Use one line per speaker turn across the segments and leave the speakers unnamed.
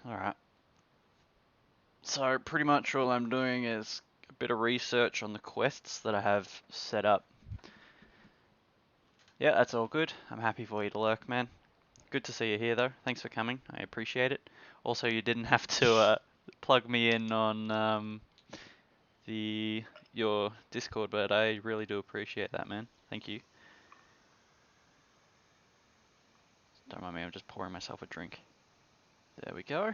Alright. So pretty much all I'm doing is a bit of research on the quests that I have set up. Yeah, that's all good. I'm happy for you to lurk, man. Good to see you here though. Thanks for coming. I appreciate it. Also, you didn't have to plug me in on the your Discord, but I really do appreciate that, man. Thank you. Don't mind me, I'm just pouring myself a drink. There we go.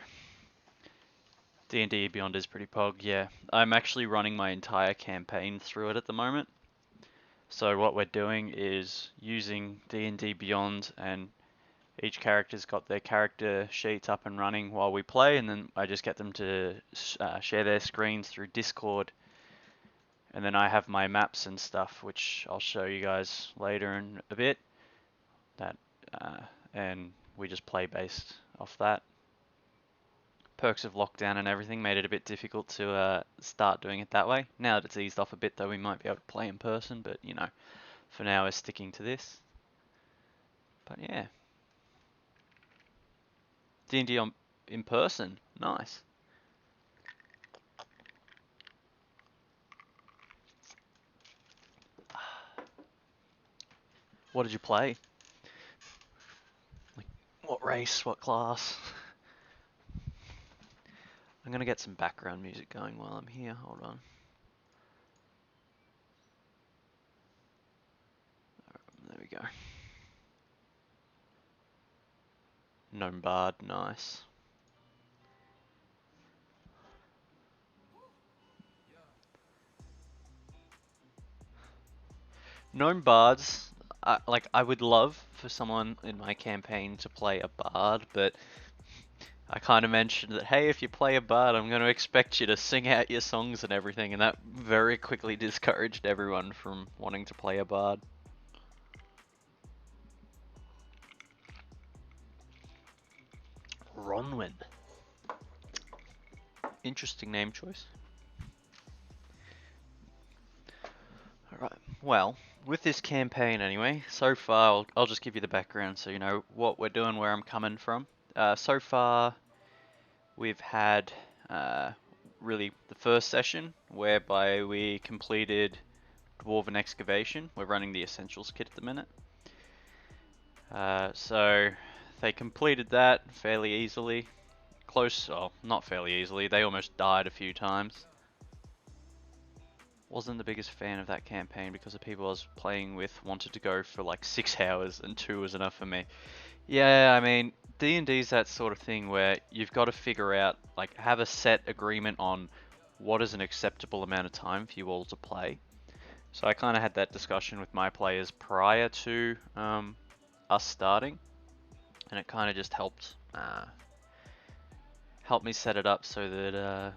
D&D Beyond is pretty pog, yeah. I'm actually running my entire campaign through it at the moment. So what we're doing is using D&D Beyond, and each character's got their character sheets up and running while we play, and then I just get them to share their screens through Discord. And then I have my maps and stuff, which I'll show you guys later in a bit. And we just play based off that. Perks of lockdown and everything made it a bit difficult to start doing it that way. Now that it's eased off a bit, though, we might be able to play in person, but you know, for now we're sticking to this. But yeah, D&D in person, nice. What did you play? Like, what race? What class? I'm gonna get some background music going while I'm here. Hold on. There we go. Gnome Bard, nice. Gnome Bards, I would love for someone in my campaign to play a bard, but I kind of mentioned that, hey, if you play a bard, I'm going to expect you to sing out your songs and everything, and that very quickly discouraged everyone from wanting to play a bard. Ronwin. Interesting name choice. Alright, well, with this campaign anyway, so far, I'll just give you the background so you know what we're doing, where I'm coming from. So far, we've had really the first session whereby we completed Dwarven Excavation. We're running the Essentials kit at the minute. So they completed that fairly easily. Close, oh, not fairly easily, they almost died a few times. Wasn't the biggest fan of that campaign because the people I was playing with wanted to go for like 6 hours and 2 was enough for me. Yeah, I mean, D&D's that sort of thing where you've got to figure out, like, have a set agreement on what is an acceptable amount of time for you all to play. So I kind of had that discussion with my players prior to us starting, and it kind of just helped me set it up so that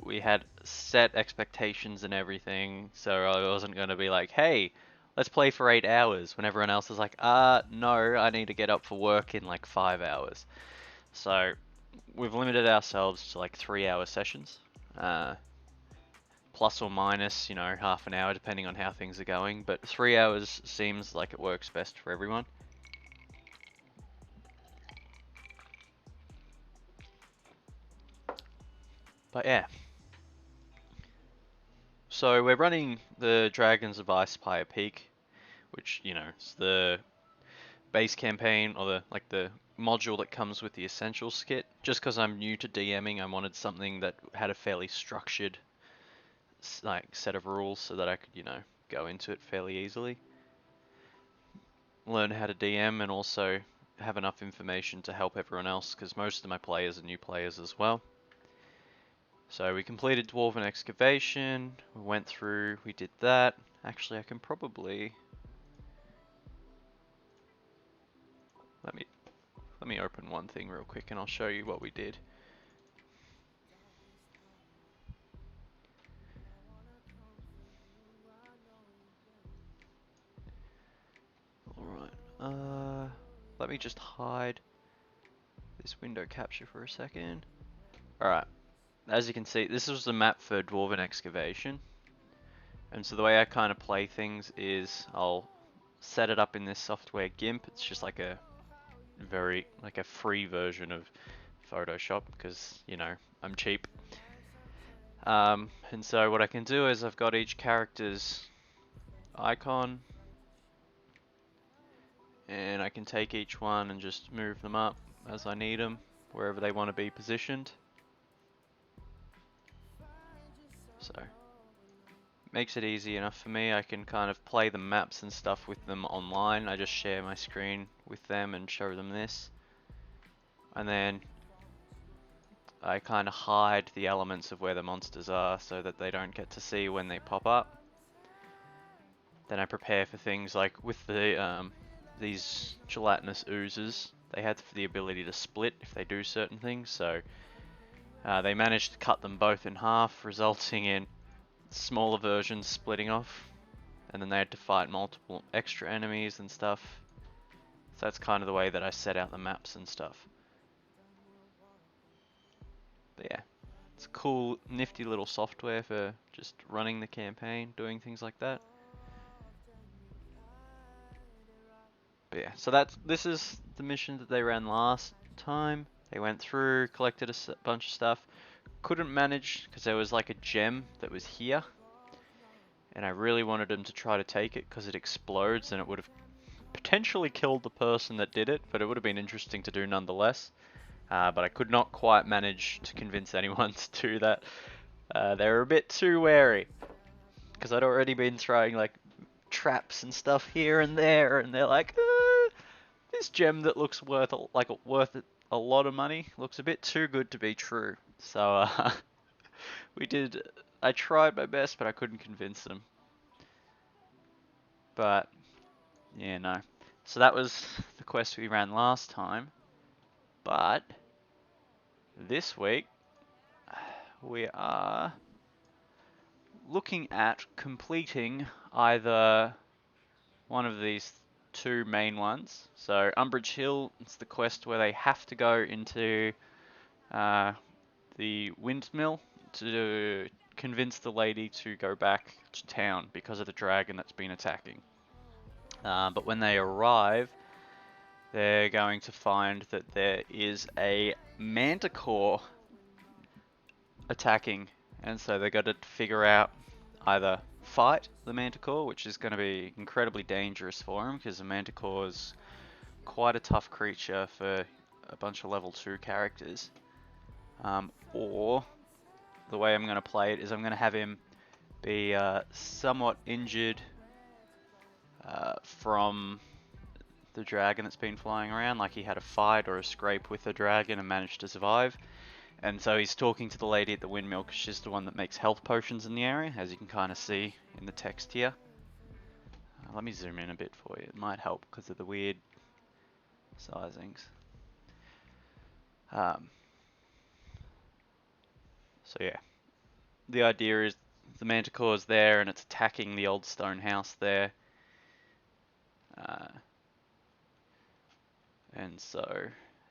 we had set expectations and everything, so I wasn't going to be like, hey, let's play for 8 hours when everyone else is like, no, I need to get up for work in like 5 hours. So we've limited ourselves to like 3-hour sessions, plus or minus, you know, half an hour depending on how things are going, but 3 hours seems like it works best for everyone. But yeah. So we're running the Dragons of Icespire Peak, which, you know, is the base campaign or the module that comes with the Essentials kit. Just because I'm new to DMing, I wanted something that had a fairly structured like set of rules so that I could, you know, go into it fairly easily. Learn how to DM and also have enough information to help everyone else because most of my players are new players as well. So we completed Dwarven Excavation, we went through, we did that. Actually, I can probably... Let me open one thing real quick and I'll show you what we did. Alright, let me just hide this window capture for a second. Alright, as you can see, this was the map for Dwarven Excavation. And so the way I kind of play things is I'll set it up in this software GIMP. It's just like a free version of Photoshop because, you know, I'm cheap. And so what I can do is I've got each character's icon, and I can take each one and just move them up as I need them, wherever they want to be positioned. So, makes it easy enough for me. I can kind of play the maps and stuff with them online. I just share my screen with them and show them this. And then I kind of hide the elements of where the monsters are so that they don't get to see when they pop up. Then I prepare for things like with the these gelatinous oozes. They have the ability to split if they do certain things, so they managed to cut them both in half, resulting in smaller versions splitting off, and then they had to fight multiple extra enemies and stuff. So that's kind of the way that I set out the maps and stuff. But yeah, it's a cool, nifty little software for just running the campaign, doing things like that. But yeah, so this is the mission that they ran last time. They went through, collected a bunch of stuff. Couldn't manage because there was like a gem that was here, and I really wanted them to try to take it because it explodes and it would have potentially killed the person that did it, but it would have been interesting to do nonetheless. But I could not quite manage to convince anyone to do that. They were a bit too wary because I'd already been throwing like traps and stuff here and there, and they're like, this gem that looks worth a lot of money looks a bit too good to be true. So I tried my best, but I couldn't convince them. But yeah, no. So that was the quest we ran last time. But this week we are looking at completing either one of these two main ones. So Umbridge Hill, it's the quest where they have to go into the windmill to convince the lady to go back to town because of the dragon that's been attacking. But when they arrive, they're going to find that there is a manticore attacking, and so they've got to figure out either fight the manticore, which is going to be incredibly dangerous for them because the manticore is quite a tough creature for a bunch of level 2 characters, or the way I'm going to play it is I'm going to have him be somewhat injured from the dragon that's been flying around, like he had a fight or a scrape with the dragon and managed to survive. And so he's talking to the lady at the windmill because she's the one that makes health potions in the area, as you can kind of see in the text here. Let me zoom in a bit for you, it might help because of the weird sizings. So yeah, the idea is the manticore is there and it's attacking the old stone house there. And so,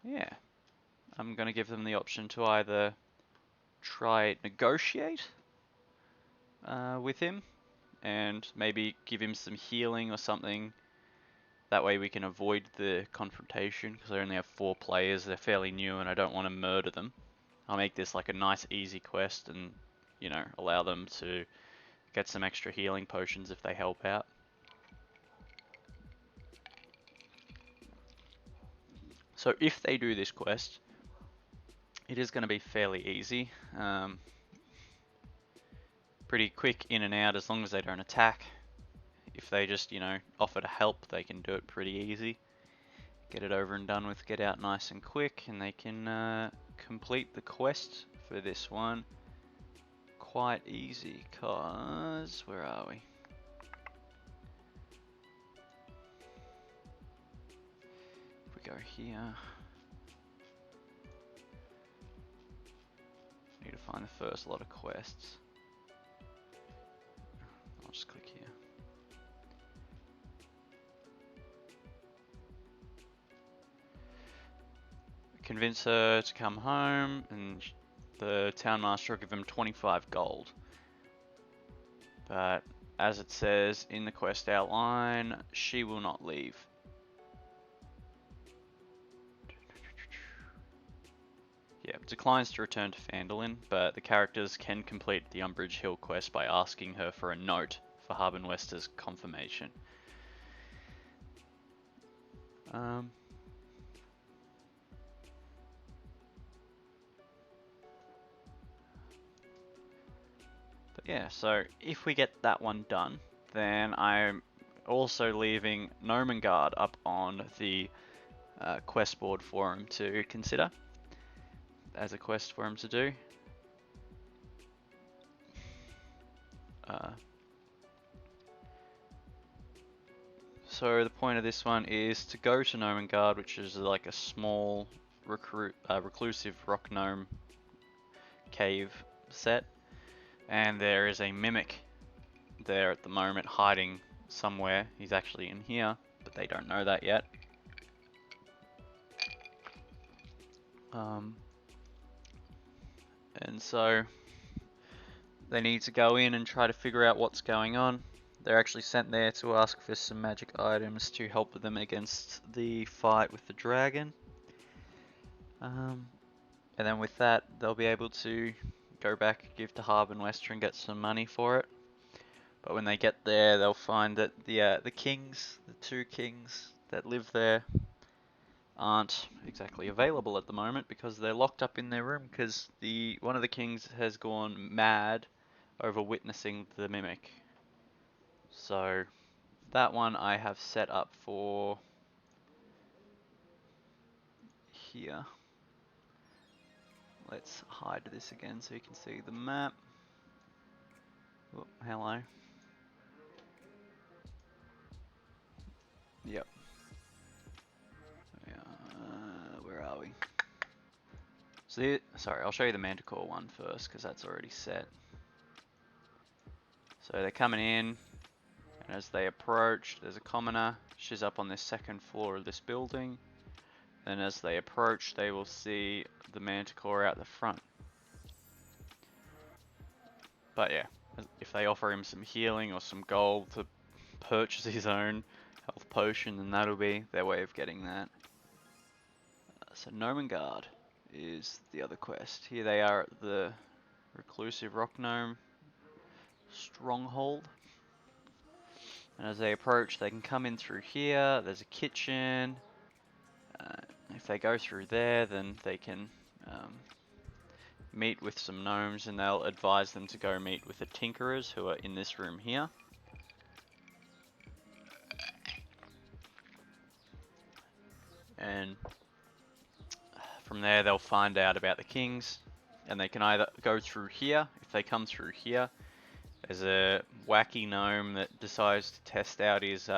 yeah, I'm going to give them the option to either try negotiate with him and maybe give him some healing or something. That way we can avoid the confrontation because I only have 4 players, they're fairly new and I don't want to murder them. I'll make this like a nice easy quest and, you know, allow them to get some extra healing potions if they help out. So if they do this quest, it is going to be fairly easy. Pretty quick in and out as long as they don't attack. If they just, you know, offer to help, they can do it pretty easy. Get it over and done with, get out nice and quick, and they can complete the quest for this one quite easy, cause, where are we? If we go here, need to find the first lot of quests. I'll just click here. Convince her to come home, and the town master will give him 25 gold. But as it says in the quest outline, she will not leave. Yeah, declines to return to Phandalin, but the characters can complete the Umbridge Hill quest by asking her for a note for Harbin Wester's confirmation. Um, but yeah, so if we get that one done, then I'm also leaving Nomengard up on the quest board for him to consider as a quest for him to do. So the point of this one is to go to Nomengard, which is like a small reclusive rock gnome cave set, and there is a mimic there at the moment hiding somewhere. He's actually in here, but they don't know that yet. And so they need to go in and try to figure out what's going on. They're actually sent there to ask for some magic items to help them against the fight with the dragon. And then with that, they'll be able to go back, give to Harbin Wester and get some money for it. But when they get there, they'll find that the kings, the two kings that live there, aren't exactly available at the moment because they're locked up in their room because one of the kings has gone mad over witnessing the mimic. So that one I have set up for here. Let's hide this again so you can see the map. Oh, hello. Yep. Where are we? So sorry, I'll show you the Manticore one first because that's already set. So they're coming in, and as they approach, there's a commoner. She's up on the second floor of this building. Then as they approach, they will see the Manticore out the front. But yeah, if they offer him some healing or some gold to purchase his own health potion, then that'll be their way of getting that. So Nomengard is the other quest. Here they are at the reclusive rock gnome stronghold. And as they approach, they can come in through here. There's a kitchen. If they go through there, then they can meet with some gnomes, and they'll advise them to go meet with the tinkerers who are in this room here. And from there, they'll find out about the kings, and they can either go through here. If they come through here, there's a wacky gnome that decides to test out his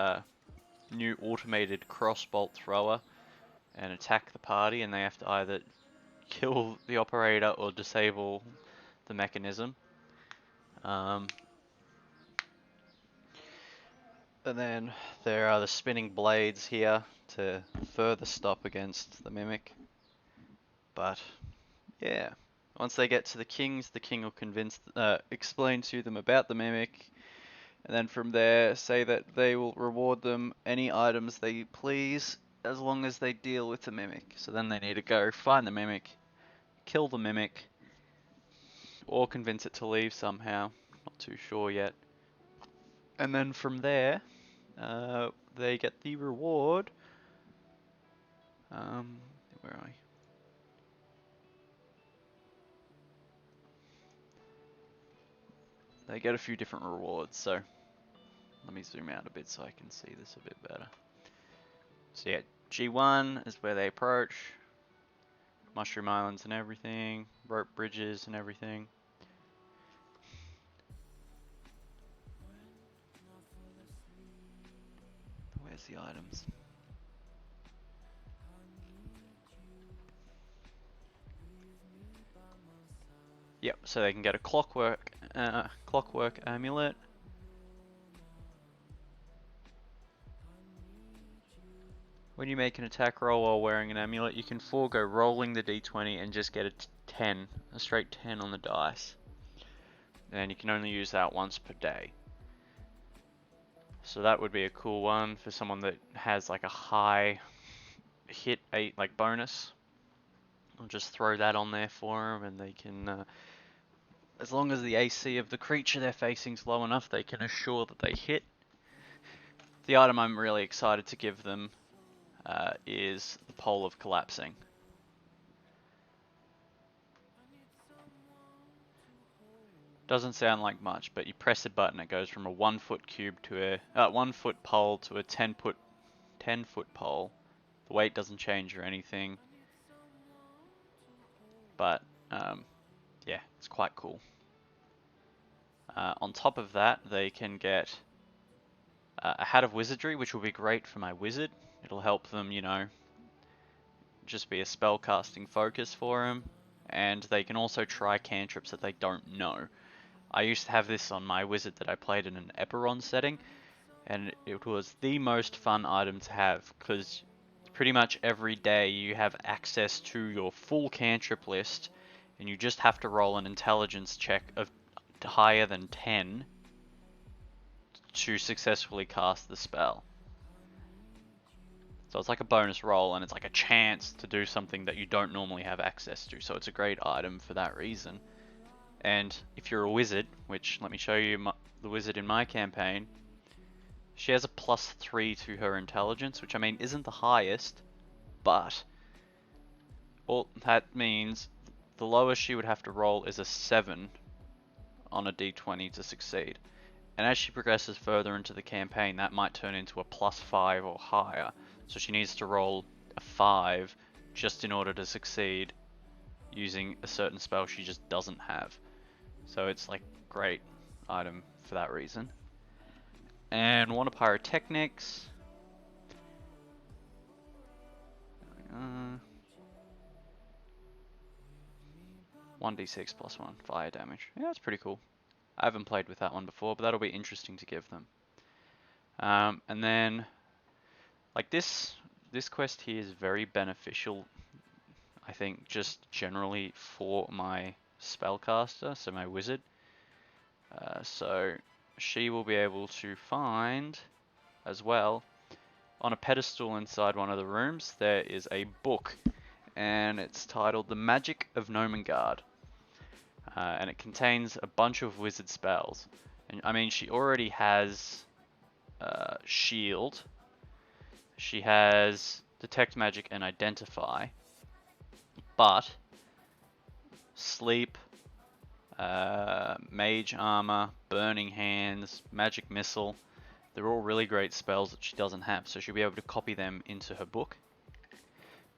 new automated crossbolt thrower and attack the party, and they have to either kill the operator or disable the mechanism. And then there are the spinning blades here to further stop against the mimic. But yeah, once they get to the kings, the king will explain to them about the mimic, and then from there say that they will reward them any items they please as long as they deal with the mimic. So then they need to go find the mimic, kill the mimic, or convince it to leave somehow. Not too sure yet. And then from there, they get the reward. Where are we? They get a few different rewards, so let me zoom out a bit so I can see this a bit better. So yeah, G1 is where they approach. Mushroom Islands and everything, rope bridges and everything. Where's the items? Yep, so they can get a clockwork amulet. When you make an attack roll while wearing an amulet, you can forego rolling the d20 and just get a straight 10 on the dice. And you can only use that once per day. So that would be a cool one for someone that has like a high hit bonus. I'll just throw that on there for them, and they can, as long as the AC of the creature they're facing is low enough, they can assure that they hit. The item I'm really excited to give them is the Pole of Collapsing. Doesn't sound like much, but you press a button, it goes from a 1 foot cube to a 1 foot pole to a 10 foot pole. The weight doesn't change or anything, but yeah, it's quite cool. On top of that, they can get a Hat of Wizardry, which will be great for my wizard. It'll help them, you know, just be a spellcasting focus for them. And they can also try cantrips that they don't know. I used to have this on my wizard that I played in an Eperon setting, and it was the most fun item to have, because pretty much every day you have access to your full cantrip list, and you just have to roll an intelligence check of higher than 10 to successfully cast the spell. So it's like a bonus roll, and it's like a chance to do something that you don't normally have access to, so it's a great item for that reason. And if you're a wizard, which let me show you the wizard in my campaign, she has a +3 to her intelligence, which I mean isn't the highest, but all that means the lowest she would have to roll is a 7 on a d20 to succeed. And as she progresses further into the campaign, that might turn into a +5 or higher. So she needs to roll a 5 just in order to succeed using a certain spell she just doesn't have. So it's like great item for that reason. And Wand of Pyrotechnics. 1d6 +1 fire damage. Yeah, that's pretty cool. I haven't played with that one before, but that'll be interesting to give them. And then, like this quest here is very beneficial, I think, just generally for my spellcaster, so my wizard. So she will be able to find, as well, on a pedestal inside one of the rooms, there is a book, and it's titled The Magic of Nomengard. And it contains a bunch of wizard spells. And I mean, she already has Shield. She has Detect Magic and Identify. But Sleep, Mage Armor, Burning Hands, Magic Missile, they're all really great spells that she doesn't have. So she'll be able to copy them into her book,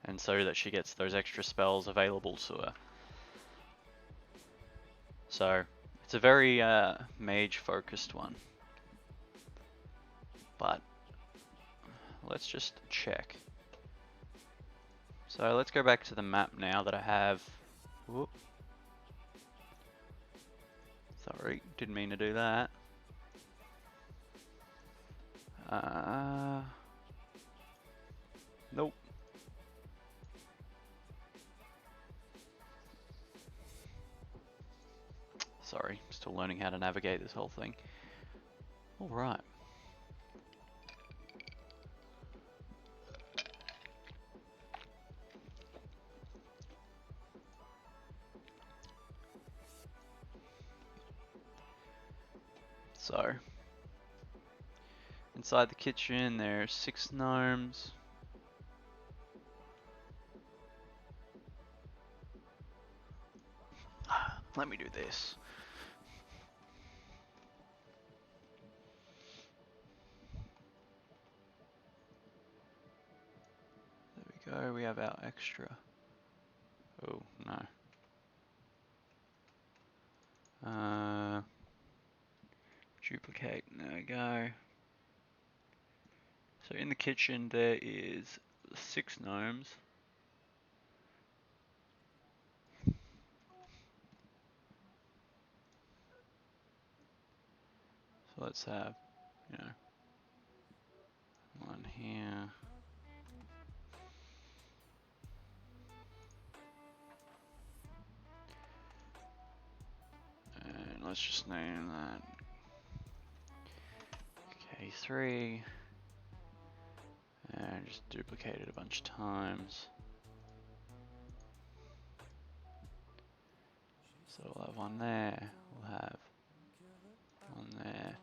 and so that she gets those extra spells available to her. So it's a very mage focused one. But let's just check. So let's go back to the map now that I have. Whoop. Sorry, didn't mean to do that. Nope. Sorry, still learning how to navigate this whole thing. Alright. So, inside the kitchen there are 6 gnomes. Let me do this. There we go, we have our extra. Oh, no. Duplicate, there we go. So in the kitchen there is 6 gnomes. So let's have, you know, one here. And let's just name that K3. And just duplicate it a bunch of times. So we'll have one there. We'll have one there.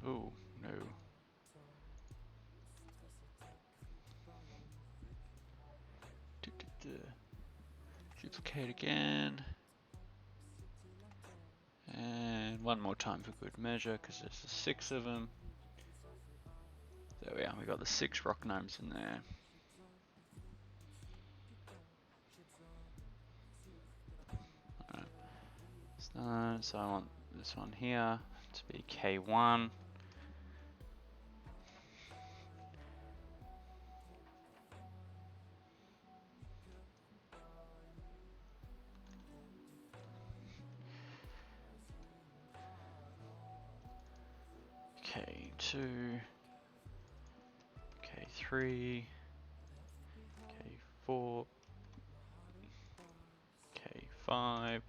Ooh, no. Duplicate again. And one more time for good measure, because there's 6 of them. There we are, we got the 6 rock gnomes in there. Alright. So I want this one here to be K1. K2, K3, K4, K5,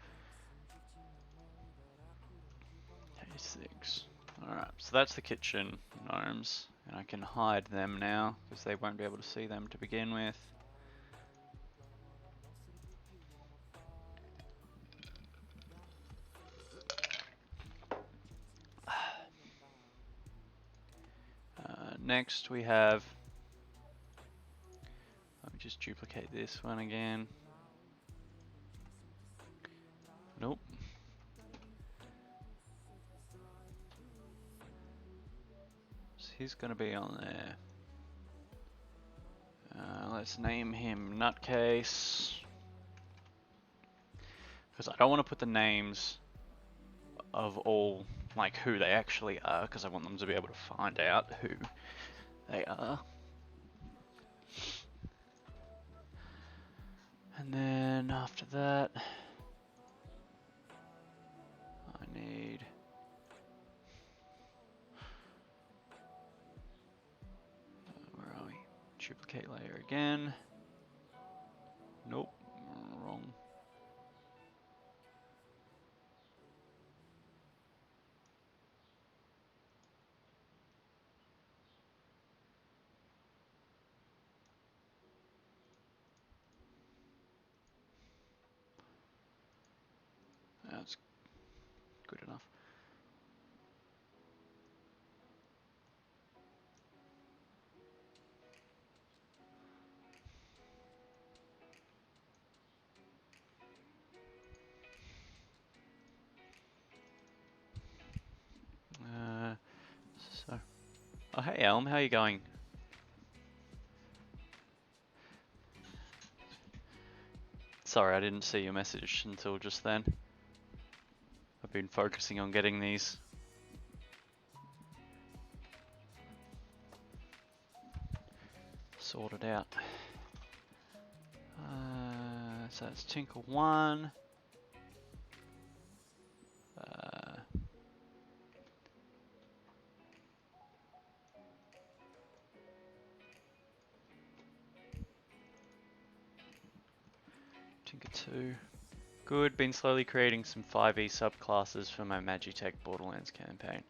K6. Alright, so that's the kitchen gnomes, and I can hide them now because they won't be able to see them to begin with. Next we have, let me just duplicate this one again. Nope. So he's going to be on there. Let's name him Nutcase. Because I don't want to put the names of all, like who they actually are, because I want them to be able to find out who they are. And then after that, I need where are we? Duplicate layer again. Nope, wrong. That's good enough. So, oh hey Elm, how you going? Sorry, I didn't see your message until just then. I've been focusing on getting these sorted out. So that's Tinkle 1. Tinker 2. Good, been slowly creating some 5e subclasses for my Magitech Borderlands campaign.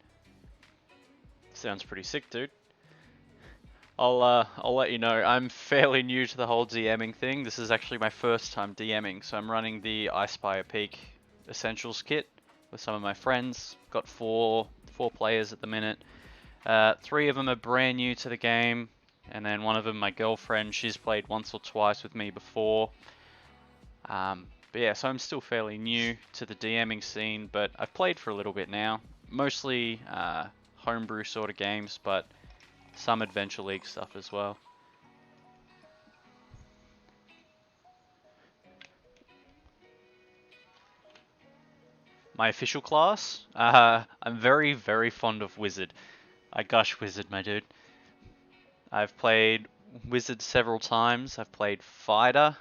Sounds pretty sick, dude. I'll let you know, I'm fairly new to the whole DMing thing. This is actually my first time DMing, so I'm running the Icefire Peak Essentials kit with some of my friends. Got four players at the minute. 3 of them are brand new to the game, and then one of them, my girlfriend, she's played once or twice with me before. But yeah, so I'm still fairly new to the DMing scene, but I've played for a little bit now. Mostly homebrew sort of games, but some Adventure League stuff as well. My official class? I'm very, very fond of Wizard. I gush Wizard, my dude. I've played Wizard several times. I've played Fighter.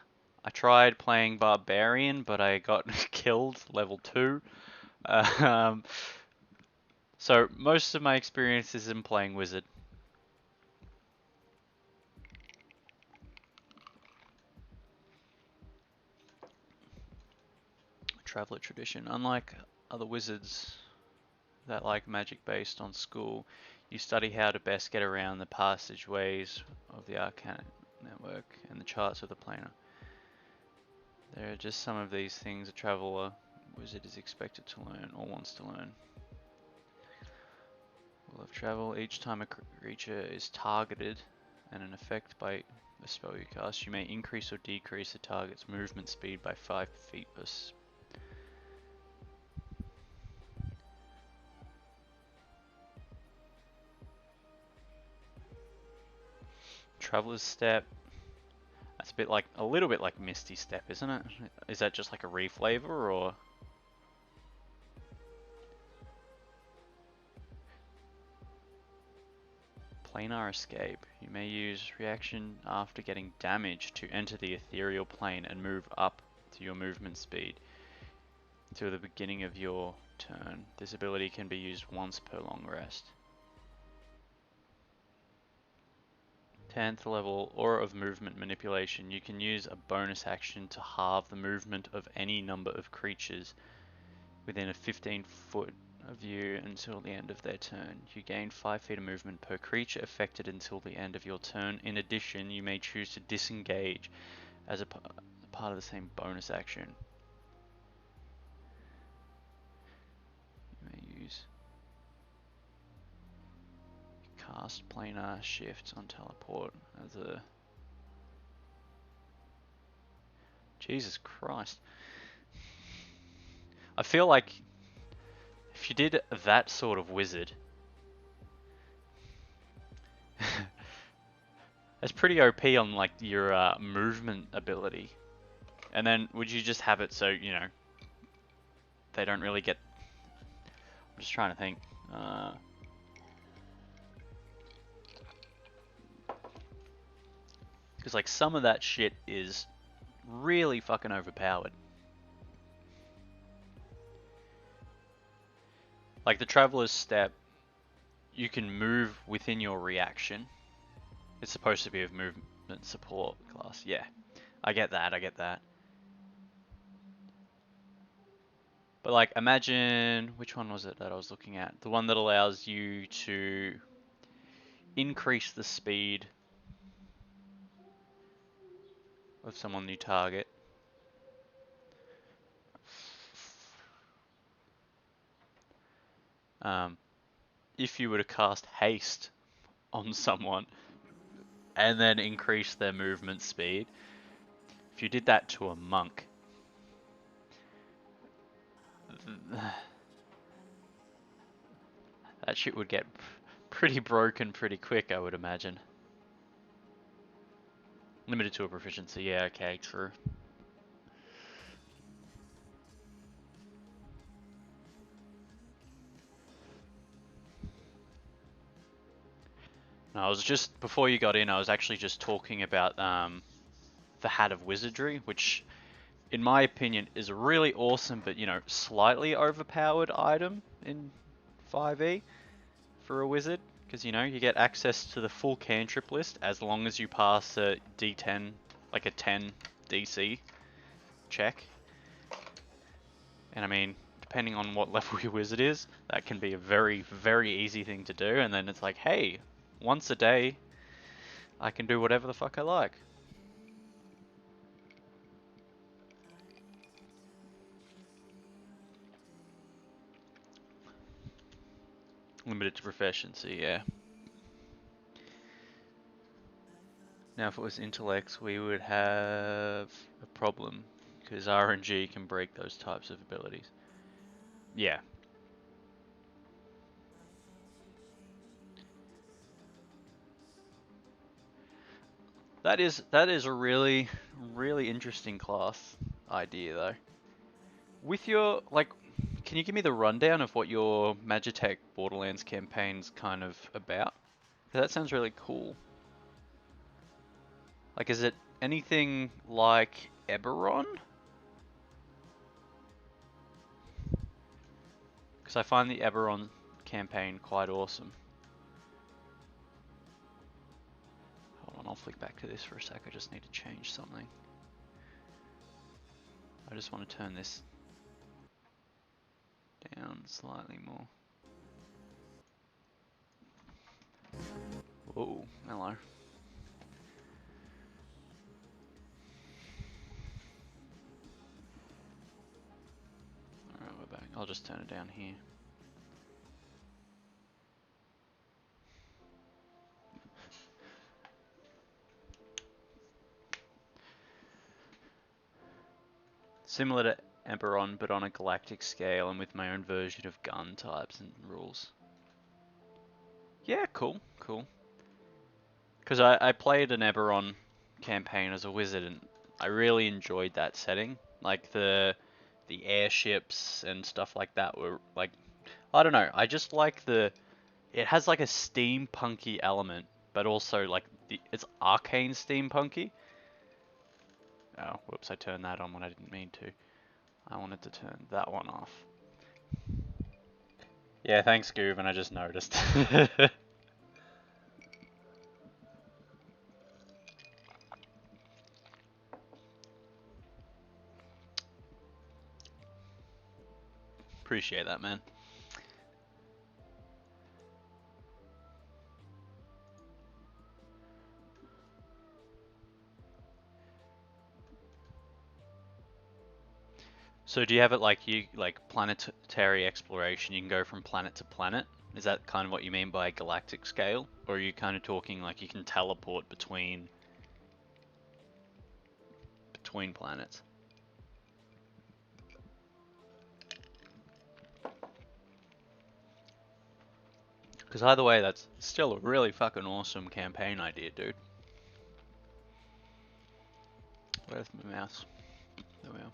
I tried playing Barbarian, but I got killed level 2. So most of my experience is in playing Wizard. Traveler tradition. Unlike other wizards that like magic based on school, You study how to best get around the passageways of the Arcana network and the charts of the planar. There are just some of these things a traveler wizard is expected to learn or wants to learn. Will of travel. Each time a creature is targeted and an effect by a spell you cast, you may increase or decrease the target's movement speed by 5 feet per Traveler's Step. That's a little bit like Misty Step, isn't it? Is that just like a reflavor or? Planar Escape. You may use reaction after getting damage to enter the ethereal plane and move up to your movement speed to the beginning of your turn. This ability can be used once per long rest. 10th level, Aura of Movement Manipulation. You can use a bonus action to halve the movement of any number of creatures within a 15-foot of you until the end of their turn. You gain 5 feet of movement per creature affected until the end of your turn. In addition, you may choose to disengage as a part of the same bonus action. You may use cast planar shift on teleport as a... Jesus Christ. I feel like if you did that sort of wizard, that's pretty OP on like your movement ability. And then would you just have it so, you know, they don't really get... I'm just trying to think. Because like some of that shit is really fucking overpowered. Like the Traveler's Step, you can move within your reaction. It's supposed to be a movement support class. Yeah, I get that, I get that. But like imagine, which one was it that I was looking at? The one that allows you to increase the speed of someone you target. If you were to cast haste on someone and then increase their movement speed, if you did that to a monk, that shit would get pretty broken pretty quick, I would imagine. Limited to a proficiency, yeah, okay, true. No, I was just, before you got in, I was actually just talking about the Hat of Wizardry, which, in my opinion, is a really awesome, but, you know, slightly overpowered item in 5e for a wizard. Because, you know, you get access to the full cantrip list as long as you pass a D10, like a 10 DC check. And I mean, depending on what level your wizard is, that can be a very, very easy thing to do. And then it's like, hey, once a day, I can do whatever the fuck I like. Limited to proficiency, yeah. Now if it was intellects, we would have a problem, because RNG can break those types of abilities. Yeah. That is a really, really interesting class idea though. With your, like, can you give me the rundown of what your Magitech Borderlands campaign's kind of about? 'Cause that sounds really cool. Like, is it anything like Eberron? Because I find the Eberron campaign quite awesome. Hold on, I'll flick back to this for a sec. I just need to change something. I just want to turn this down slightly more. Oh, hello. Alright, we're back. I'll just turn it down here. Similar to Eberron, but on a galactic scale and with my own version of gun types and rules. Yeah, cool, cool. Because I played an Eberron campaign as a wizard, and I really enjoyed that setting. Like the airships and stuff like that were like, I don't know. I just like it has like a steampunky element, but also like it's arcane steampunky. Oh, whoops! I turned that on when I didn't mean to. I wanted to turn that one off. Yeah, thanks, Goob, and I just noticed. Appreciate that, man. So do you have it like planetary exploration? You can go from planet to planet. Is that kind of what you mean by galactic scale, or are you kind of talking like you can teleport between planets? Because either way, that's still a really fucking awesome campaign idea, dude. Where's my mouse? There we are.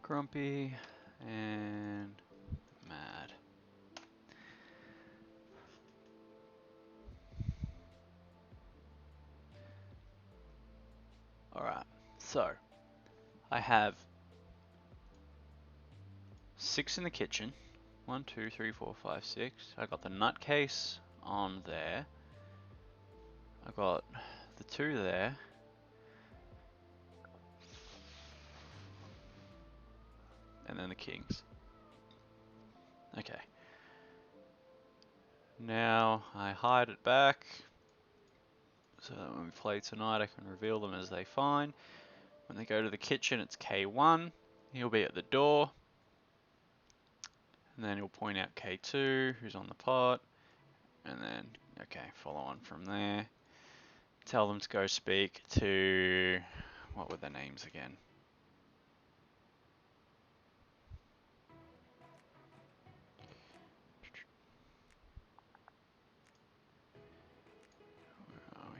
Grumpy and mad. Alright, so I have 6 in the kitchen. 1, 2, 3, 4, 5, 6. I got the nutcase on there. I got the 2 there. And then the kings. Okay. Now I hide it back so that when we play tonight I can reveal them as they find. When they go to the kitchen it's K1. He'll be at the door. And then he'll point out K2 who's on the pot. And then, okay, follow on from there. Tell them to go speak to, what were their names again? Where are we?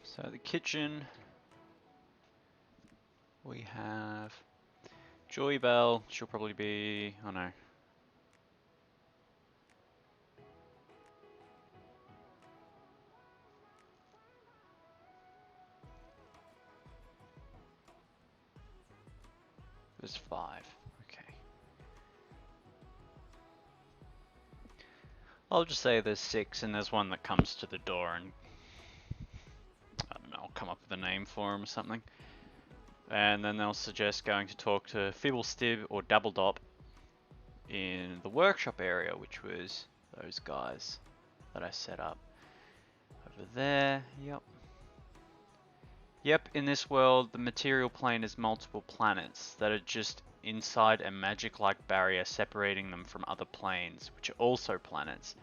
So the kitchen, we have Joy Bell, she'll probably be, oh no. There's 5, okay. I'll just say there's 6 and there's one that comes to the door and, I don't know, I'll come up with a name for him or something. And then they'll suggest going to talk to Fibblestib or Dabbledop in the workshop area, which was those guys that I set up over there. Yep. Yep, in this world, the material plane is multiple planets that are just inside a magic-like barrier separating them from other planes, which are also planets.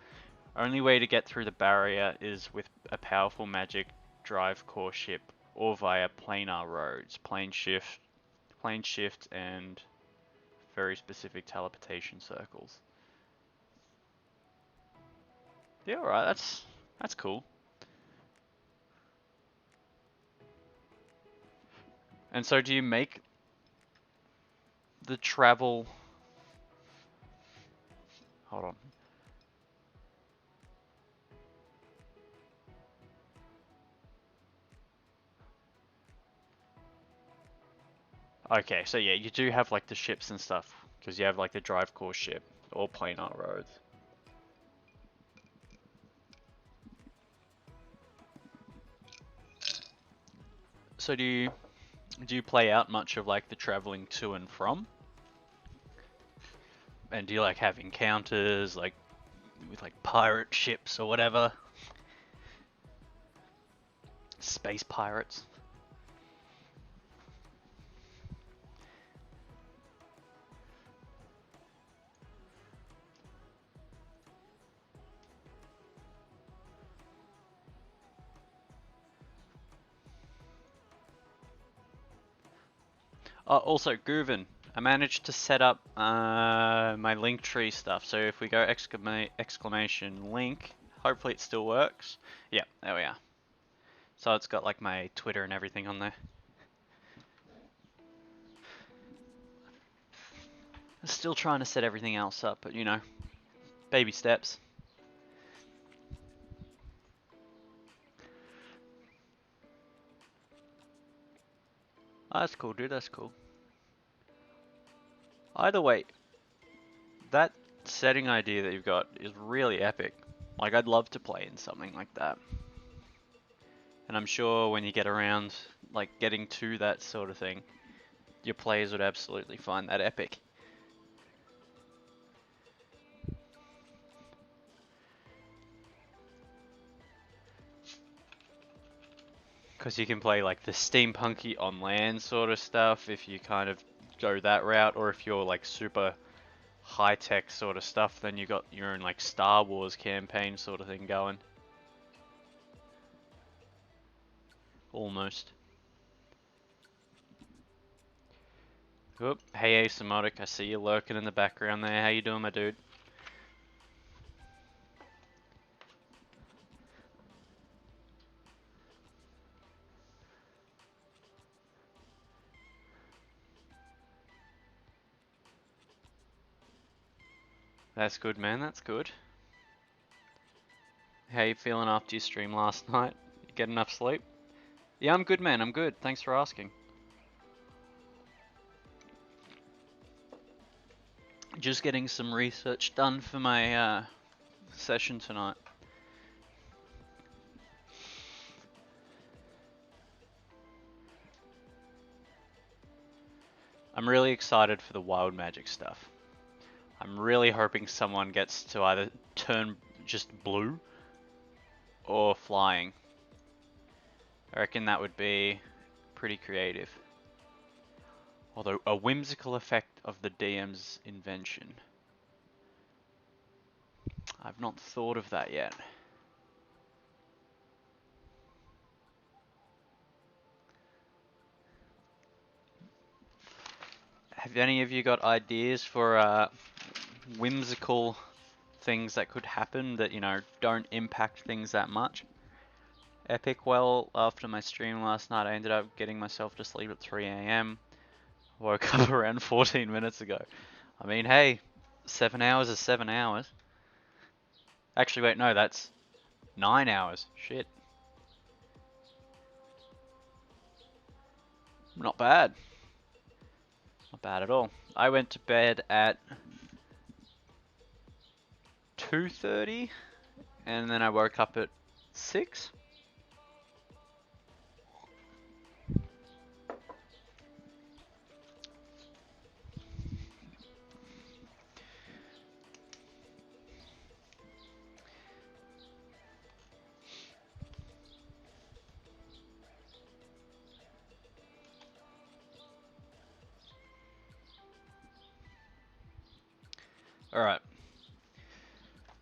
Only way to get through the barrier is with a powerful magic drive core ship or via planar roads, plane shift, and very specific teleportation circles. Yeah, alright, that's cool. And so do you make the travel... Hold on. Okay, so yeah, you do have like the ships and stuff, because you have like the drive core ship or planar roads. So do you play out much of like the traveling to and from? And do you like have encounters like with like pirate ships or whatever? Space pirates? Also, Guven, I managed to set up my link tree stuff. So if we go exclamation link, hopefully it still works. Yeah, there we are. So it's got like my Twitter and everything on there. Still trying to set everything else up, but you know, baby steps. Oh, that's cool, dude. That's cool. Either way, that setting idea that you've got is really epic. Like, I'd love to play in something like that. And I'm sure when you get around, like, getting to that sort of thing, your players would absolutely find that epic. Because you can play, like, the steampunky on land sort of stuff if you kind of go that route, or if you're, like, super high-tech sort of stuff, then you got your own, like, Star Wars campaign sort of thing going. Almost. Oop, hey Asymotic, I see you lurking in the background there. How you doing, my dude? That's good, man. That's good. How you feeling after your stream last night? You get enough sleep? Yeah, I'm good, man. I'm good. Thanks for asking. Just getting some research done for my session tonight. I'm really excited for the wild magic stuff. I'm really hoping someone gets to either turn just blue or flying. I reckon that would be pretty creative. Although, a whimsical effect of the DM's invention. I've not thought of that yet. Have any of you got ideas for whimsical things that could happen that, you know, don't impact things that much? Epic, well, after my stream last night, I ended up getting myself to sleep at 3 a.m. Woke up around 14 minutes ago. I mean, hey, 7 hours is 7 hours. Actually, wait, no, that's 9 hours. Shit. Not bad. Not bad at all. I went to bed at 2:30 and then I woke up at 6. Alright.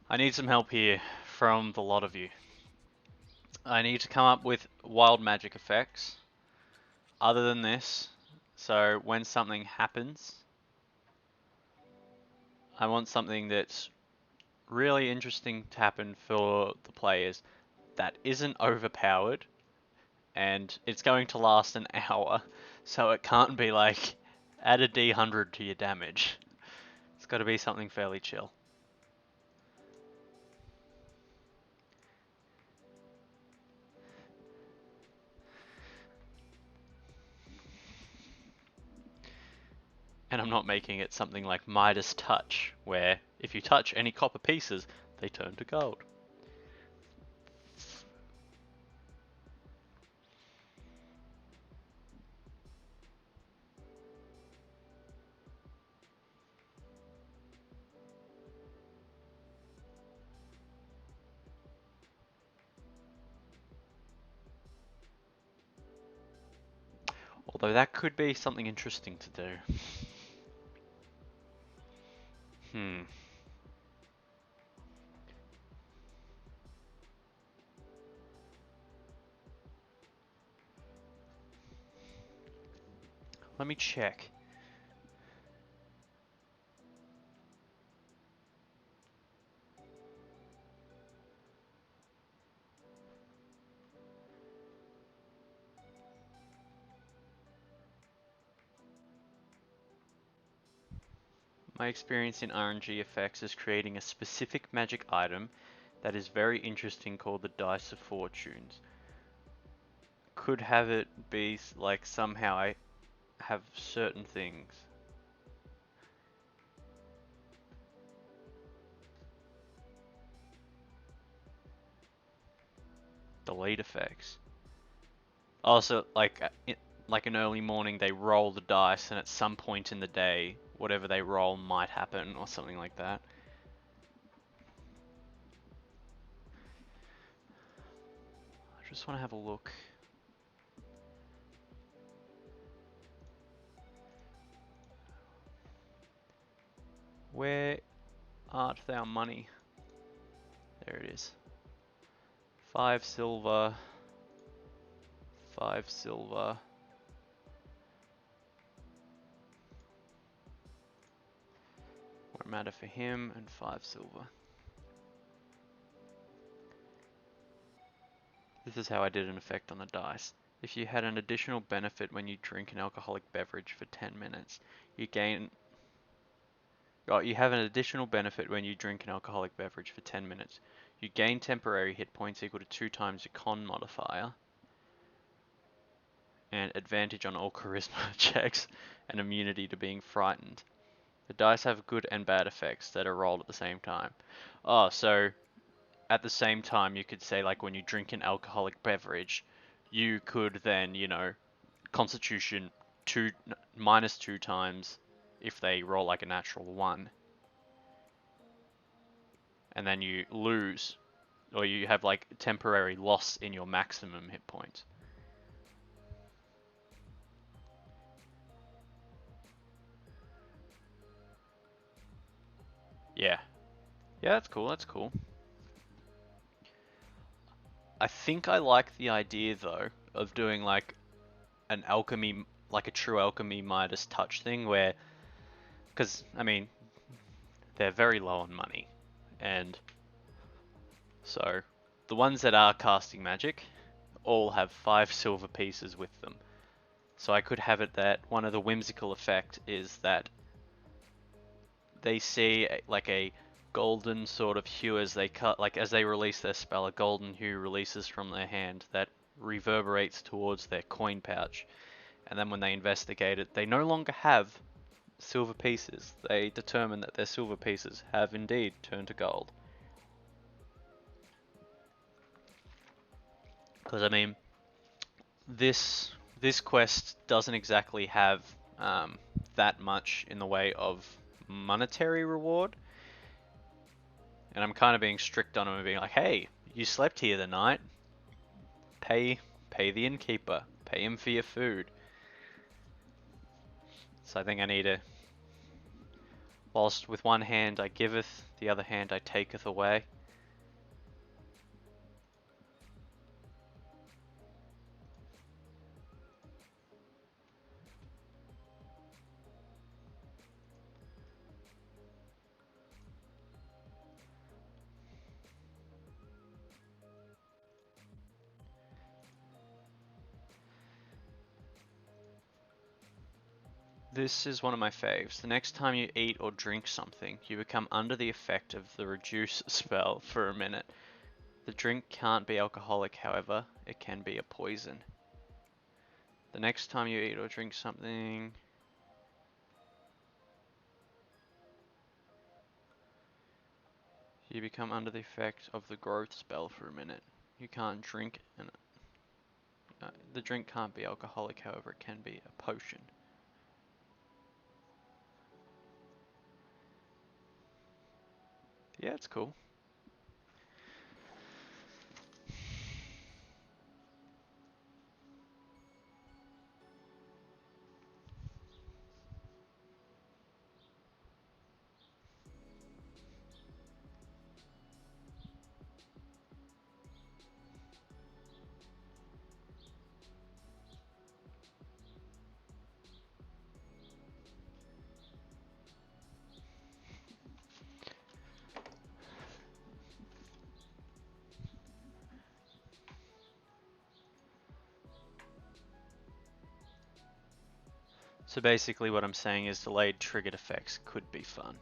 I need some help here from the lot of you. I need to come up with wild magic effects other than this. So when something happens, I want something that's really interesting to happen for the players that isn't overpowered, and it's going to last an hour, so it can't be like add a D100 to your damage. It's got to be something fairly chill. And I'm not making it something like Midas Touch, where if you touch any copper pieces, they turn to gold. Although that could be something interesting to do. Hmm. Let me check. My experience in RNG effects is creating a specific magic item that is very interesting called the Dice of Fortunes. Could have it be like somehow I have certain things. Delete effects. Also, like like an early morning, they roll the dice, and at some point in the day, whatever they roll might happen, or something like that. I just want to have a look. Where art thou money? There it is. 5 silver. 5 silver. Won't matter for him, and 5 silver. This is how I did an effect on the dice. If you had an additional benefit when you drink an alcoholic beverage for 10 minutes, you gain... Oh, you have an additional benefit when you drink an alcoholic beverage for 10 minutes. You gain temporary hit points equal to 2 times your con modifier, and advantage on all charisma checks, and immunity to being frightened. The dice have good and bad effects that are rolled at the same time. Oh, so at the same time you could say like when you drink an alcoholic beverage, you could then, you know, Constitution minus 2 times if they roll like a natural 1. And then you lose, or you have like temporary loss in your maximum hit points. Yeah. Yeah, that's cool, that's cool. I think I like the idea though of doing like an alchemy, like a true alchemy Midas touch thing where, because I mean, they're very low on money, and so the ones that are casting magic all have 5 silver pieces with them. So I could have it that one of the whimsical effect is that they see like a golden sort of hue as they cut, like as they release their spell, a golden hue releases from their hand that reverberates towards their coin pouch. And then when they investigate it, they no longer have silver pieces. They determine that their silver pieces have indeed turned to gold. Because I mean, this quest doesn't exactly have that much in the way of monetary reward, and I'm kind of being strict on them and being like, hey, you slept here the night, pay the innkeeper, pay him for your food. So I think I need to, whilst with one hand I giveth, the other hand I taketh away. This is one of my faves. The next time you eat or drink something, you become under the effect of the reduce spell for a minute. The drink can't be alcoholic, however, it can be a poison. The next time you eat or drink something... You become under the effect of the growth spell for a minute. You can't drink, and the drink can't be alcoholic, however, it can be a potion. Yeah, it's cool. So basically what I'm saying is delayed triggered effects could be fun.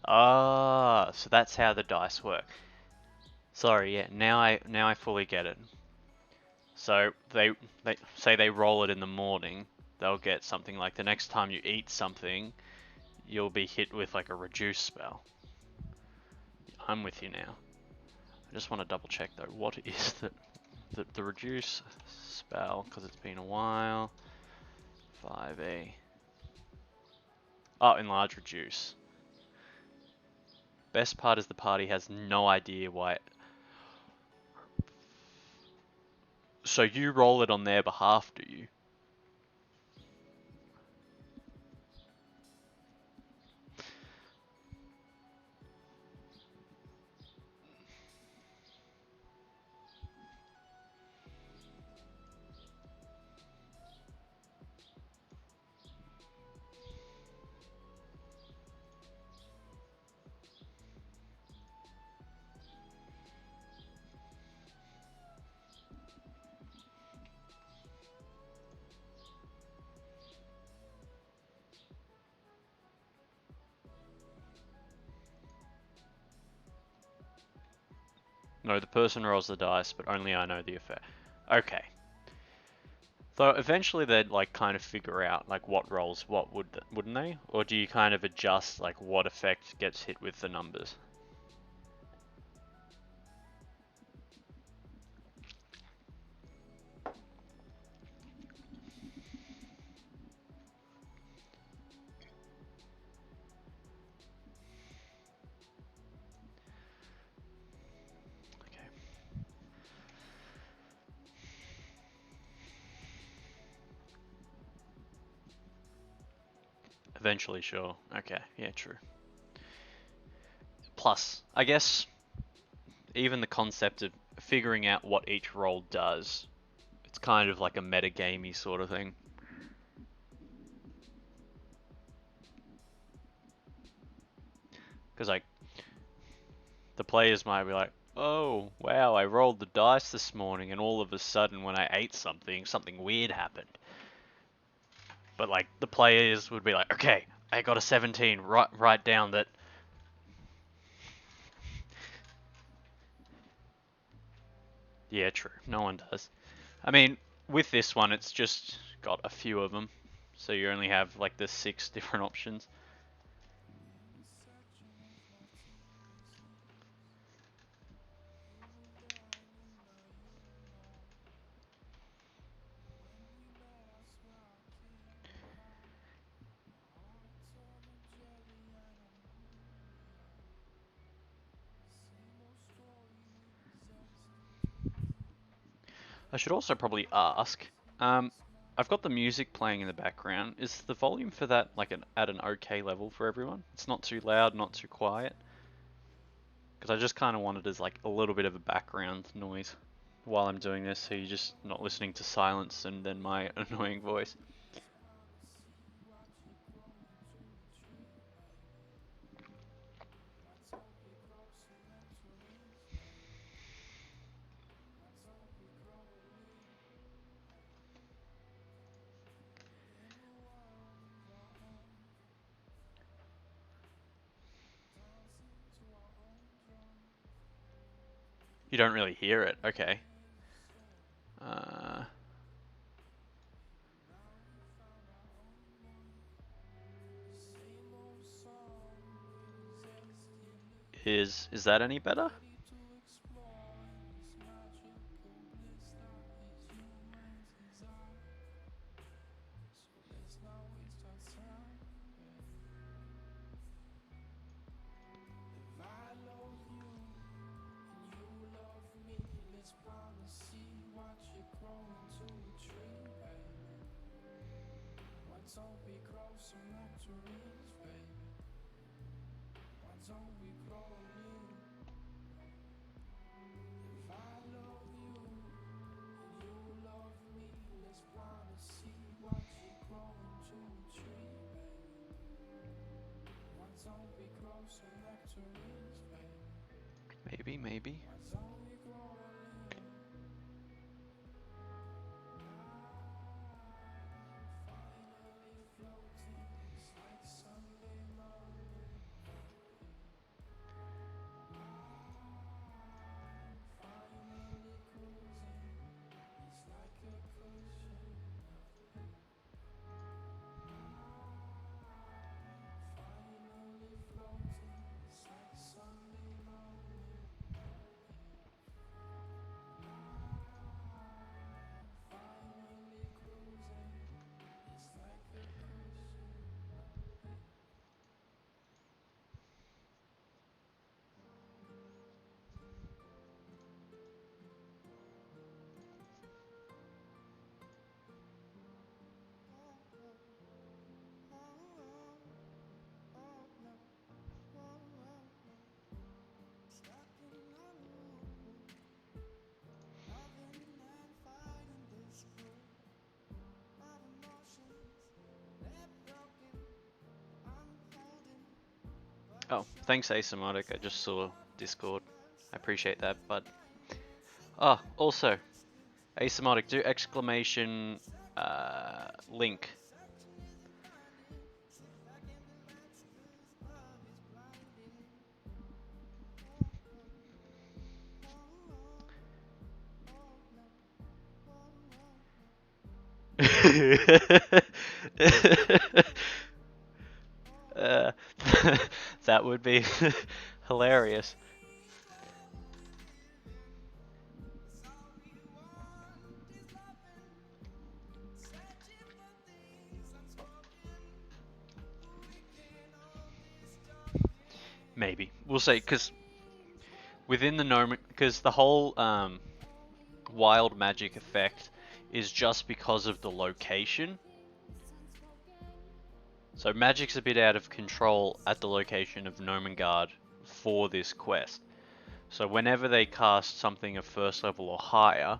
Ah, so that's how the dice work. Sorry, yeah, now I fully get it. So they say they roll it in the morning, they'll get something like the next time you eat something, you'll be hit with like a reduce spell. I'm with you now. I just want to double check though. What is the reduce spell? Because it's been a while. 5e. Oh, enlarge reduce. Best part is the party has no idea why. So you roll it on their behalf, do you? No, the person rolls the dice, but only I know the effect. Okay. So eventually they'd like kind of figure out like what rolls what wouldn't they? Or do you kind of adjust like what effect gets hit with the numbers? Okay. Eventually, sure. Okay, yeah, true. Plus, I guess even the concept of figuring out what each roll does, it's kind of like a metagamey sort of thing. Because like the players might be like, "Oh, wow, I rolled the dice this morning, and all of a sudden, when I ate something, something weird happened." But like the players would be like, "Okay, I got a 17. Write down that." Yeah, true. No one does. I mean, with this one, it's just got a few of them, so you only have like the 6 different options. I should also probably ask. Um, I've got the music playing in the background. Is the volume for that like at an okay level for everyone? It's not too loud, not too quiet. Because I just kind of want it as like a little bit of a background noise while I'm doing this, so you're just not listening to silence and then my annoying voice. You don't really hear it. Okay. Uh, Is that any better? Maybe, maybe. Oh, thanks Asymptotic. I just saw Discord. I appreciate that, but also Asymptotic, do exclamation link. uh, that would be hilarious. Maybe we'll see, because within the gnome, because the whole wild magic effect is just because of the location. So magic's a bit out of control at the location of Gnomengarde for this quest. So whenever they cast something of first level or higher,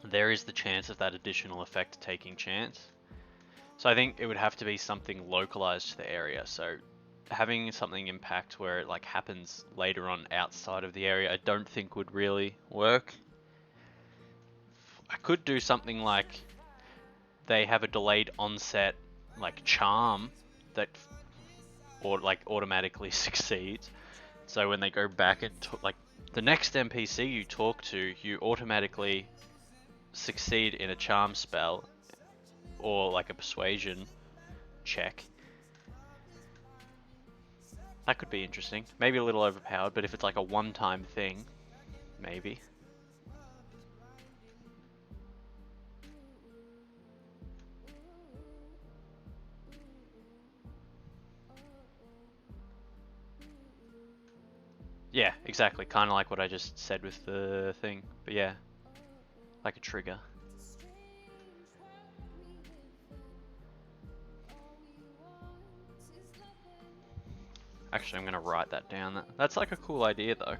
there is the chance of that additional effect taking chance. So I think it would have to be something localized to the area. So having something impact where it like happens later on outside of the area, I don't think would really work. I could do something like they have a delayed onset like charm that or like automatically succeeds. So when they go back and like the next NPC you talk to, you automatically succeed in a charm spell or like a persuasion check. That could be interesting. Maybe a little overpowered, but if it's like a one-time thing, maybe. Yeah, exactly. Kind of like what I just said with the thing. But yeah, like a trigger. Actually, I'm going to write that down. That's like a cool idea, though.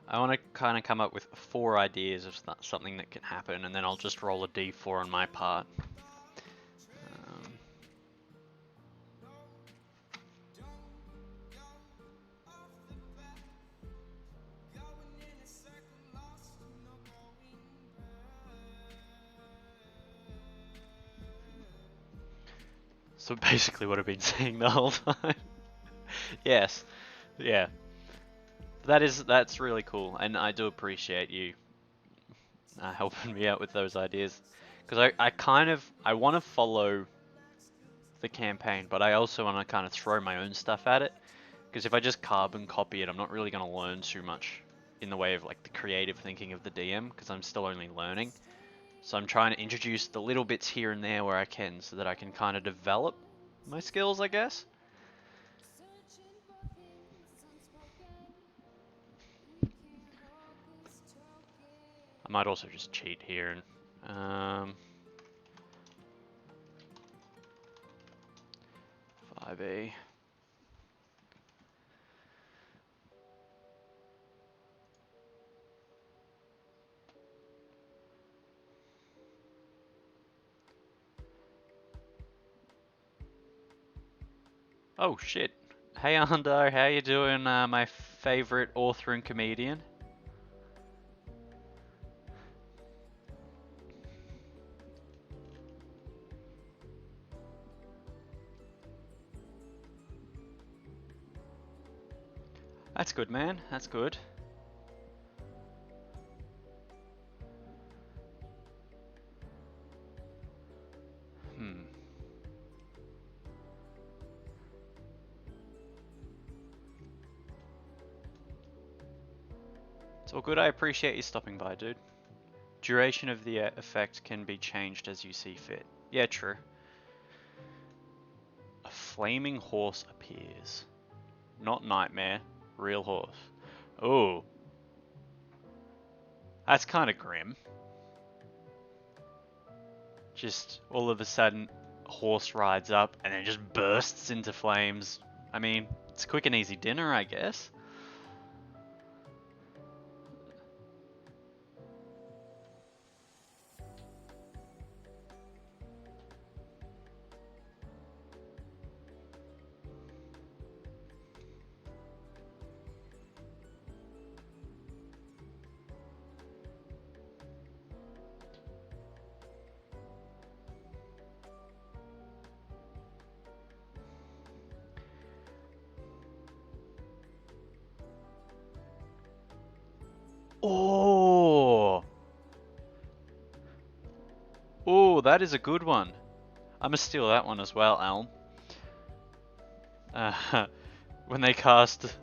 I want to kind of come up with 4 ideas of something that can happen, and then I'll just roll a d4 on my part. So basically what I've been saying the whole time. Yes. Yeah. That's really cool, and I do appreciate you helping me out with those ideas, Because I want to follow the campaign, but I also want to kind of throw my own stuff at it. Because if I just carbon copy it, I'm not really going to learn too much in the way of like the creative thinking of the DM, because I'm still only learning. So I'm trying to introduce the little bits here and there where I can, so that I can kind of develop my skills, I guess. I might also just cheat here and 5e. Oh shit. Hey Ando, how you doing? My favorite author and comedian. That's good, man. That's good. Hmm. It's all good. I appreciate you stopping by, dude. Duration of the effect can be changed as you see fit. Yeah, true. A flaming horse appears. Not nightmare. Real horse. Oh, that's kind of grim. Just all of a sudden, a horse rides up and then just bursts into flames. I mean, it's a quick and easy dinner, I guess. Oh, oh, that is a good one. I'm gonna steal that one as well, Alan. When they cast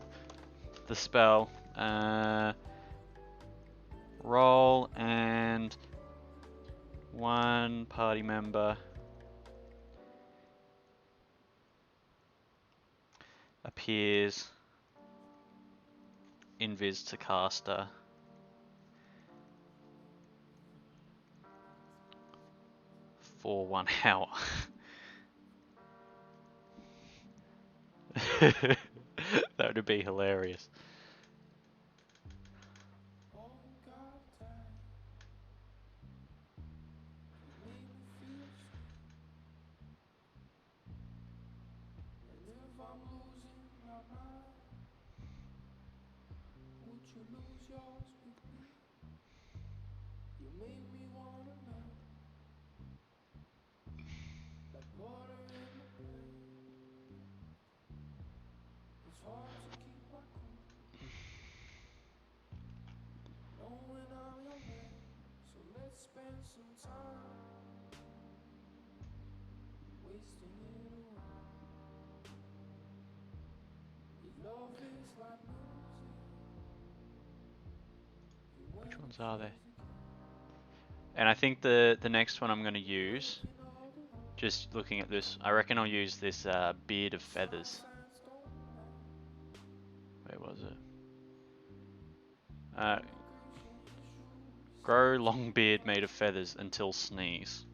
the spell, roll and one party member appears invis to caster for 1 hour. That would be hilarious. Which ones are they? And I think the next one I'm going to use, just looking at this, I reckon I'll use this beard of feathers. Where was it? Grow long beard made of feathers until sneeze.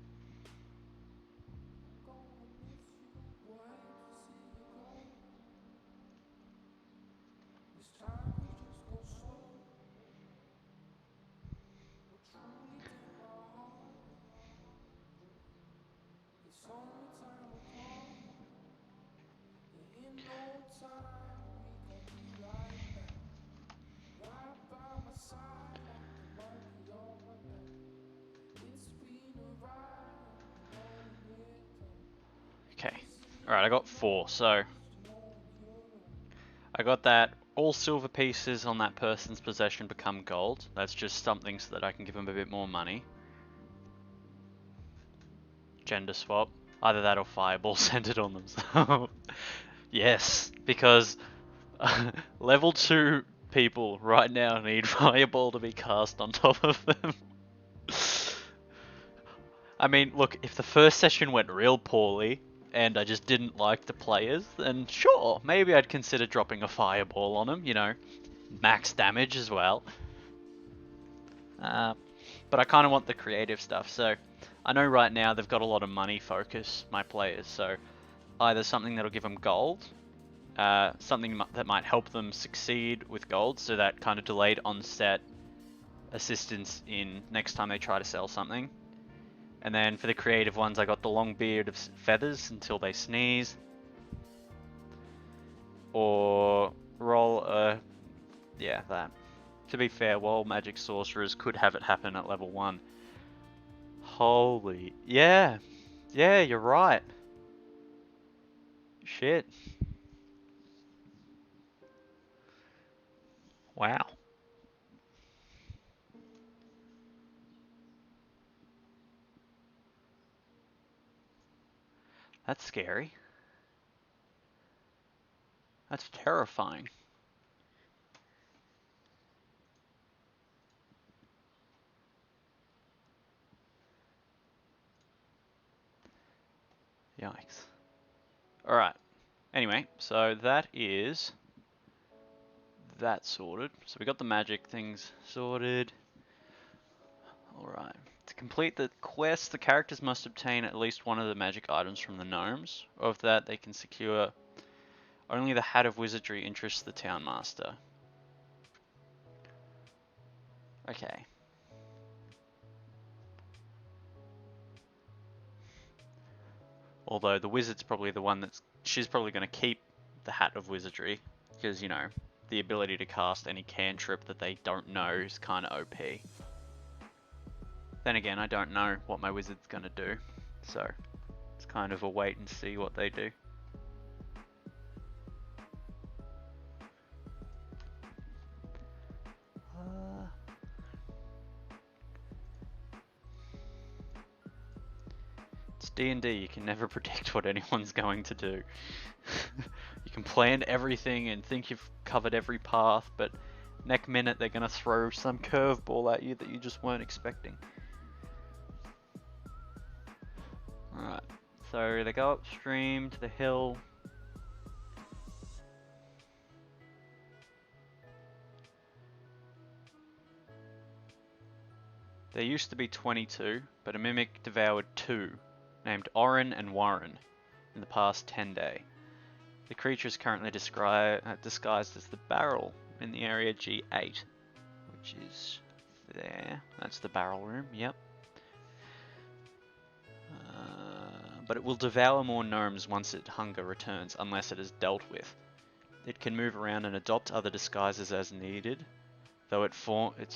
Okay. Alright, I got 4, so I got that all silver pieces on that person's possession become gold. That's just something so that I can give them a bit more money. gender swap. Either that or fireball centered on themselves. Yes, because level 2 people right now need fireball to be cast on top of them. I mean, look, if the first session went real poorly and I just didn't like the players, then sure, maybe I'd consider dropping a fireball on them, you know, max damage as well. But I kind of want the creative stuff, so I know right now they've got a lot of money focus, my players, so either something that'll give them gold, something that might help them succeed with gold, so that kind of delayed onset assistance in next time they try to sell something. And then for the creative ones, I got the long beard of feathers until they sneeze. Or roll a... yeah, that. To be fair, Wild Magic Sorcerers could have it happen at level 1. Holy... yeah! Yeah, you're right. Shit. Wow. That's scary. That's terrifying. Yikes. Alright. Anyway, so that is that sorted. So we got the magic things sorted. Alright. To complete the quest, the characters must obtain at least one of the magic items from the gnomes. Of that, they can secure only the Hat of Wizardry interests the town master. Okay. Although the wizard's probably the one she's probably going to keep the Hat of Wizardry, because, you know, the ability to cast any cantrip that they don't know is kind of OP. Then again, I don't know what my wizard's going to do, so it's kind of a wait and see what they do. It's D&D, you can never predict what anyone's going to do. You can plan everything and think you've covered every path, but next minute they're going to throw some curveball at you that you just weren't expecting. Alright, so they go upstream to the hill. There used to be 22, but a mimic devoured 2, named Orin and Warren, in the past 10 day. The creature is currently disguised as the barrel in the area G8, which is there. That's the barrel room, yep. But it will devour more gnomes once its hunger returns, unless it is dealt with. It can move around and adopt other disguises as needed, though its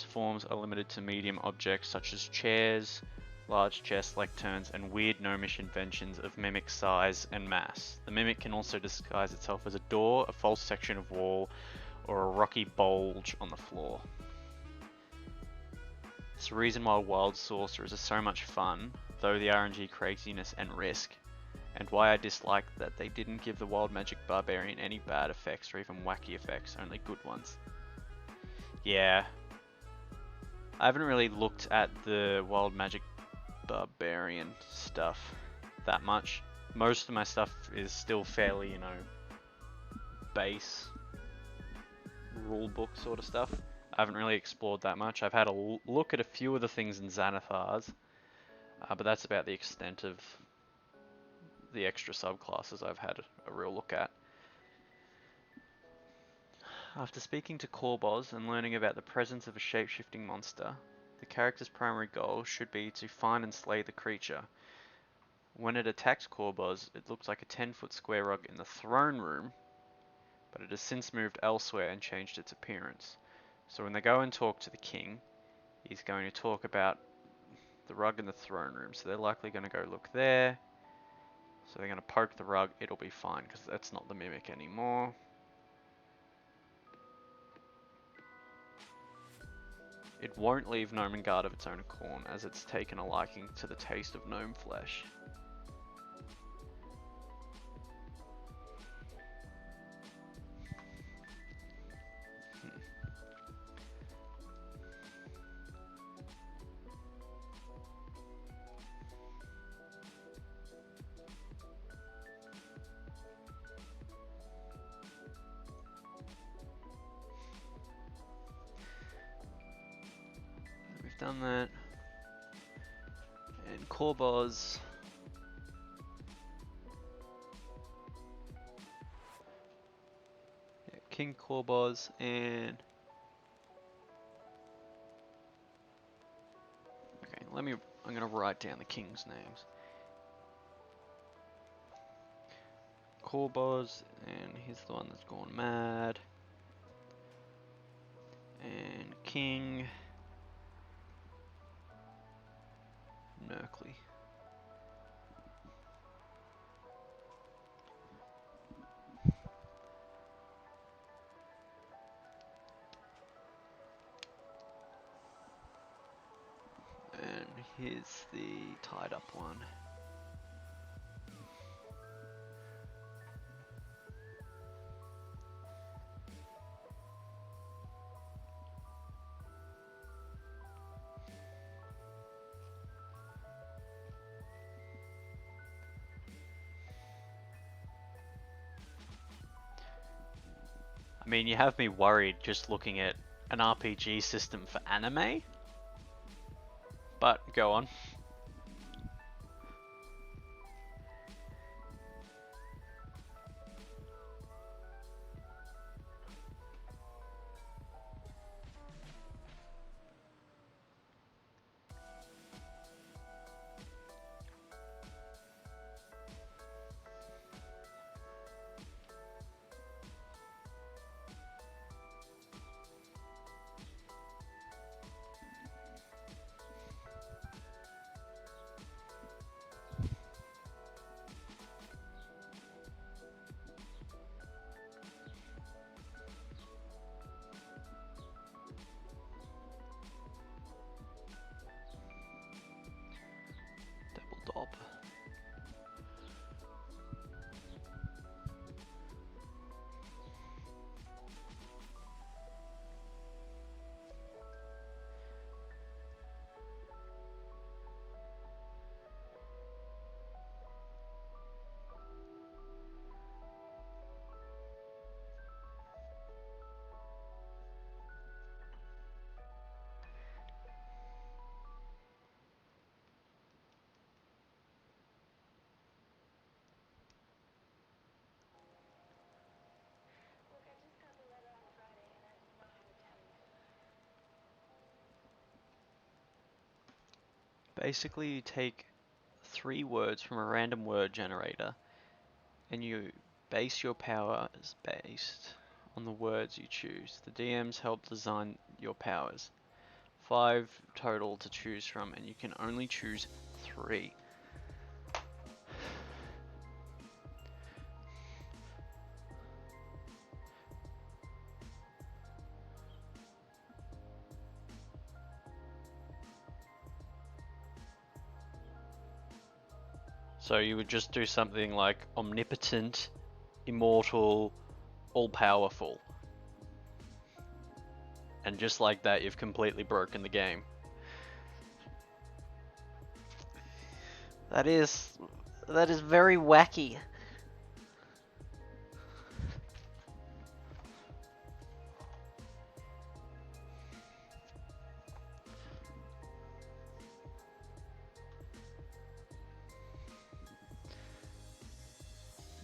forms are limited to medium objects such as chairs, large chests, lecterns, and weird gnomish inventions of mimic size and mass. The mimic can also disguise itself as a door, a false section of wall, or a rocky bulge on the floor. It's the reason why wild sorcerers are so much fun, though the RNG craziness and risk, and why I dislike that they didn't give the wild magic barbarian any bad effects or even wacky effects, only good ones. Yeah, I haven't really looked at the wild magic barbarian stuff that much. Most of my stuff is still fairly, you know, base rulebook sort of stuff. I haven't really explored that much. I've had a look at a few of the things in Xanathar's, but that's about the extent of the extra subclasses I've had a real look at. After speaking to Korboz and learning about the presence of a shape-shifting monster, the character's primary goal should be to find and slay the creature. When it attacks Korboz, it looks like a 10-foot square rug in the throne room, but it has since moved elsewhere and changed its appearance. So when they go and talk to the king, he's going to talk about the rug in the throne room. So they're likely going to go look there. So they're going to poke the rug, it'll be fine, because that's not the mimic anymore. It won't leave Gnomengard of its own accord, as it's taken a liking to the taste of gnome flesh. done that. And Korbos. Yeah, King Korbos and... Okay, I'm gonna write down the king's names. Korbos, and he's the one that's gone mad. And King Nerkly. And here's the tied up one. I mean, you have me worried just looking at an RPG system for anime. But go on. Double dop. Basically, you take 3 words from a random word generator and you base your powers based on the words you choose. The DMs help design your powers. 5 total to choose from, and you can only choose 3. So you would just do something like omnipotent, immortal, all-powerful. And just like that, you've completely broken the game. That is very wacky.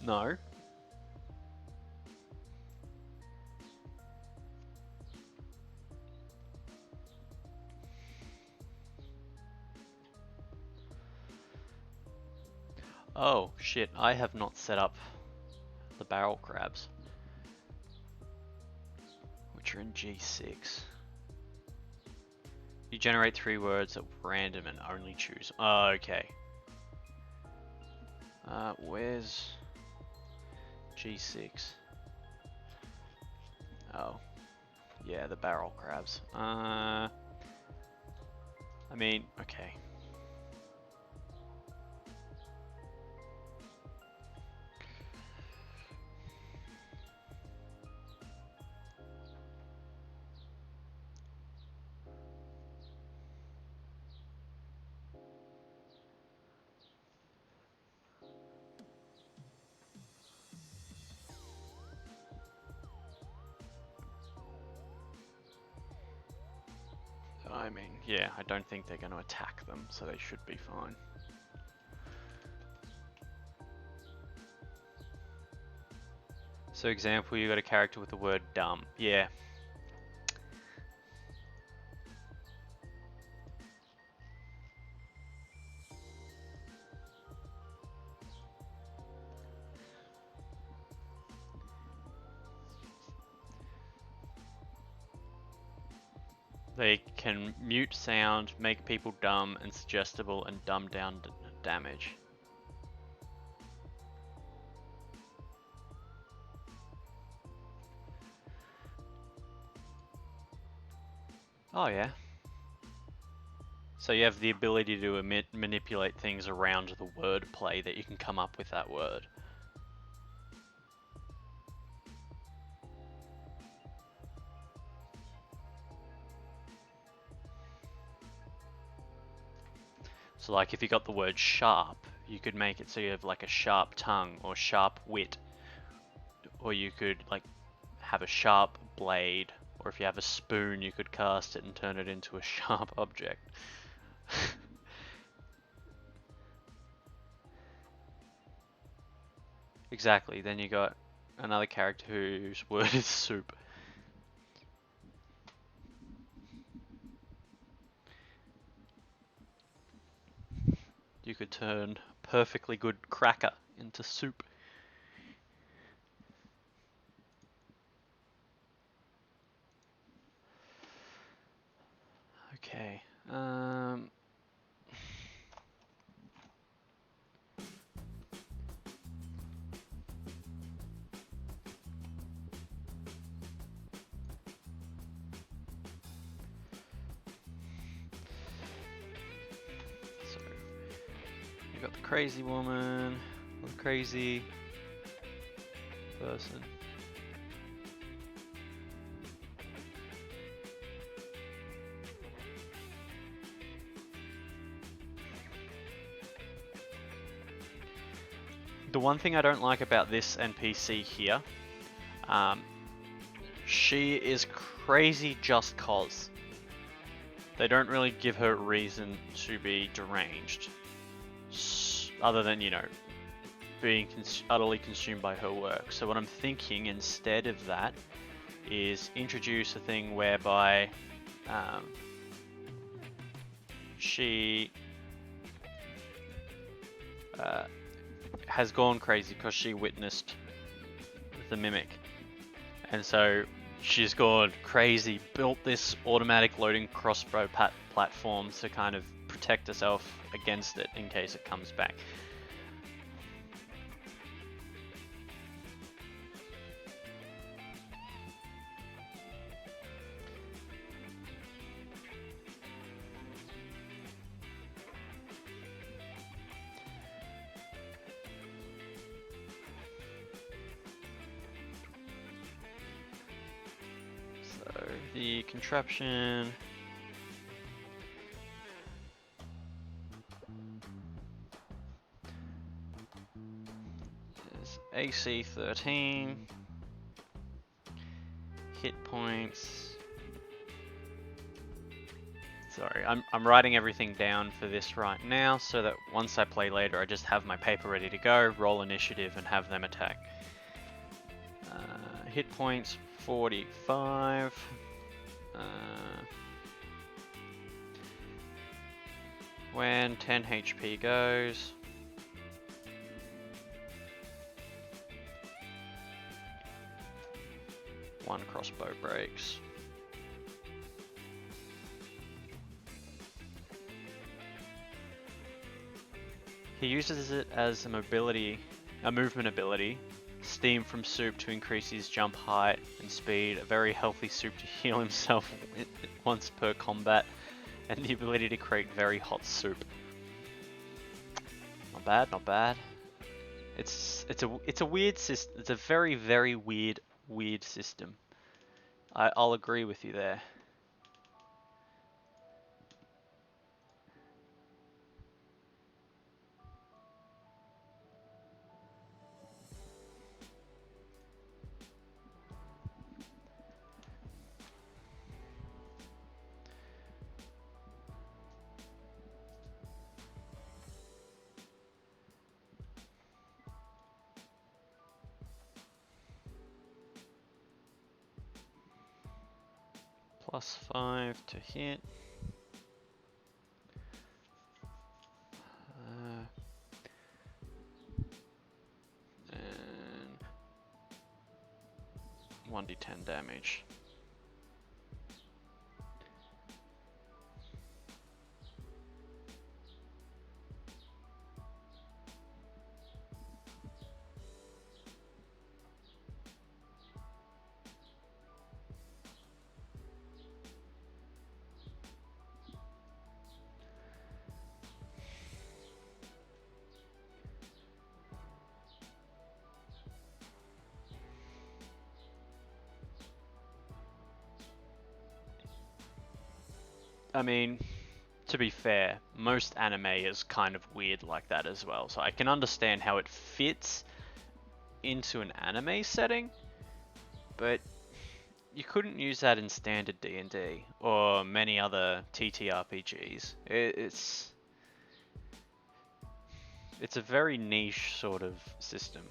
No. Oh, shit, I have not set up the barrel crabs, which are in G6. You generate 3 words at random and only choose. Oh, okay. Where's G6? Oh, yeah, the barrel crabs. I mean, okay. I mean, yeah, I don't think they're going to attack them, so they should be fine. So example, you got a character with the word dumb. Yeah. They can mute sound, make people dumb and suggestible, and dumb down damage. Oh yeah. So you have the ability to manipulate things around the word play that you can come up with that word. So like if you got the word sharp, you could make it so you have like a sharp tongue or sharp wit. Or you could like have a sharp blade, or if you have a spoon you could cast it and turn it into a sharp object. Exactly, then you got another character whose word is soup. You could turn perfectly good cracker into soup. Okay. So you got the crazy woman, the crazy person. The one thing I don't like about this NPC here, she is crazy just cause. They don't really give her reason to be deranged, other than, you know, being utterly consumed by her work. So what I'm thinking instead of that is introduce a thing whereby she has gone crazy because she witnessed the mimic, and so she's gone crazy, built this automatic loading crossbow platform to kind of protect herself against it in case it comes back. The contraption is AC 13, hit points. Sorry, I'm writing everything down for this right now so that once I play later I just have my paper ready to go, roll initiative and have them attack. Hit points 45. When 10 HP goes, one crossbow breaks. He uses it as a movement ability. Steam from soup to increase his jump height and speed. A very healthy soup to heal himself once per combat. And the ability to create very hot soup. Not bad, not bad. It's a weird system. It's a very, very weird system. I'll agree with you there. +5 to hit. And 1d10 damage. I mean, to be fair, most anime is kind of weird like that as well, so I can understand how it fits into an anime setting, but you couldn't use that in standard D&D or many other TTRPGs. It's a very niche sort of system.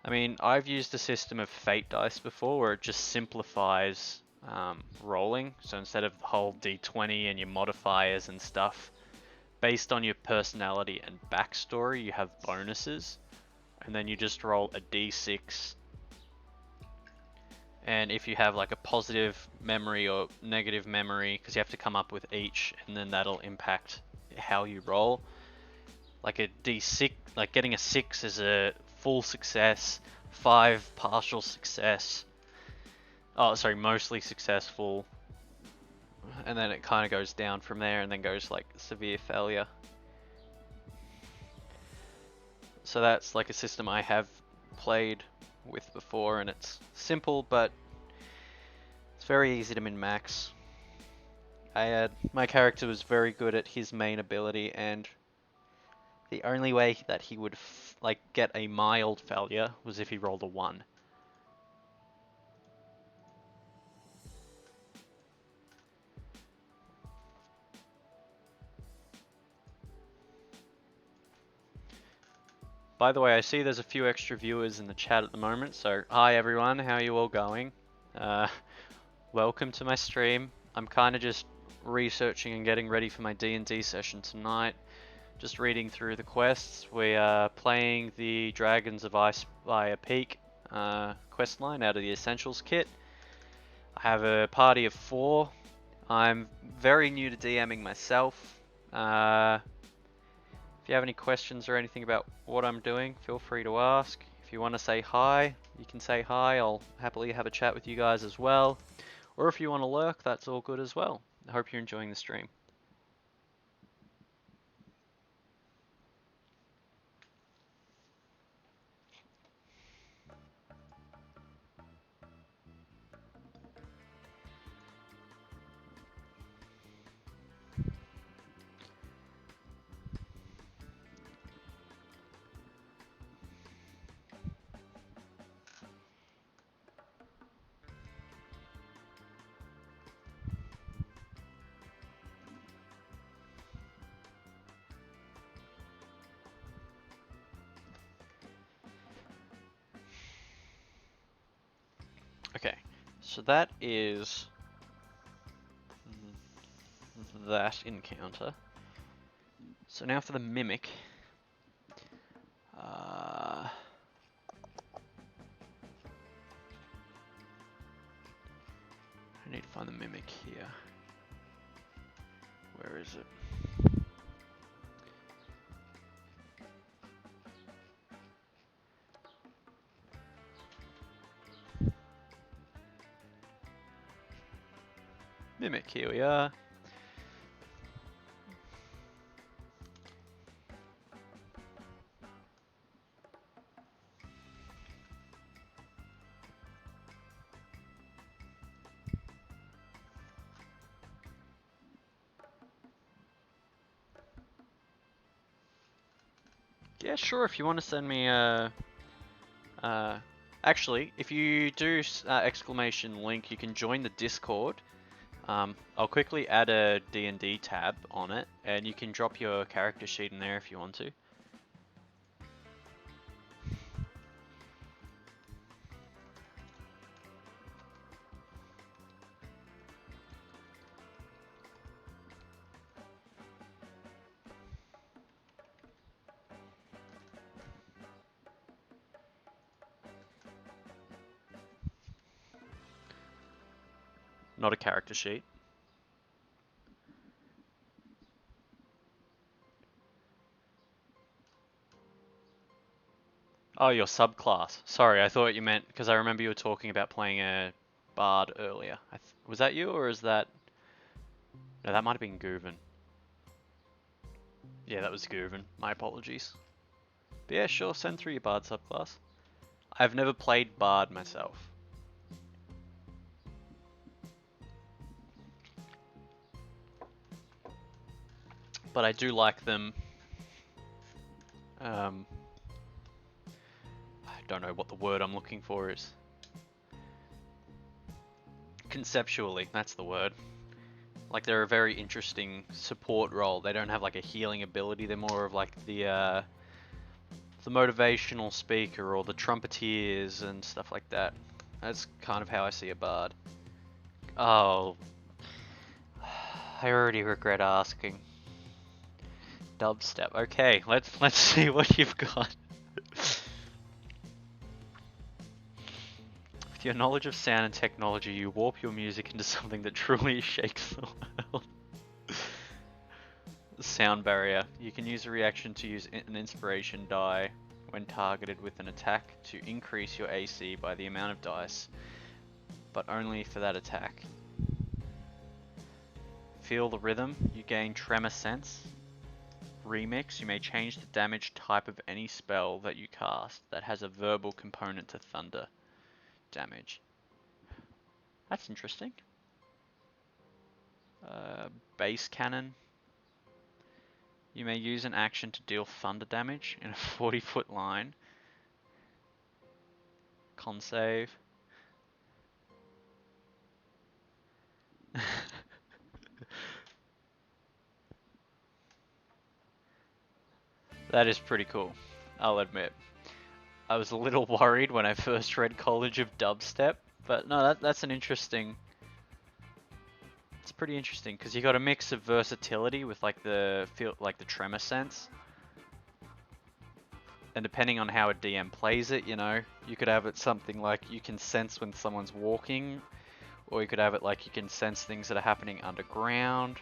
I mean, I've used a system of fate dice before where it just simplifies rolling. So instead of the whole d20 and your modifiers and stuff, based on your personality and backstory, you have bonuses. And then you just roll a d6. And if you have like a positive memory or negative memory, because you have to come up with each, and then that'll impact how you roll. Like a d6, like getting a 6 is a full success, 5 partial success. Oh, sorry, mostly successful. And then it kind of goes down from there and then goes like severe failure. So that's like a system I have played with before, and it's simple, but it's very easy to min-max. My character was very good at his main ability, and the only way that he would like get a mild failure was if he rolled a 1. By the way, I see there's a few extra viewers in the chat at the moment, so hi everyone, how are you all going? Welcome to my stream. I'm kind of just researching and getting ready for my D&D session tonight. Just reading through the quests. We are playing the Dragons of Ice Fire Peak quest line out of the Essentials kit. I have a party of 4. I'm very new to DMing myself. If you have any questions or anything about what I'm doing, feel free to ask. If you want to say hi, you can say hi. I'll happily have a chat with you guys as well. Or if you want to lurk, that's all good as well. I hope you're enjoying the stream. Okay, so that is that encounter. So now for the Mimic. I need to find the Mimic here. Where is it? Mimic, here we are. Yeah, sure, if you want to send me actually, if you do exclamation link, you can join the Discord. I'll quickly add a D&D tab on it, and you can drop your character sheet in there if you want to. not a character sheet. Oh, your subclass. Sorry, I thought you meant, because I remember you were talking about playing a bard earlier. Was that you, or is that... No, that might have been Guvin. Yeah, that was Guvin. My apologies. But yeah, sure, send through your bard subclass. I've never played bard myself. But I do like them. I don't know what the word I'm looking for is. Conceptually, that's the word. Like, they're a very interesting support role. They don't have like a healing ability. They're more of like the motivational speaker or the trumpeteers and stuff like that. That's kind of how I see a bard. Oh, I already regret asking. Dubstep. Okay, let's see what you've got. With your knowledge of sound and technology, you warp your music into something that truly shakes the world. Sound barrier. You can use a reaction to use an inspiration die when targeted with an attack to increase your AC by the amount of dice, but only for that attack. Feel the rhythm. You gain tremor sense. Remix. You may change the damage type of any spell that you cast that has a verbal component to thunder damage. That's interesting. Base cannon. You may use an action to deal thunder damage in a 40-foot line. Con save. That is pretty cool, I'll admit. I was a little worried when I first read College of Dubstep, but no, that's an interesting... It's pretty interesting, because you got a mix of versatility with like the tremor sense. And depending on how a DM plays it, you know, you could have it something like you can sense when someone's walking, or you could have it like you can sense things that are happening underground.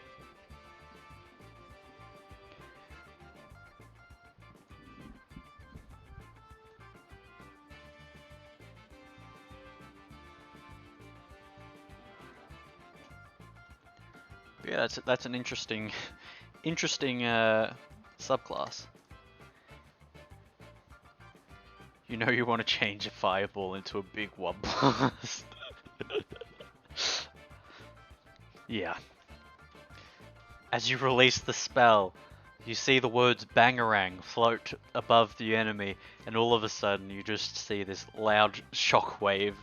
But yeah, that's an interesting subclass. You know you want to change a fireball into a big wob blast. Yeah. As you release the spell, you see the words Bangarang float above the enemy, and all of a sudden you just see this loud shockwave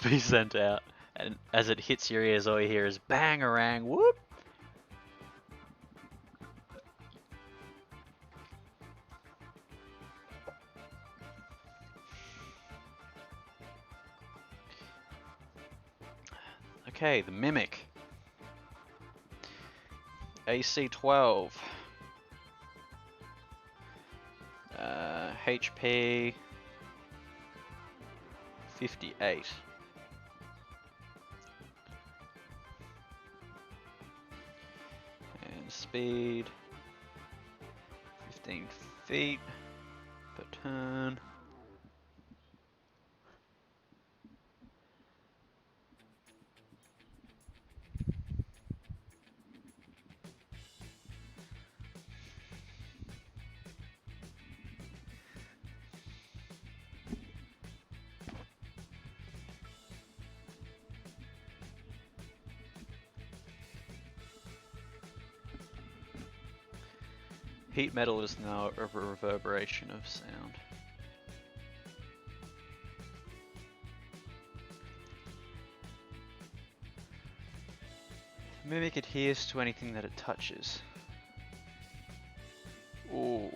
be sent out. And as it hits your ears, all you hear is Bangarang, whoop! Okay, the Mimic. AC 12. HP 58. And speed 15 feet per turn. Heat metal is now a reverberation of sound. Mimic adheres to anything that it touches. Ooh.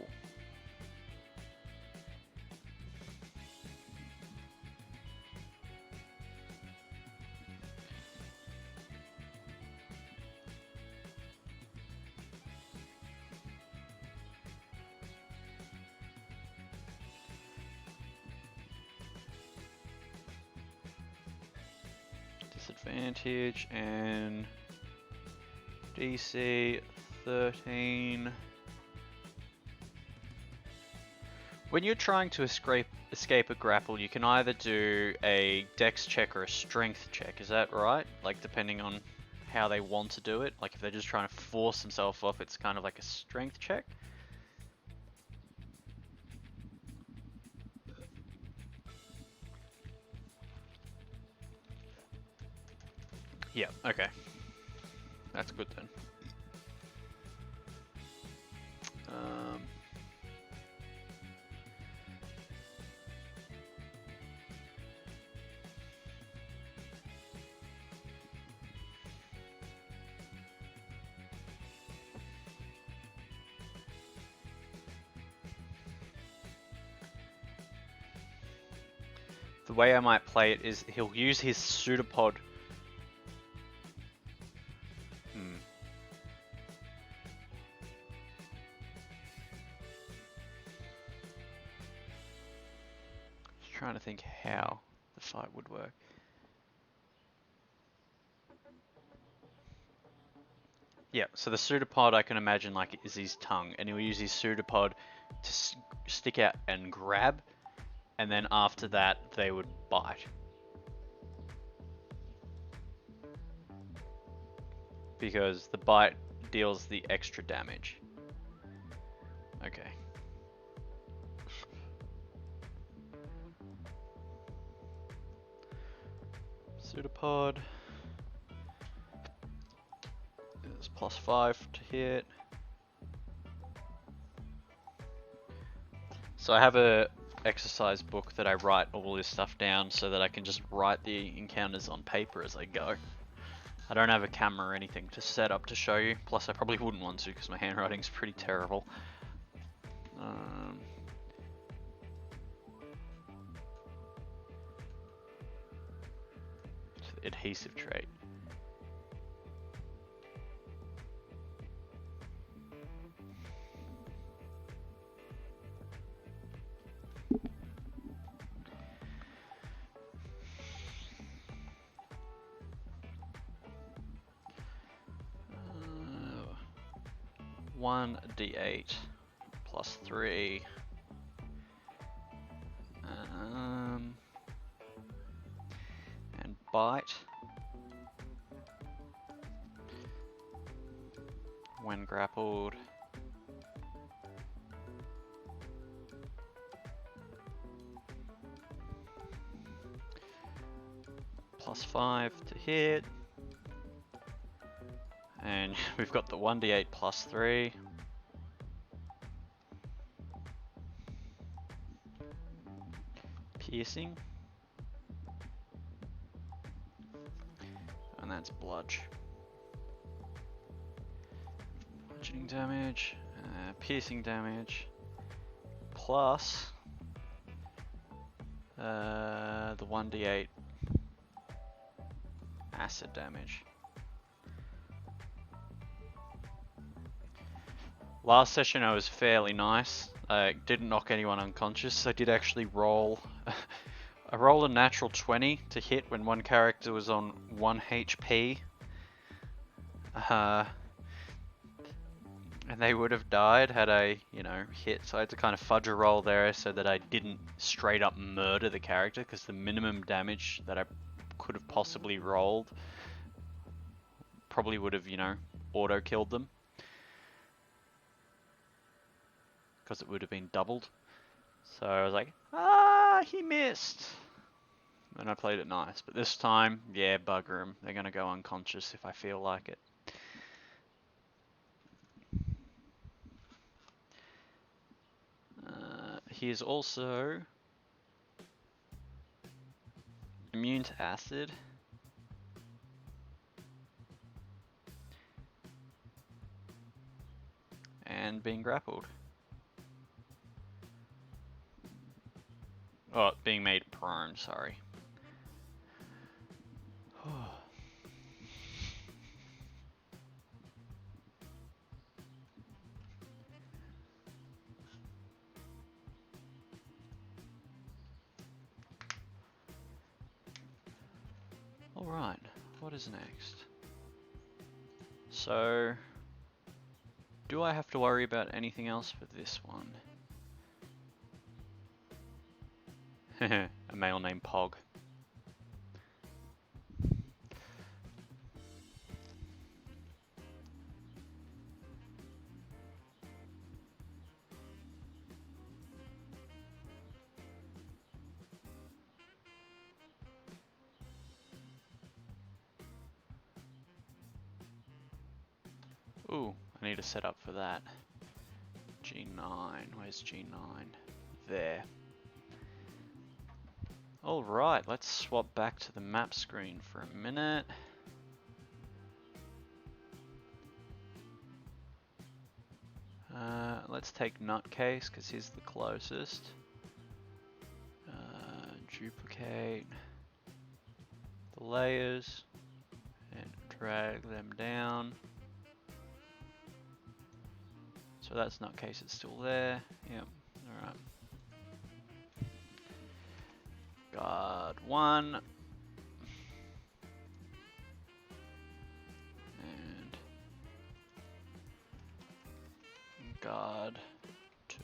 Advantage and DC 13. When you're trying to escape a grapple, you can either do a dex check or a strength check, is that right? Like, depending on how they want to do it. Like, if they're just trying to force themselves off, it's kind of like a strength check. Yeah, okay. That's good then. The way I might play it is he'll use his pseudopod. Just trying to think how the fight would work. Yeah, so the pseudopod I can imagine like is his tongue, and he'll use his pseudopod to stick out and grab, and then after that they would bite. Because the bite deals the extra damage. Okay. Pseudopod is +5 to hit. So I have a exercise book that I write all this stuff down so that I can just write the encounters on paper as I go. I don't have a camera or anything to set up to show you, plus I probably wouldn't want to because my handwriting's pretty terrible. Adhesive trait. Uh, 1d8 +3. And bite. When grappled. +5 to hit. And we've got the 1d8 +3. Piercing. And that's bludge. Bludgeoning damage, piercing damage, plus the 1d8 acid damage. Last session I was fairly nice. I didn't knock anyone unconscious. I did actually roll. I rolled a natural 20 to hit when one character was on 1 HP. And they would have died had I, hit. So I had to kind of fudge a roll there so that I didn't straight up murder the character, because the minimum damage that I could have possibly rolled probably would have, auto-killed them. Because it would have been doubled. So I was like, he missed. And I played it nice. But this time, yeah, bugger them. They're going to go unconscious if I feel like it. He is also immune to acid. And being grappled. Oh, being made prone, sorry. Alright, What is next? So, do I have to worry about anything else for this one? A male named Pog. Ooh, I need to set up for that. G9, where's G9? There. Alright, let's swap back to the map screen for a minute. Let's take Nutcase because he's the closest. Duplicate the layers and drag them down. So that's Nutcase, it's still there. Yep, alright. Guard 1. And guard 2.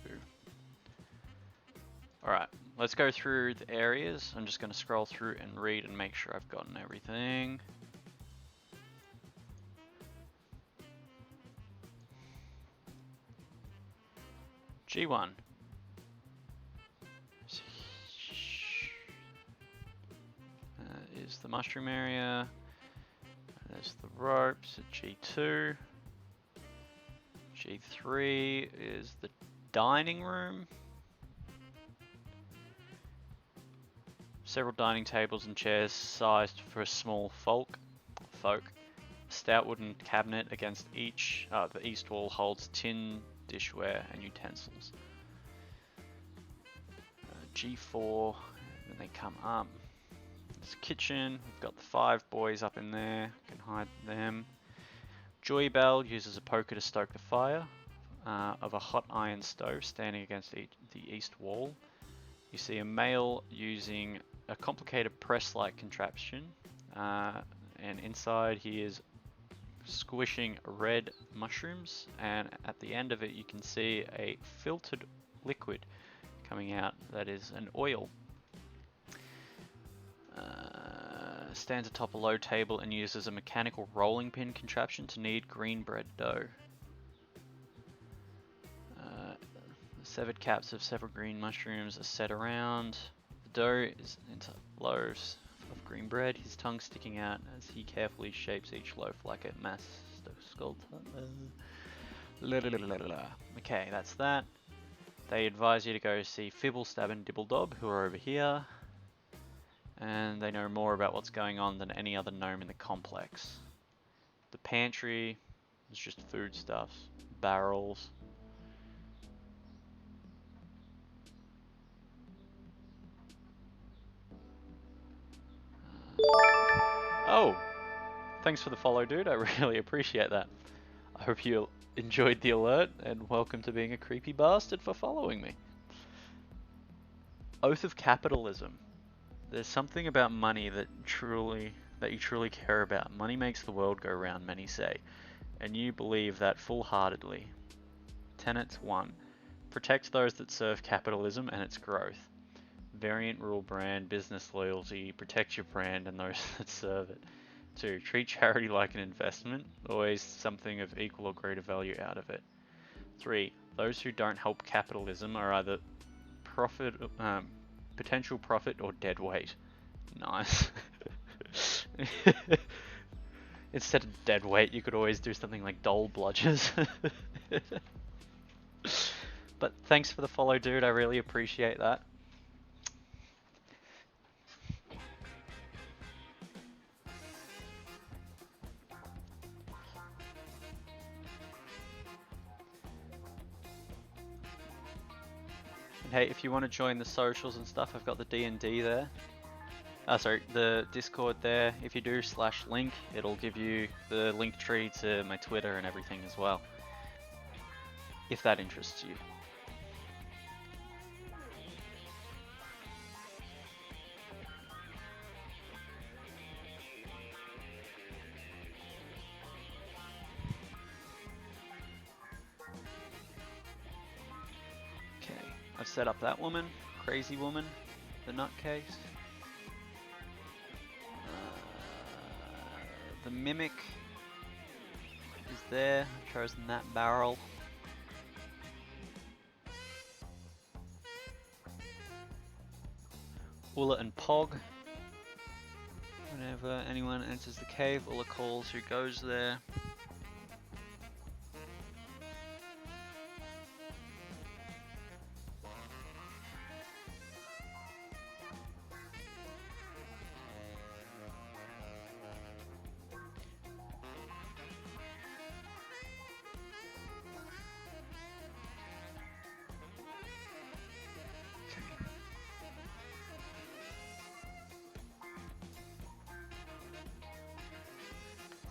Alright, let's go through the areas. I'm just going to scroll through and read and make sure I've gotten everything. G1. Is the mushroom area. There's the ropes at G2. G3 is the dining room. Several dining tables and chairs sized for a small folk. Stout wooden cabinet against each. The east wall holds tin, dishware, and utensils. G4, then they come up. It's a kitchen. We've got the 5 boys up in there. Can hide them. Joy Bell uses a poker to stoke the fire of a hot iron stove standing against the east wall. You see a male using a complicated press-like contraption, and inside he is squishing red mushrooms, and at the end of it you can see a filtered liquid coming out that is an oil. Stands atop a low table and uses a mechanical rolling pin contraption to knead green bread dough. The severed caps of several green mushrooms are set around. The dough is into loaves of green bread, his tongue sticking out as he carefully shapes each loaf like a master sculptor. Okay, that's that. They advise you to go see Fibble, Stab and Dibbledob, who are over here. And they know more about what's going on than any other gnome in the complex. The pantry is just foodstuffs, barrels. Oh! Thanks for the follow, dude. I really appreciate that. I hope you enjoyed the alert, and welcome to being a creepy bastard for following me. Oath of Capitalism. There's something about money that you truly care about. Money makes the world go round, many say, and you believe that full-heartedly. Tenets 1. Protect those that serve capitalism and its growth. Variant rule brand, business loyalty, protect your brand and those that serve it. 2. Treat charity like an investment, always something of equal or greater value out of it. 3. Those who don't help capitalism are either potential profit or dead weight. Nice. Instead of dead weight, you could always do something like dole bludgers. But thanks for the follow, dude. I really appreciate that. Hey, if you want to join the socials and stuff, I've got the DnD there. Sorry, the Discord there. If you do /link, it'll give you the link tree to my Twitter and everything as well. If that interests you. I've set up that woman, crazy woman, the nutcase. The mimic is there. I've chosen that barrel. Ulla and Pog. Whenever anyone enters the cave, Ulla calls who goes there.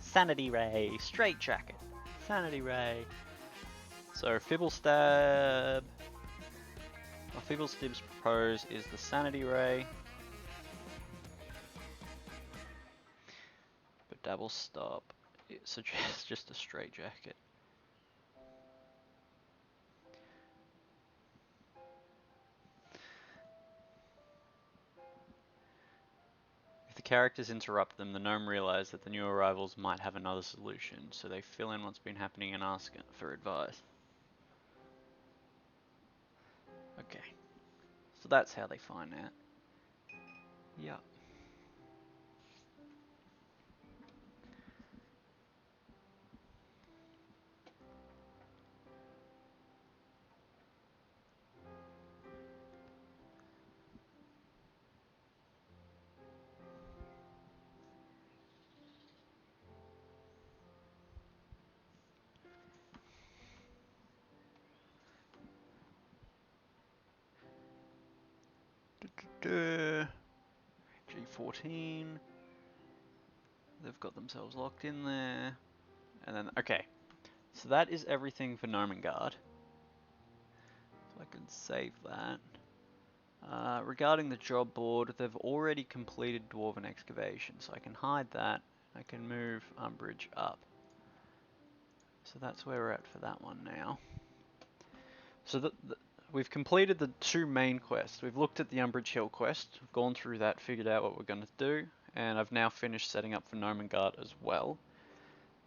Sanity Ray, Straight Jacket, Sanity Ray. So Fibblestab. What Fibblestab's propose is the Sanity Ray. But Dabble Stop, it suggests just a Straight Jacket. If the characters interrupt them, the gnome realize that the new arrivals might have another solution, so they fill in what's been happening and ask for advice. Okay, so that's how they find out. Yeah. G14. They've got themselves locked in there. And then, okay. So that is everything for Gnomengarde. So I can save that. Regarding the job board, they've already completed Dwarven Excavation, so I can hide that. I can move Umbridge up. So that's where we're at for that one now. So we've completed the two main quests. We've looked at the Umbridge Hill quest, we've gone through that, figured out what we're going to do, and I've now finished setting up for Gnomengarde as well.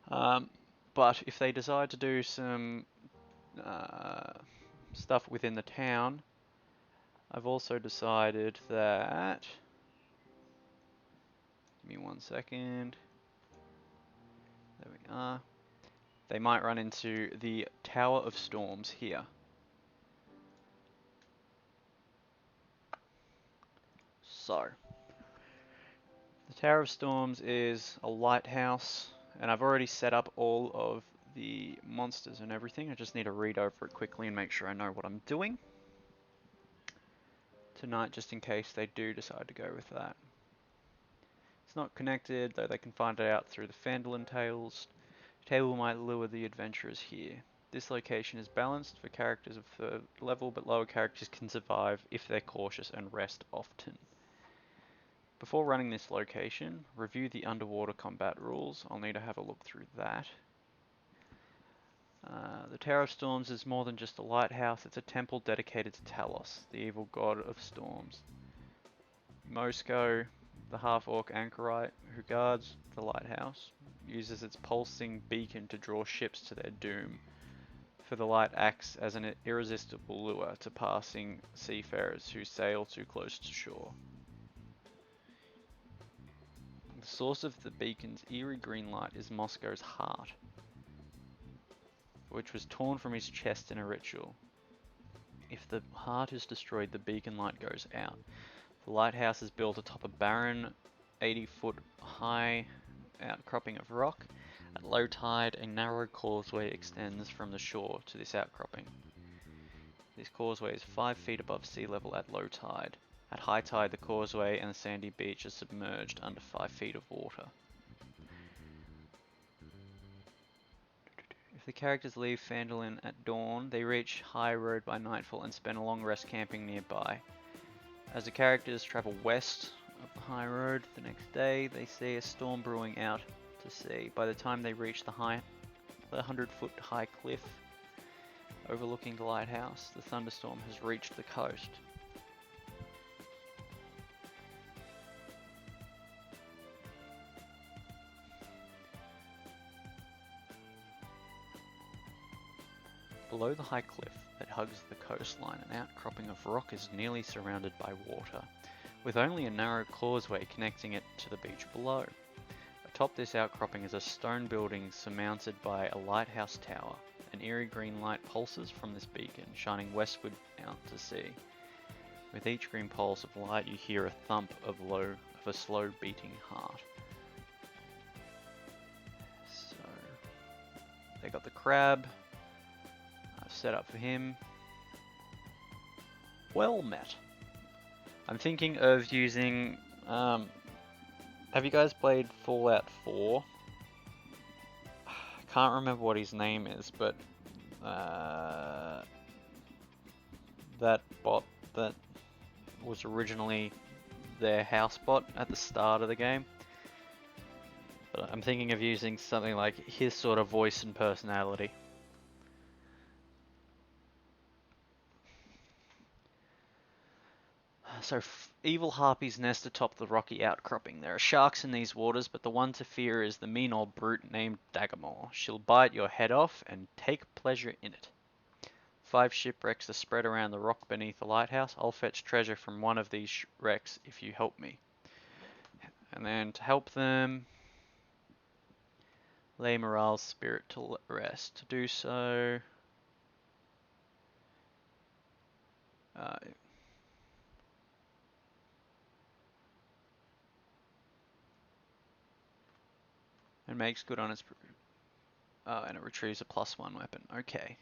But if they decide to do some stuff within the town, I've also decided that... Give me 1 second. There we are. They might run into the Tower of Storms here. So, the Tower of Storms is a lighthouse, and I've already set up all of the monsters and everything. I just need to read over it quickly and make sure I know what I'm doing tonight, just in case they do decide to go with that. It's not connected, though they can find it out through the Phandalin Tales. Table might lure the adventurers here. This location is balanced for characters of third level, but lower characters can survive if they're cautious and rest often. Before running this location, review the underwater combat rules. I'll need to have a look through that. The Tower of Storms is more than just a lighthouse, it's a temple dedicated to Talos, the evil god of storms. Mosco, the half-orc anchorite who guards the lighthouse, uses its pulsing beacon to draw ships to their doom, for the light acts as an irresistible lure to passing seafarers who sail too close to shore. The source of the beacon's eerie green light is Mosco's heart, which was torn from his chest in a ritual. If the heart is destroyed, the beacon light goes out. The lighthouse is built atop a barren, 80-foot high outcropping of rock. At low tide, a narrow causeway extends from the shore to this outcropping. This causeway is 5 feet above sea level at low tide. At high tide, the causeway and the sandy beach are submerged under 5 feet of water. If the characters leave Phandalin at dawn, they reach High Road by nightfall and spend a long rest camping nearby. As the characters travel west of the High Road the next day, they see a storm brewing out to sea. By the time they reach the 100-foot high cliff, Overlooking the lighthouse, the thunderstorm has reached the coast. Below the high cliff that hugs the coastline, an outcropping of rock is nearly surrounded by water, with only a narrow causeway connecting it to the beach below. Atop this outcropping is a stone building surmounted by a lighthouse tower. An eerie green light pulses from this beacon, shining westward out to sea. With each green pulse of light, you hear a thump of a slow beating heart. So, they got the crab. I've set up for him. Well met. I'm thinking of using. Have you guys played Fallout 4? I can't remember what his name is, but that bot that was originally their house bot at the start of the game. But I'm thinking of using something like his sort of voice and personality. So, evil harpies nest atop the rocky outcropping. There are sharks in these waters, but the one to fear is the mean old brute named Dagamore. She'll bite your head off and take pleasure in it. 5 shipwrecks are spread around the rock beneath the lighthouse. I'll fetch treasure from one of these wrecks if you help me. And then to help them, lay Morale's spirit to rest. To do so, and makes good on its... and it retrieves a +1 weapon. Okay.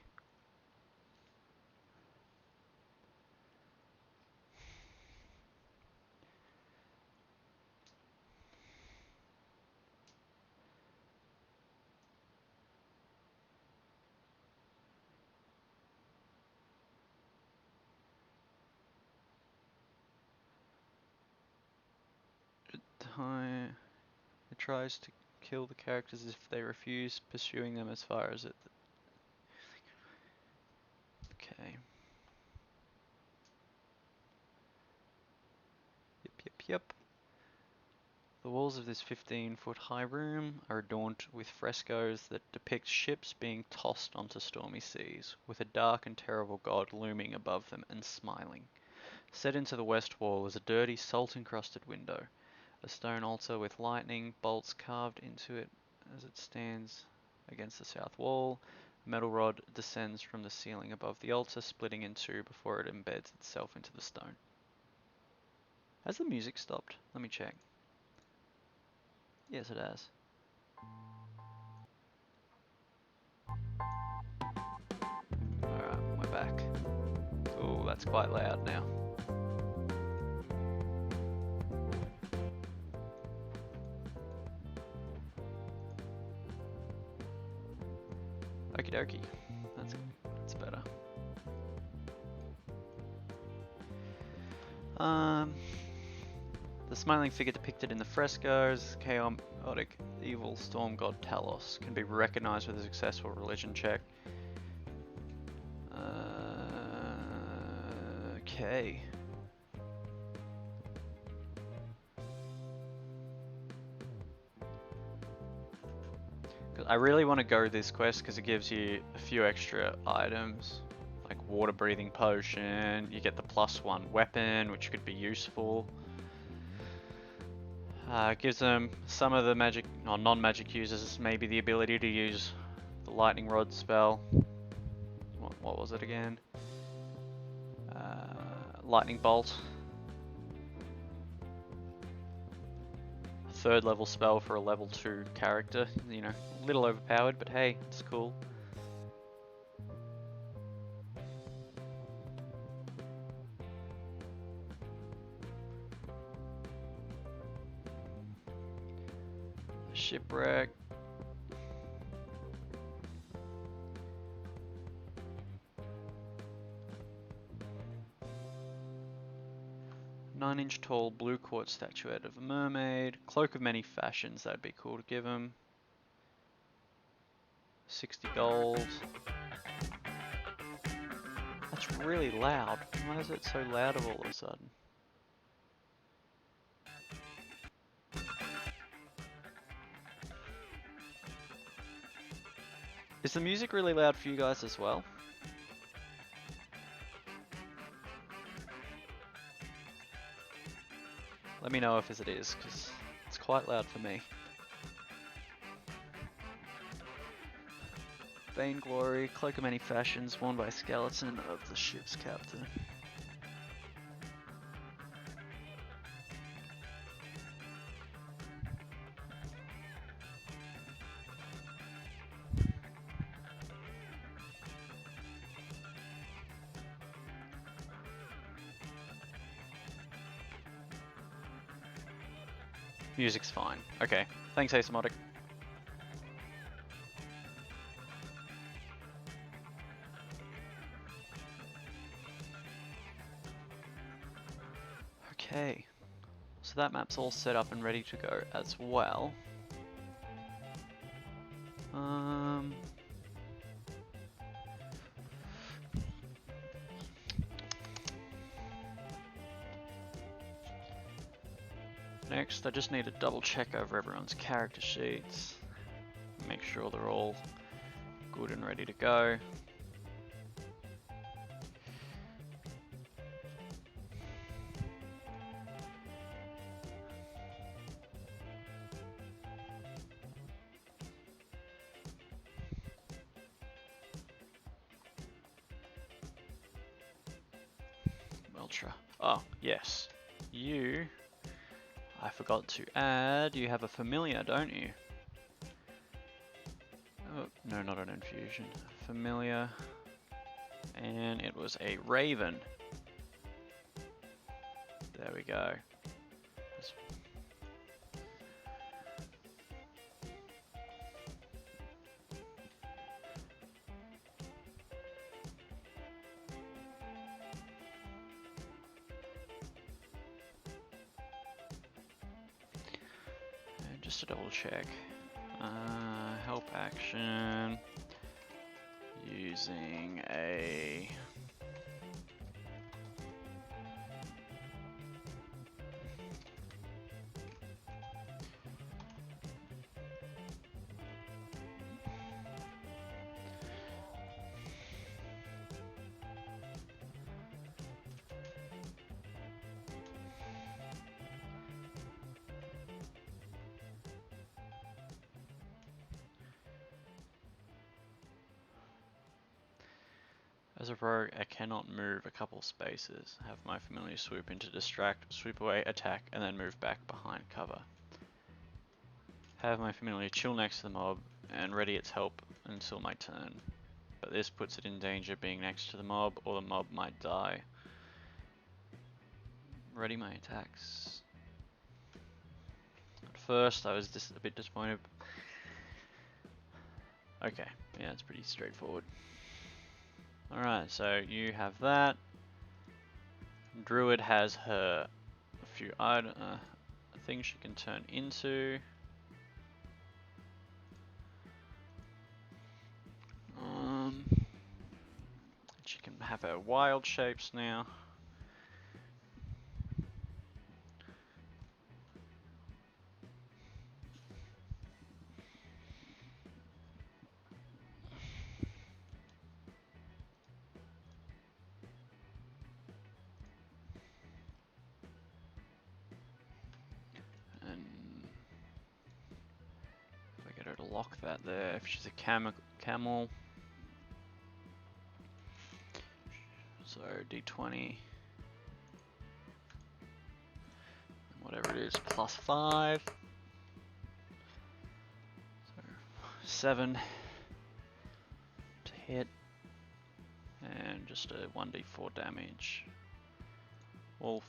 It tries to kill the characters if they refuse pursuing them as far as it... Okay. Yep. The walls of this 15-foot high room are adorned with frescoes that depict ships being tossed onto stormy seas, with a dark and terrible god looming above them and smiling. Set into the west wall is a dirty, salt-encrusted window. A stone altar with lightning bolts carved into it as it stands against the south wall. A metal rod descends from the ceiling above the altar, splitting in two before it embeds itself into the stone. Has the music stopped? Let me check. Yes, it has. Alright, we're back. Ooh, that's quite loud now. Okie dokie. That's better. The smiling figure depicted in the frescoes, chaotic evil storm god Talos, can be recognized with a successful religion check. Okay. I really want to go this quest because it gives you a few extra items, like water breathing potion. You get the +1 weapon, which could be useful. Gives them some of the magic, or non-magic users, maybe the ability to use the lightning rod spell. What was it again? Lightning bolt. 3rd level spell for a level 2 character. You know, a little overpowered, but hey, it's cool. Shipwreck. Nine-inch tall blue quartz statuette of a mermaid. Cloak of many fashions, that'd be cool to give him. 60 gold. It's really loud. Why is it so loud all of a sudden? Is the music really loud for you guys as well? Let me know if it is, because it's quite loud for me. Vainglory, cloak of many fashions, worn by skeleton of the ship's captain. Music's fine. Okay, thanks Asymodic. Okay, so that map's all set up and ready to go as well. Next, I just need to double check over everyone's character sheets. Make sure they're all good and ready to go. Ultra. Oh, yes. You, I forgot to add, you have a familiar, don't you? Oh, no, not an infusion. Familiar. And it was a raven. There we go. And just to double check. Help action. Using a... As a rogue, I cannot move a couple spaces. Have my familiar swoop in to distract, swoop away, attack, and then move back behind cover. Have my familiar chill next to the mob and ready its help until my turn. But this puts it in danger being next to the mob, or the mob might die. Ready my attacks. At first I was just a bit disappointed. Okay, yeah, it's pretty straightforward. Alright, so you have that. Druid has her a few things she can turn into. She can have her wild shapes now. And if I get her to lock that there, if she's a camel. So D20. Whatever it is, +5. So 7 to hit. And just a 1d4 damage. Wolf.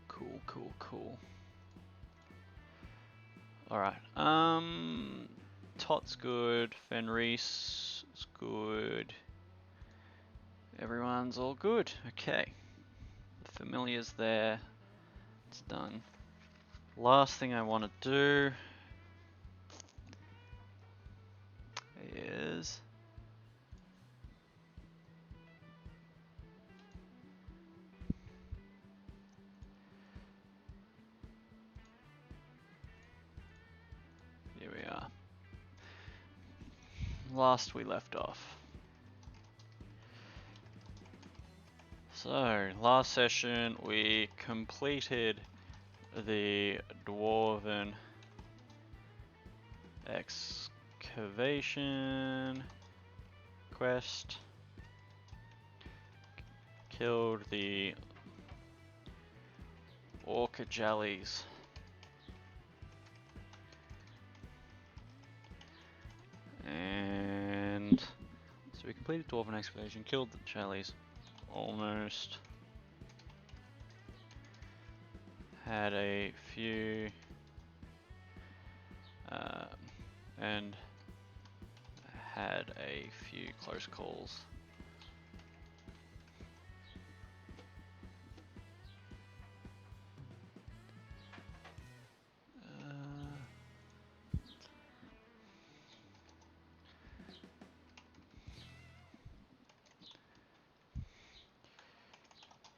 Cool, cool, cool. Alright, Tot's good, Fenris is good. Everyone's all good. Okay. The familiar's there. It's done. Last thing I want to do is here we are. Last we left off. So, last session we completed the dwarven excavation quest, killed the orca jellies, and so we completed dwarven excavation, killed the jellies, almost. Had a few and had a few close calls.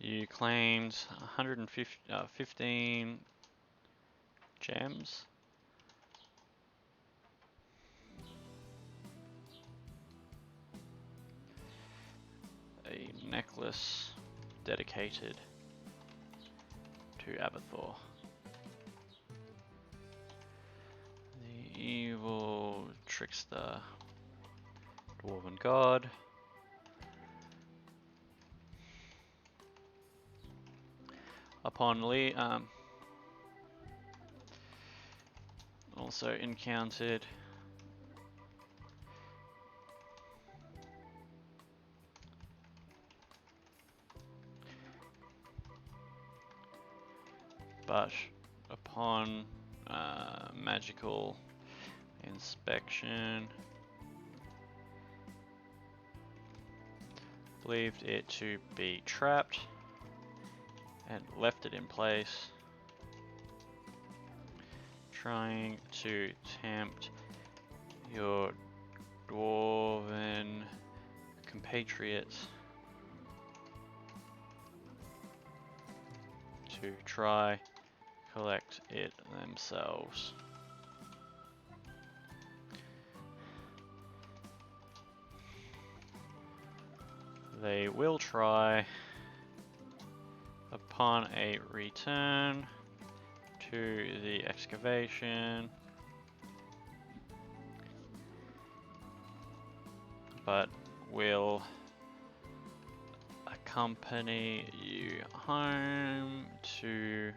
You claimed 15 gems. A necklace dedicated to Abathor. The evil trickster dwarven god. Upon also encountered but upon magical inspection believed it to be trapped and left it in place, trying to tempt your dwarven compatriots to try collect it themselves. They will try upon a return to the excavation, but will accompany you home to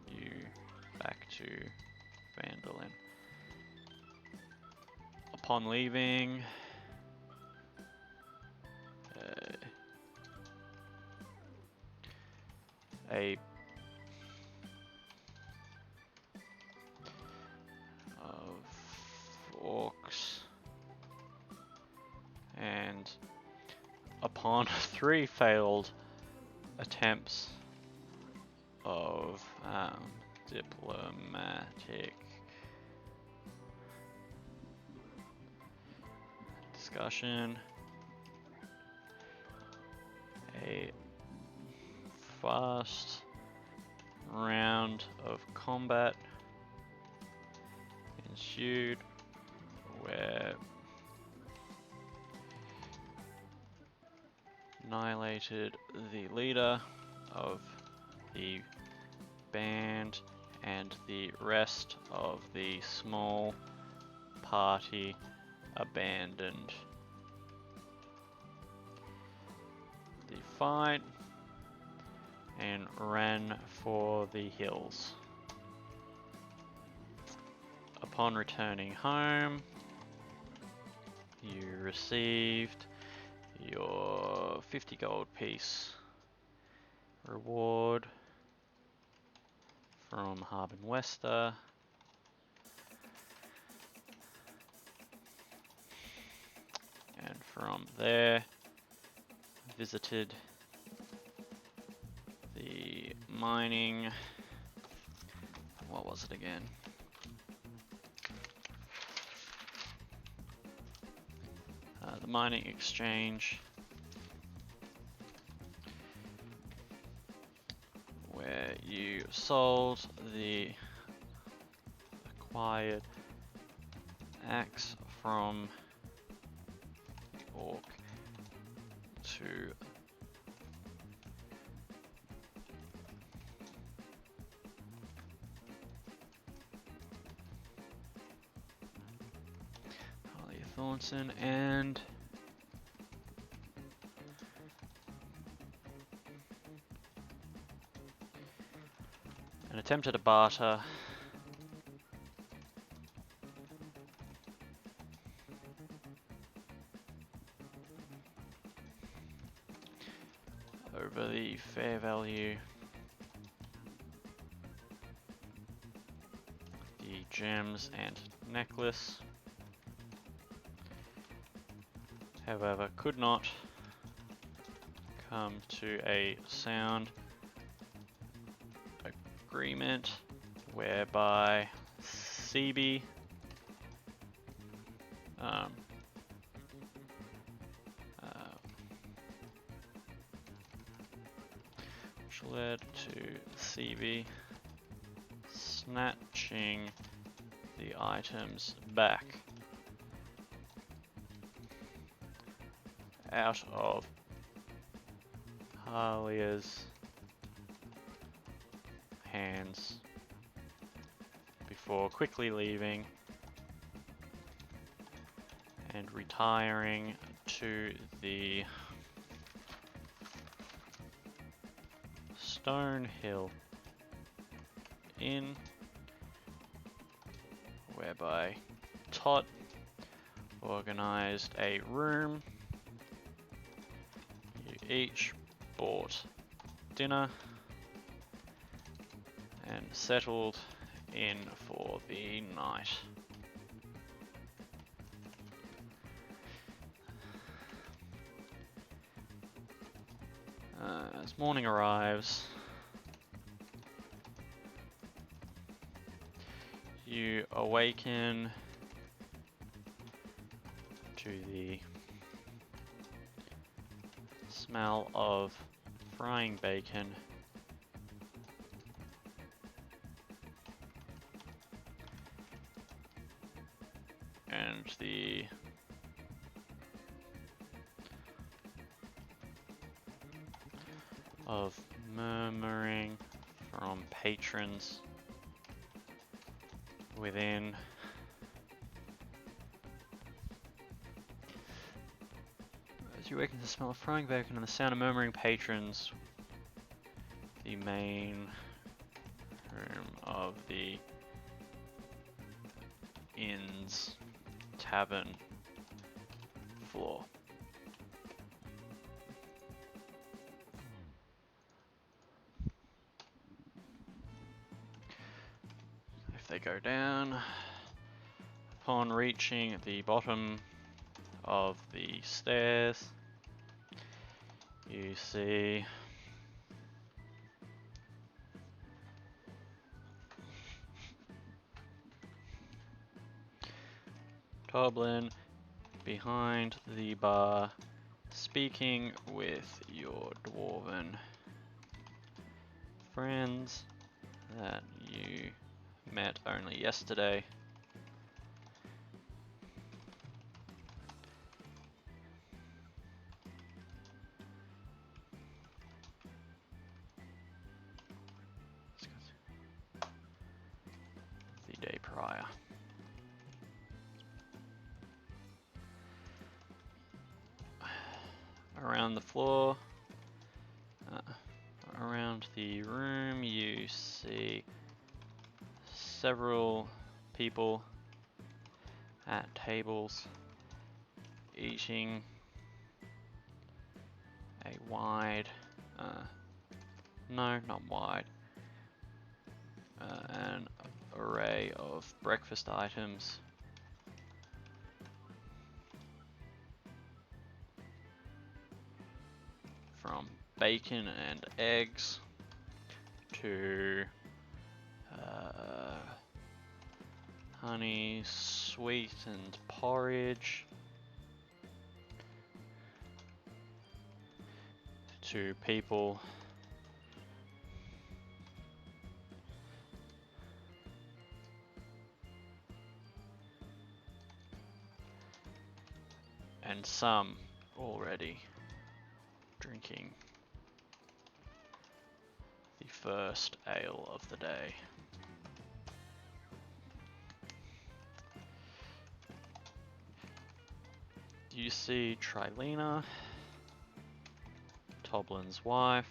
you back to Vandalin. Upon leaving, a of orcs, and upon 3 failed attempts of diplomatic discussion, a fast round of combat ensued where annihilated the leader of the band and the rest of the small party abandoned the fight and ran for the hills. Upon returning home, you received your 50 gold piece reward from Harbin Wester. And from there, visited the mining, what was it again? the mining exchange, where you sold the acquired axe from the orc to Harley Thornton and an attempt at a barter. Over the fair value, the gems and necklace, however, could not come to a sound agreement whereby CB which led to CB snatching the items back out of Halia's hands before quickly leaving and retiring to the Stonehill Inn, whereby Tot organized a room. You each bought dinner and settled in for the night. As morning arrives, you awaken to the smell of frying bacon and the of murmuring from patrons within. As you awaken to the smell of frying bacon and the sound of murmuring patrons, the main room of the inn's tavern floor. If they go down, upon reaching the bottom of the stairs, you see Goblin behind the bar speaking with your dwarven friends that you met only yesterday. The day prior. Around the floor, around the room, you see several people at tables eating a wide, no, not wide, an array of breakfast items. From bacon and eggs to honey sweetened porridge to people and some already drinking the first ale of the day. You see Trilena, Toblin's wife,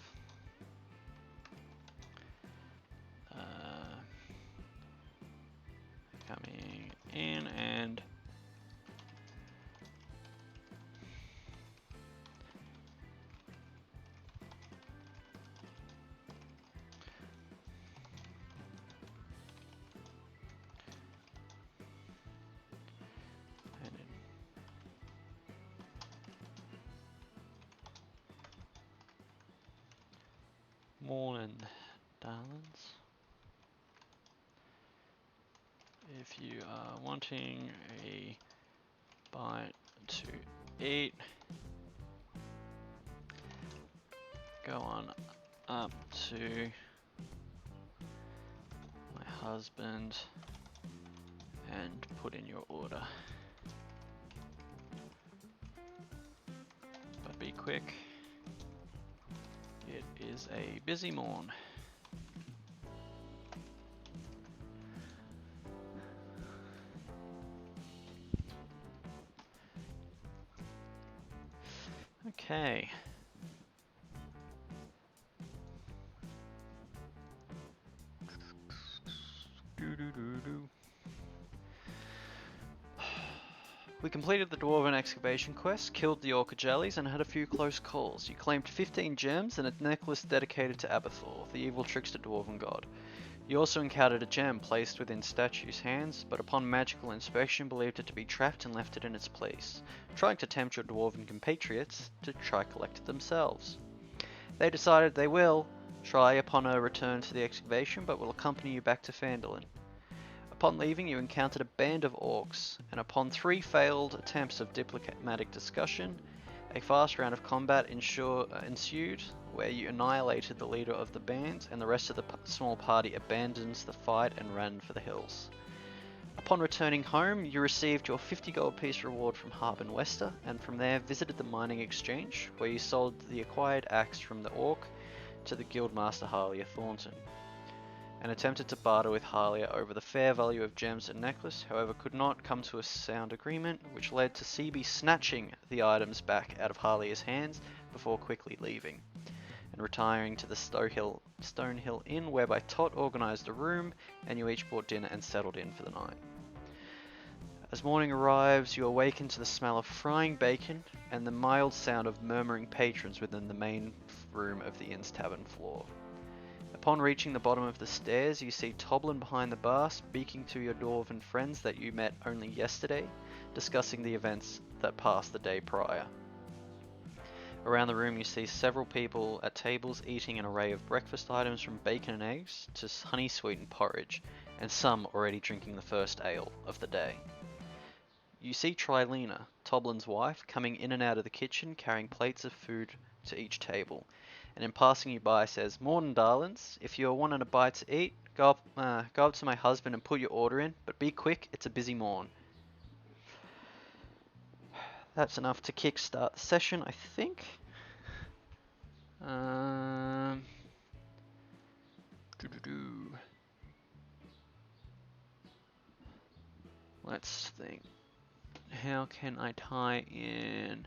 coming in and morning, darlings. If you are wanting a bite to eat, go on up to my husband and put in your order. But be quick. It is a busy morn. Okay. We completed the Dwarven excavation quest, killed the Orca jellies, and had a few close calls. You claimed 15 gems and a necklace dedicated to Abathor, the evil trickster Dwarven god. You also encountered a gem placed within statue's hands, but upon magical inspection believed it to be trapped and left it in its place, trying to tempt your Dwarven compatriots to try collect it themselves. They decided they will try upon a return to the excavation, but will accompany you back to Phandalin. Upon leaving, you encountered a band of orcs, and upon 3 failed attempts of diplomatic discussion, a fast round of combat ensued, where you annihilated the leader of the band, and the rest of the small party abandons the fight and ran for the hills. Upon returning home, you received your 50 gold piece reward from Harbin Wester, and from there visited the mining exchange, where you sold the acquired axe from the orc to the guildmaster Harlia Thornton, and attempted to barter with Harlia over the fair value of gems and necklace, however could not come to a sound agreement, which led to CB snatching the items back out of Harlia's hands before quickly leaving, and retiring to the Stonehill Inn, whereby Tot organised a room, and you each bought dinner and settled in for the night. As morning arrives, you awaken to the smell of frying bacon and the mild sound of murmuring patrons within the main room of the inn's tavern floor. Upon reaching the bottom of the stairs, you see Toblin behind the bar, speaking to your Dwarven friends that you met only yesterday, discussing the events that passed the day prior. Around the room you see several people at tables eating an array of breakfast items from bacon and eggs to honey-sweetened porridge, and some already drinking the first ale of the day. You see Trilena, Toblin's wife, coming in and out of the kitchen carrying plates of food to each table, and in passing you by says, "Mornin' darlings, if you're wanting a bite to eat, go up to my husband and put your order in, but be quick, it's a busy morn." That's enough to kickstart the session, I think. Let's think. How can I tie in?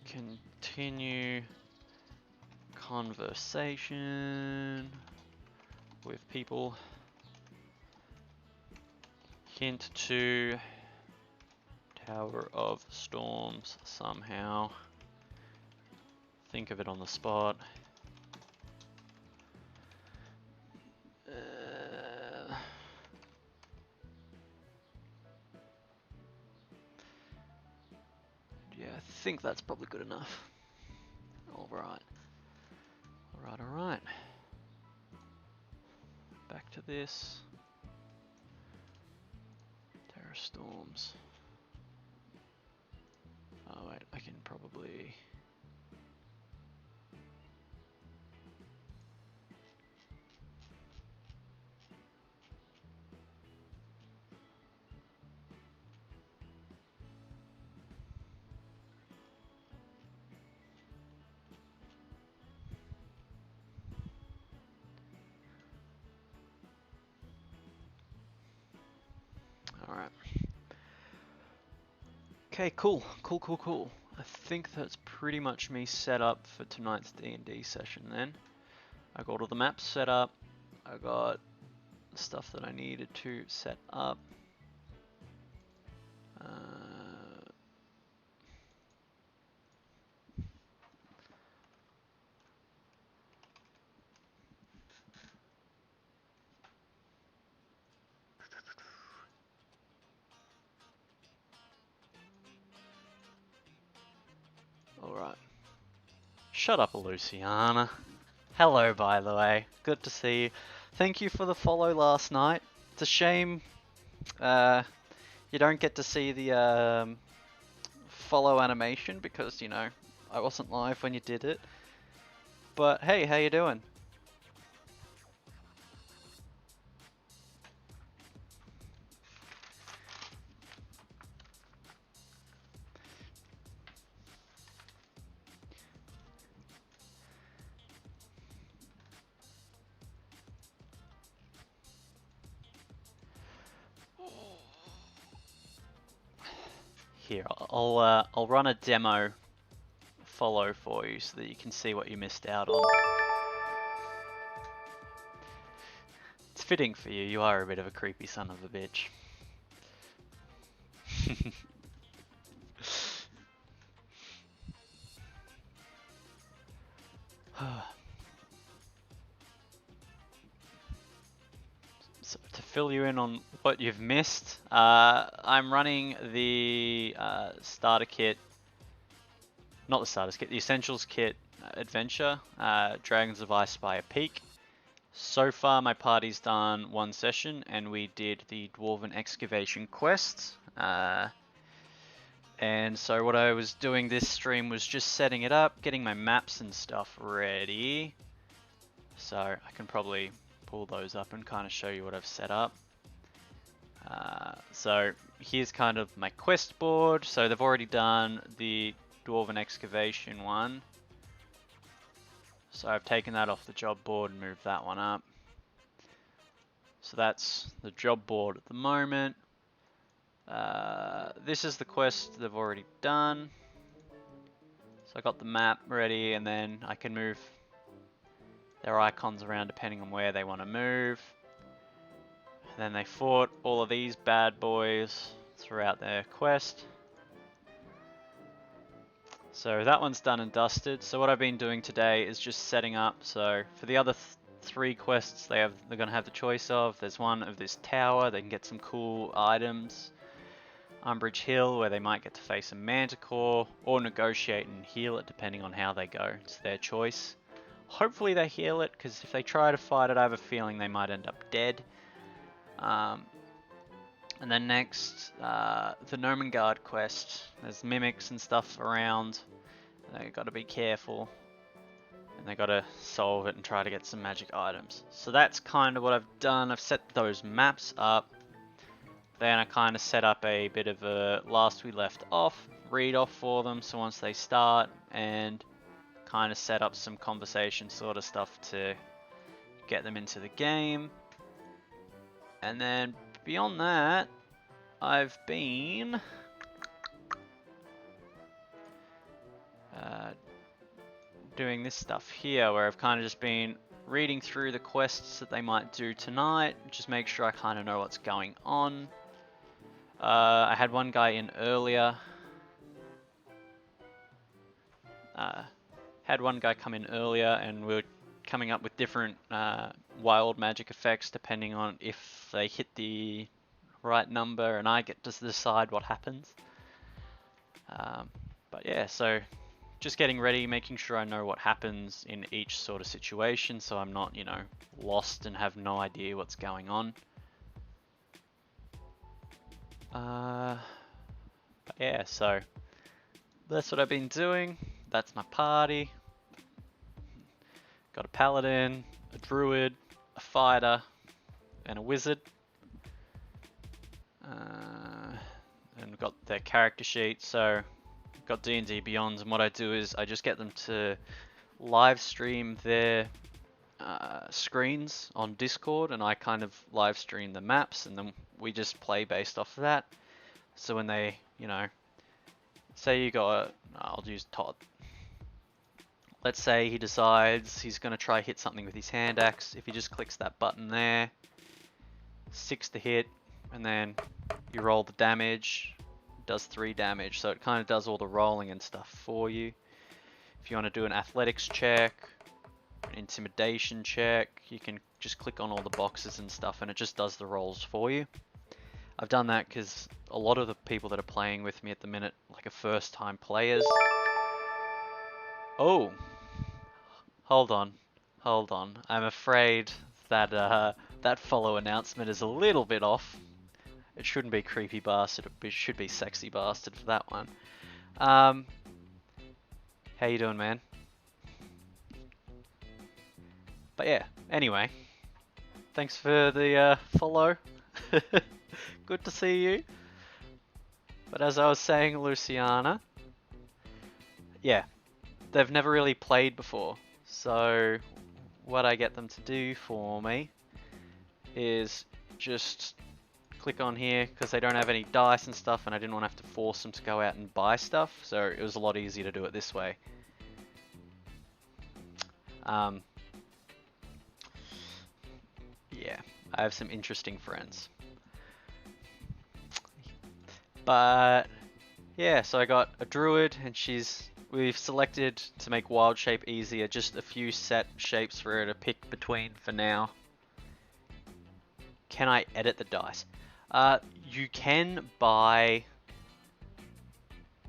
Continue conversation with people. Hint to Tower of Storms somehow. Think of it on the spot. Yeah, I think that's probably good enough. Alright. Alright. Back to this. storms. Oh wait, I can probably... Alright. Okay, cool. I think that's pretty much me set up for tonight's D&D session then. I got all the maps set up. I got the stuff that I needed to set up. Alright. Shut up, Luciana. Hello, by the way. Good to see you. Thank you for the follow last night. It's a shame you don't get to see the follow animation because, you know, I wasn't live when you did it. But hey, how you doing? Here, I'll run a demo follow for you so that you can see what you missed out on. It's fitting for you. You are a bit of a creepy son of a bitch. So to fill you in on what you've missed, I'm running the starter kit, not the starter kit, the essentials kit adventure, Dragons of Icespire Peak. So far my party's done one session and we did the Dwarven Excavation quest. And so what I was doing this stream was just setting it up, getting my maps and stuff ready. So I can probably pull those up and kind of show you what I've set up. So here's kind of my quest board. So they've already done the Dwarven Excavation one. So I've taken that off the job board and moved that one up. So that's the job board at the moment. This is the quest they've already done. So I got the map ready and then I can move their icons around depending on where they want to move. And then they fought all of these bad boys throughout their quest. So that one's done and dusted. So what I've been doing today is just setting up. So for the other three quests they're going to have the choice of. There's one of this tower. They can get some cool items. Umbridge Hill, where they might get to face a manticore, or negotiate and heal it depending on how they go. It's their choice. Hopefully they heal it, because if they try to fight it, I have a feeling they might end up dead. And then next, the Gnomengard quest. There's mimics and stuff around. They got to be careful. And they got to solve it and try to get some magic items. So that's kind of what I've done. I've set those maps up. Then I kind of set up a bit of a last we left off, read off for them, so once they start, and kind of set up some conversation sort of stuff to get them into the game. And then beyond that, I've been doing this stuff here, where I've kind of just been reading through the quests that they might do tonight, just make sure I kind of know what's going on. I had one guy in earlier. Had one guy come in earlier, and we were coming up with different wild magic effects depending on if they hit the right number, and I get to decide what happens. But yeah, so just getting ready, making sure I know what happens in each sort of situation, so I'm not, you know, lost and have no idea what's going on. But yeah, so that's what I've been doing. That's my party. Got a paladin, a druid, a fighter, and a wizard. And we've got their character sheet. So I've got D&D Beyond, and what I do is I just get them to live stream their screens on Discord, and I kind of live stream the maps, and then we just play based off of that. So when they, you know, say you got, I'll use Todd. Let's say he decides he's going to try hit something with his hand axe. If he just clicks that button there, 6 to hit, and then you roll the damage, it does 3 damage. So it kind of does all the rolling and stuff for you. If you want to do an athletics check, an intimidation check, you can just click on all the boxes and stuff, and it just does the rolls for you. I've done that because a lot of the people that are playing with me at the minute, like, are first time players. Oh, hold on. I'm afraid that that follow announcement is a little bit off. It shouldn't be creepy bastard, it should be sexy bastard for that one. How you doing, man? But yeah, anyway, thanks for the follow. Good to see you. But as I was saying, Luciana, yeah, they've never really played before. So what I get them to do for me is just click on here, because they don't have any dice and stuff, and I didn't want to have to force them to go out and buy stuff, so it was a lot easier to do it this way. Yeah, I have some interesting friends. But yeah, so I got a druid, and we've selected, to make wild shape easier, just a few set shapes for her to pick between for now. Can I edit the dice? You can buy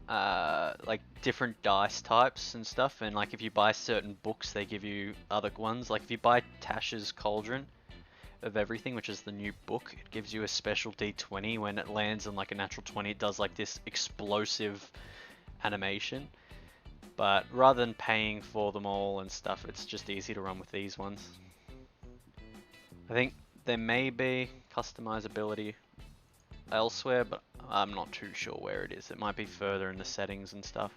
like different dice types and stuff, and like if you buy certain books, they give you other ones. Like if you buy Tasha's Cauldron of Everything, which is the new book, it gives you a special D20. When it lands on like a natural 20, it does like this explosive animation. But rather than paying for them all and stuff, it's just easy to run with these ones. I think there may be customizability elsewhere, but I'm not too sure where it is. It might be further in the settings and stuff.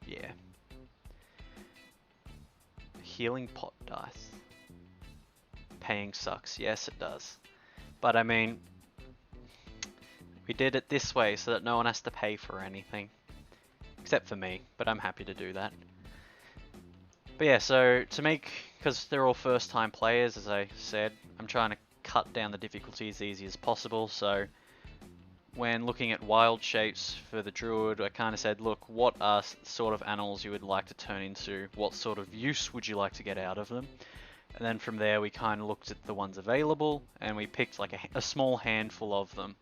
Yeah. Healing pot dice. Paying sucks. Yes, it does. But I mean, we did it this way so that no one has to pay for anything. Except for me, but I'm happy to do that. But yeah, so to make, because they're all first time players, as I said, I'm trying to cut down the difficulty as easy as possible. So when looking at wild shapes for the druid, I kind of said, look, what are sort of animals you would like to turn into? What sort of use would you like to get out of them? And then from there, we kind of looked at the ones available, and we picked like a small handful of them.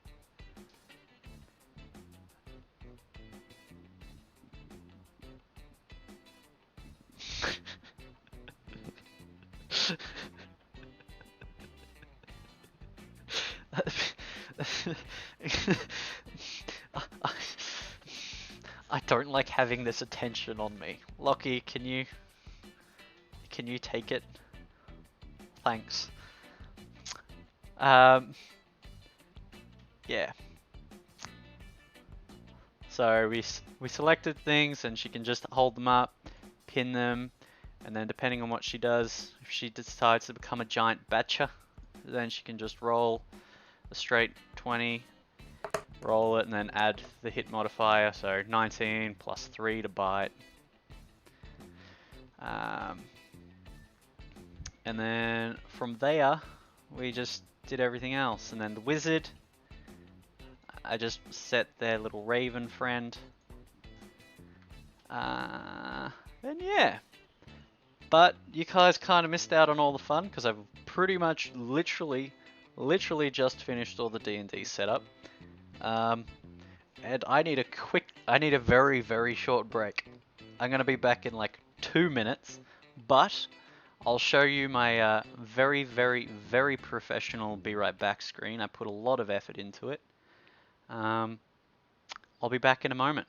I don't like having this attention on me. Lockie, can you take it? Thanks. Yeah. So we selected things, and she can just hold them up, pin them, and then depending on what she does, if she decides to become a giant batcher, then she can just roll a straight 20, roll it, and then add the hit modifier, so 19 plus 3 to bite. And then from there, we just did everything else. And then the wizard, I just set their little raven friend. And yeah. But you guys kind of missed out on all the fun, because I've pretty much literally just finished all the D&D setup. And I need a very, very short break. I'm going to be back in like 2 minutes, but I'll show you my very, very, very professional Be Right Back screen. I put a lot of effort into it. I'll be back in a moment.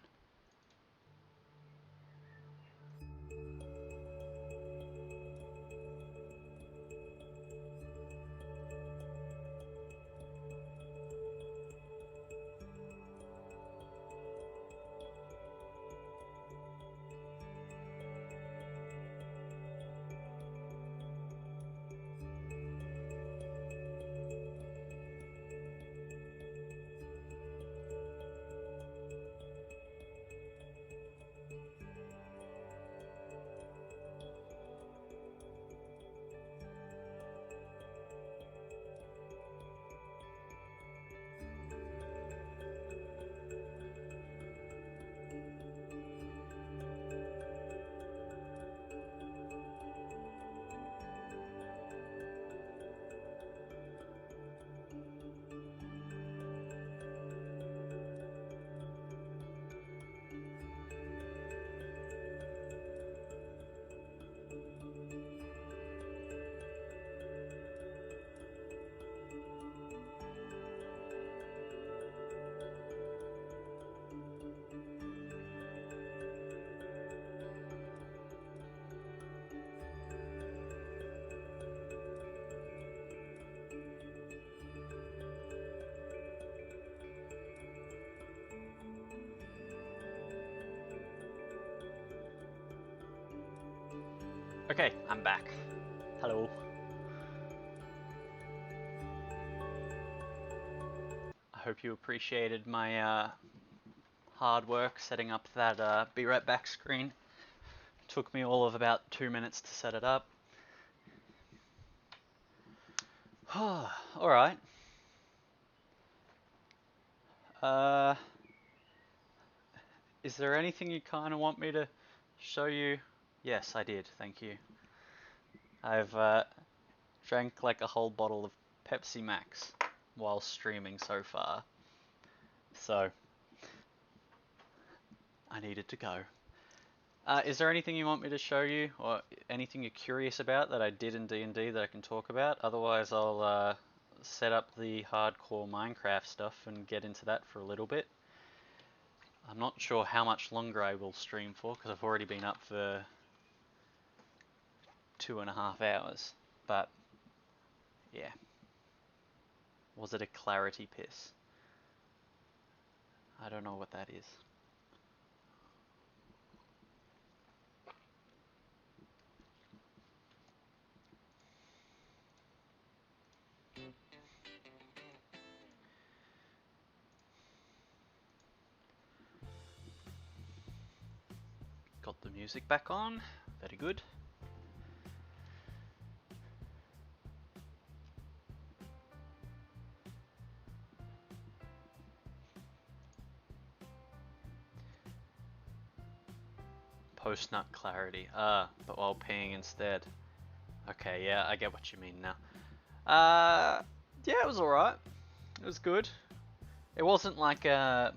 Okay, I'm back. Hello. I hope you appreciated my hard work setting up that Be Right Back screen. Took me all of about 2 minutes to set it up. Alright. Is there anything you kind of want me to show you? Yes, I did, thank you. I've drank like a whole bottle of Pepsi Max while streaming so far. So, I needed to go. Is there anything you want me to show you, or anything you're curious about that I did in D&D that I can talk about? Otherwise, I'll set up the hardcore Minecraft stuff and get into that for a little bit. I'm not sure how much longer I will stream for, because I've already been up for 2.5 hours. But, yeah. Was it a clarity piss? I don't know what that is. Got the music back on. Very good. Post-nut clarity. But while peeing instead. Okay, yeah, I get what you mean now. Yeah, it was alright. It was good. It wasn't like a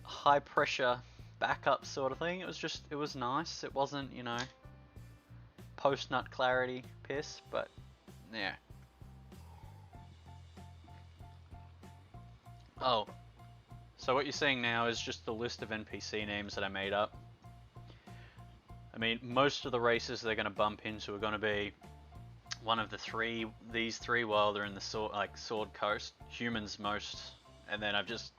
high pressure backup sort of thing. It was just, it was nice. It wasn't, you know, post-nut clarity piss, but yeah. Oh, so what you're seeing now is just the list of NPC names that I made up. I mean, most of the races they're going to bump into are going to be one of these three while they're in the Sword Coast. Humans most, and then I've just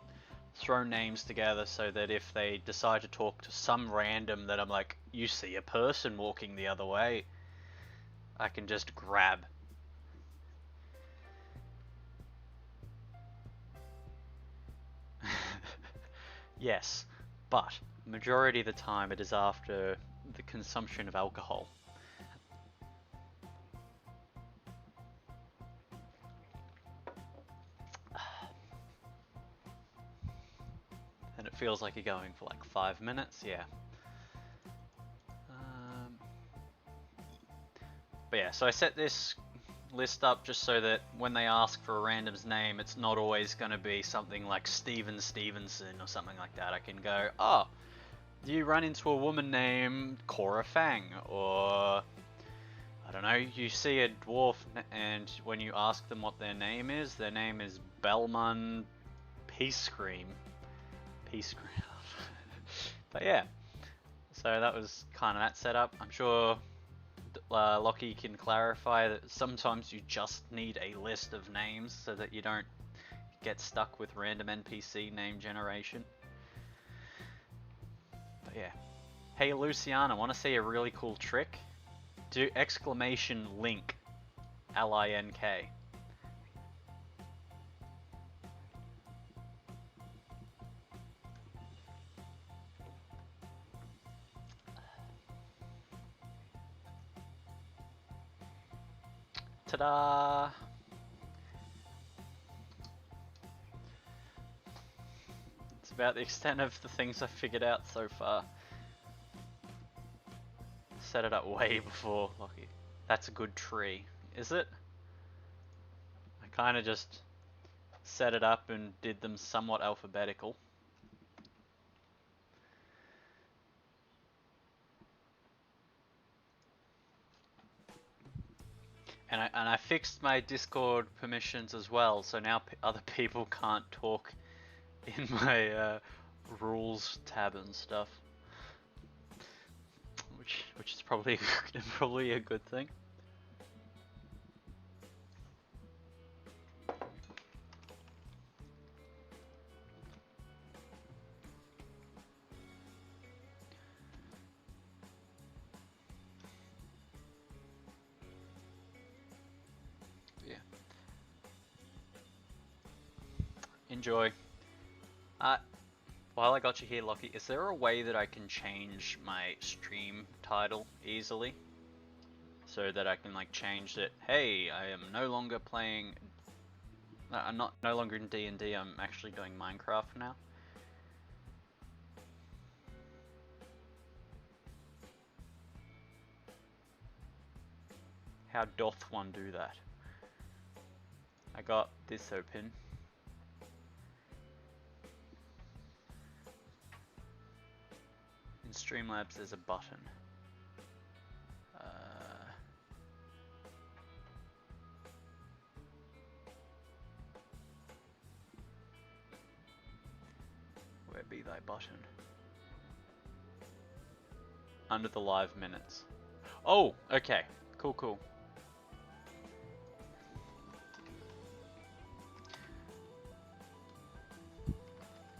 thrown names together so that if they decide to talk to some random that I'm like, you see a person walking the other way, I can just grab. Yes, but majority of the time it is after the consumption of alcohol. And it feels like you're going for like 5 minutes, yeah. But yeah, so I set this list up just so that when they ask for a random's name, it's not always going to be something like Steven Stevenson or something like that. I can go, oh, you run into a woman named Cora Fang, or I don't know, you see a dwarf and when you ask them what their name is Belmon Peace Scream. Peace Scream. But yeah, so that was kind of that setup. I'm sure Lockie can clarify that sometimes you just need a list of names so that you don't get stuck with random NPC name generation. But yeah. Hey Luciana, want to see a really cool trick? Do exclamation link, L-I-N-K. Ta-da! It's about the extent of the things I've figured out so far. Set it up way before Lockie. That's a good tree. Is it? I kind of just set it up and did them somewhat alphabetical. And I fixed my Discord permissions as well, so now other people can't talk in my rules tab and stuff, which is probably probably a good thing. Yeah. Enjoy. While I got you here, Lockie, is there a way that I can change my stream title easily? So that I can like change it. Hey, I am no longer playing. I'm no longer in D&D. I'm actually doing Minecraft now. How doth one do that? I got this open. In Streamlabs, there's a button. Where be thy button? Under the live minutes. Oh, okay. Cool, cool.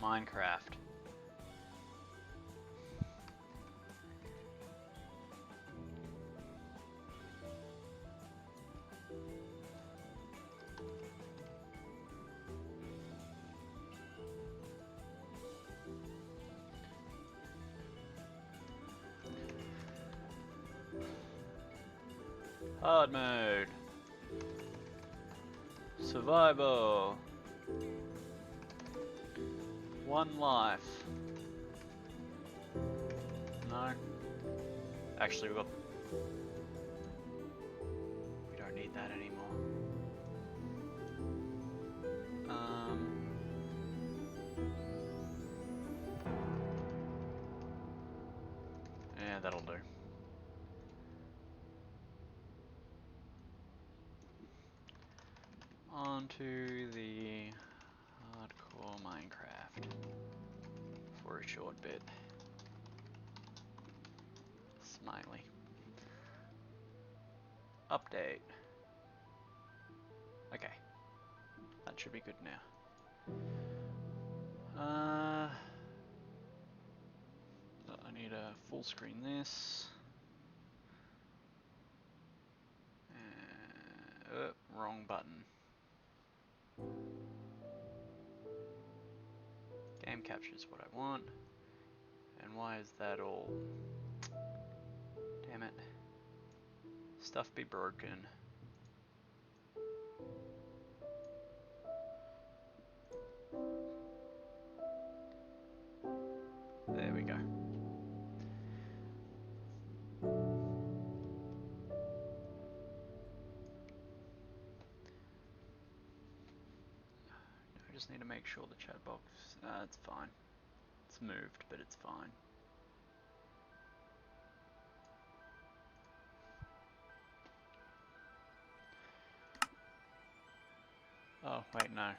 Minecraft. Hard mode. Survival. One life. No. Actually, we don't need that anymore. Yeah, that'll do. On to the hardcore Minecraft for a short bit. Smiley. Update. Okay. That should be good now. I need a full screen this. Wrong button. Game capture is what I want. And why is that all? Damn it. Stuff be broken. There we go. I just need to make sure the chat box, it's fine. It's moved, but it's fine. Oh, wait, no.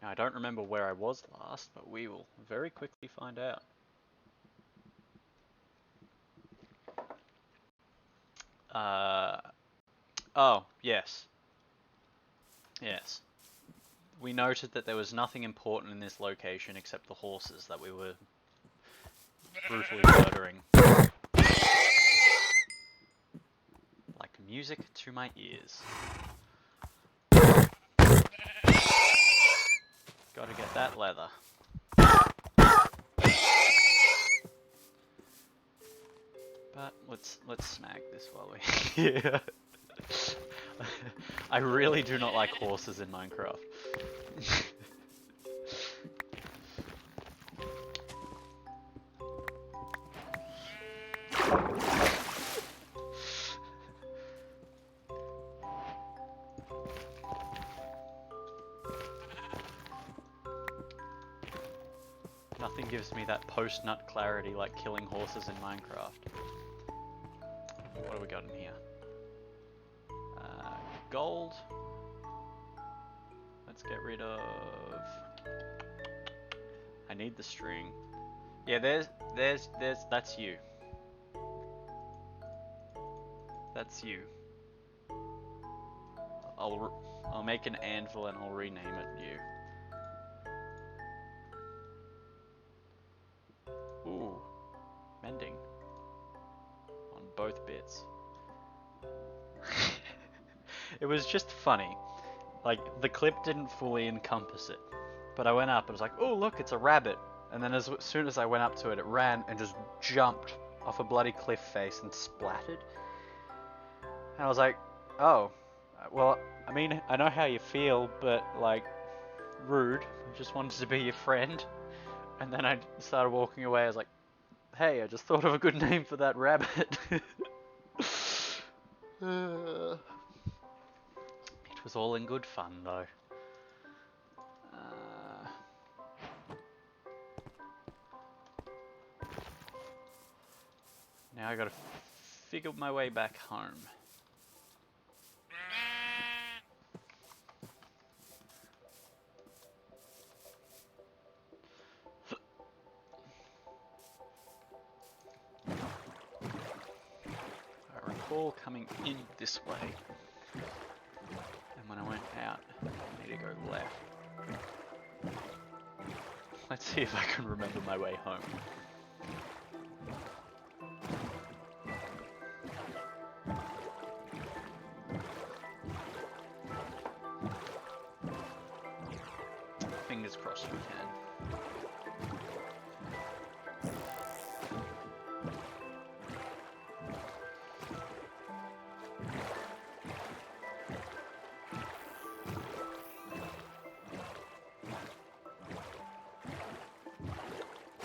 Now, I don't remember where I was last, but we will very quickly find out. Oh, yes. Yes. We noted that there was nothing important in this location except the horses that we were brutally murdering. Like music to my ears. Gotta get that leather. But let's snag this while we yeah. I really do not like horses in Minecraft. Nothing gives me that post-nut clarity like killing horses in Minecraft. What do we got in here? Gold. Let's get rid of... I need the string. Yeah, that's you. That's you. I'll make an anvil and I'll rename it you. Ooh, mending on both bits. It was just funny. Like, the clip didn't fully encompass it. But I went up and was like, oh look, it's a rabbit. And then as soon as I went up to it, it ran and just jumped off a bloody cliff face and splattered. And I was like, oh, well, I mean, I know how you feel, but like, rude. I just wanted to be your friend. And then I started walking away. I was like, hey, I just thought of a good name for that rabbit. It was all in good fun, though. Now I gotta figure my way back home. I recall coming in this way, and when I went out, I need to go left. Let's see if I can remember my way home. Fingers crossed we can.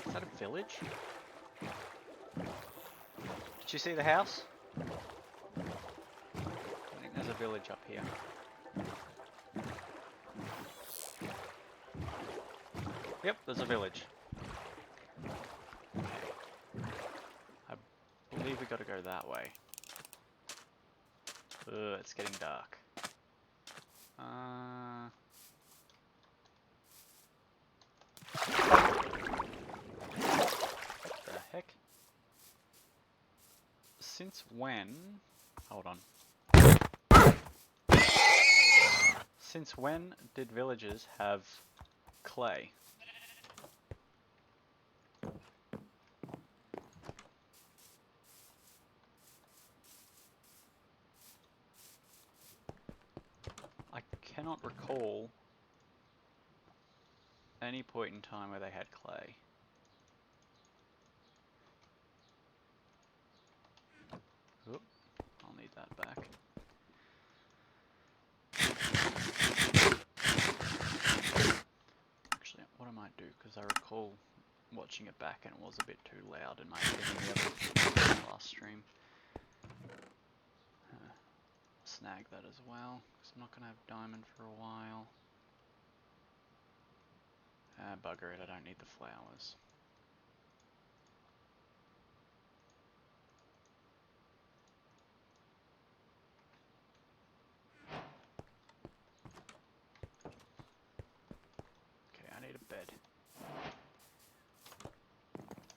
Is that a village? Did you see the house? I think there's a village up here. Yep, there's a village. Okay. I believe we gotta go that way. Ugh, it's getting dark. What the heck? Since when... Hold on. Since when did villagers have clay? I cannot recall any point in time where they had clay. Oop, I'll need that back. Actually, what I might do, because I recall watching it back and it was a bit too loud in my opinion the other last stream. Snag that as well, because I'm not going to have diamond for a while. Bugger it, I don't need the flowers.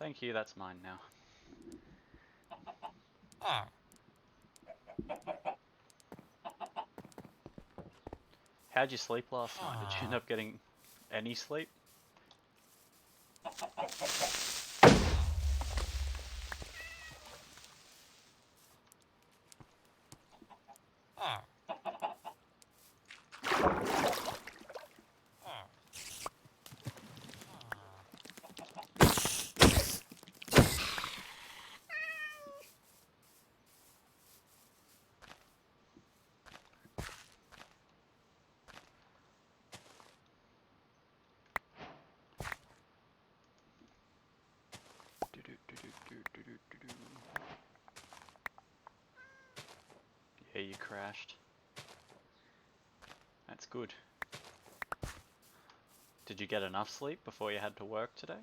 Thank you, that's mine now. How'd you sleep last night? Did you end up getting any sleep? Yeah, you crashed. That's good. Did you get enough sleep before you had to work today?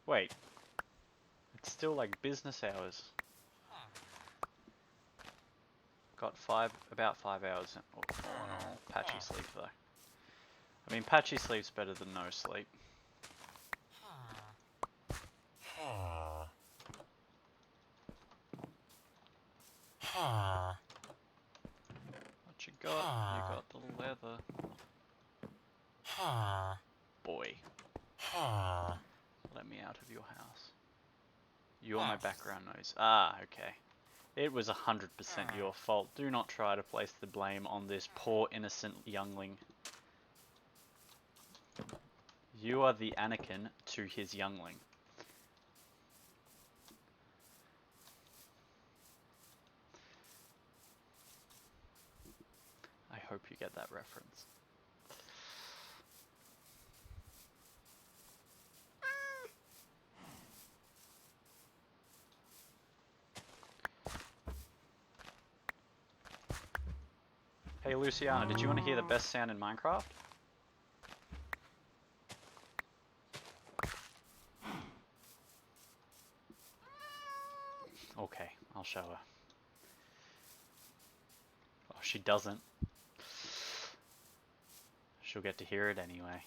Wait, it's still like business hours. Got about 5 hours all in all. Patchy sleep though. I mean, patchy sleep's better than no sleep. What you got? You got the leather. Boy. Let me out of your house. You're my background noise. Ah, okay. It was 100% your fault. Do not try to place the blame on this poor innocent youngling. You are the Anakin to his youngling. I hope you get that reference. Hey Luciana, did you want to hear the best sound in Minecraft? Okay, I'll show her. Oh, she doesn't. She'll get to hear it anyway.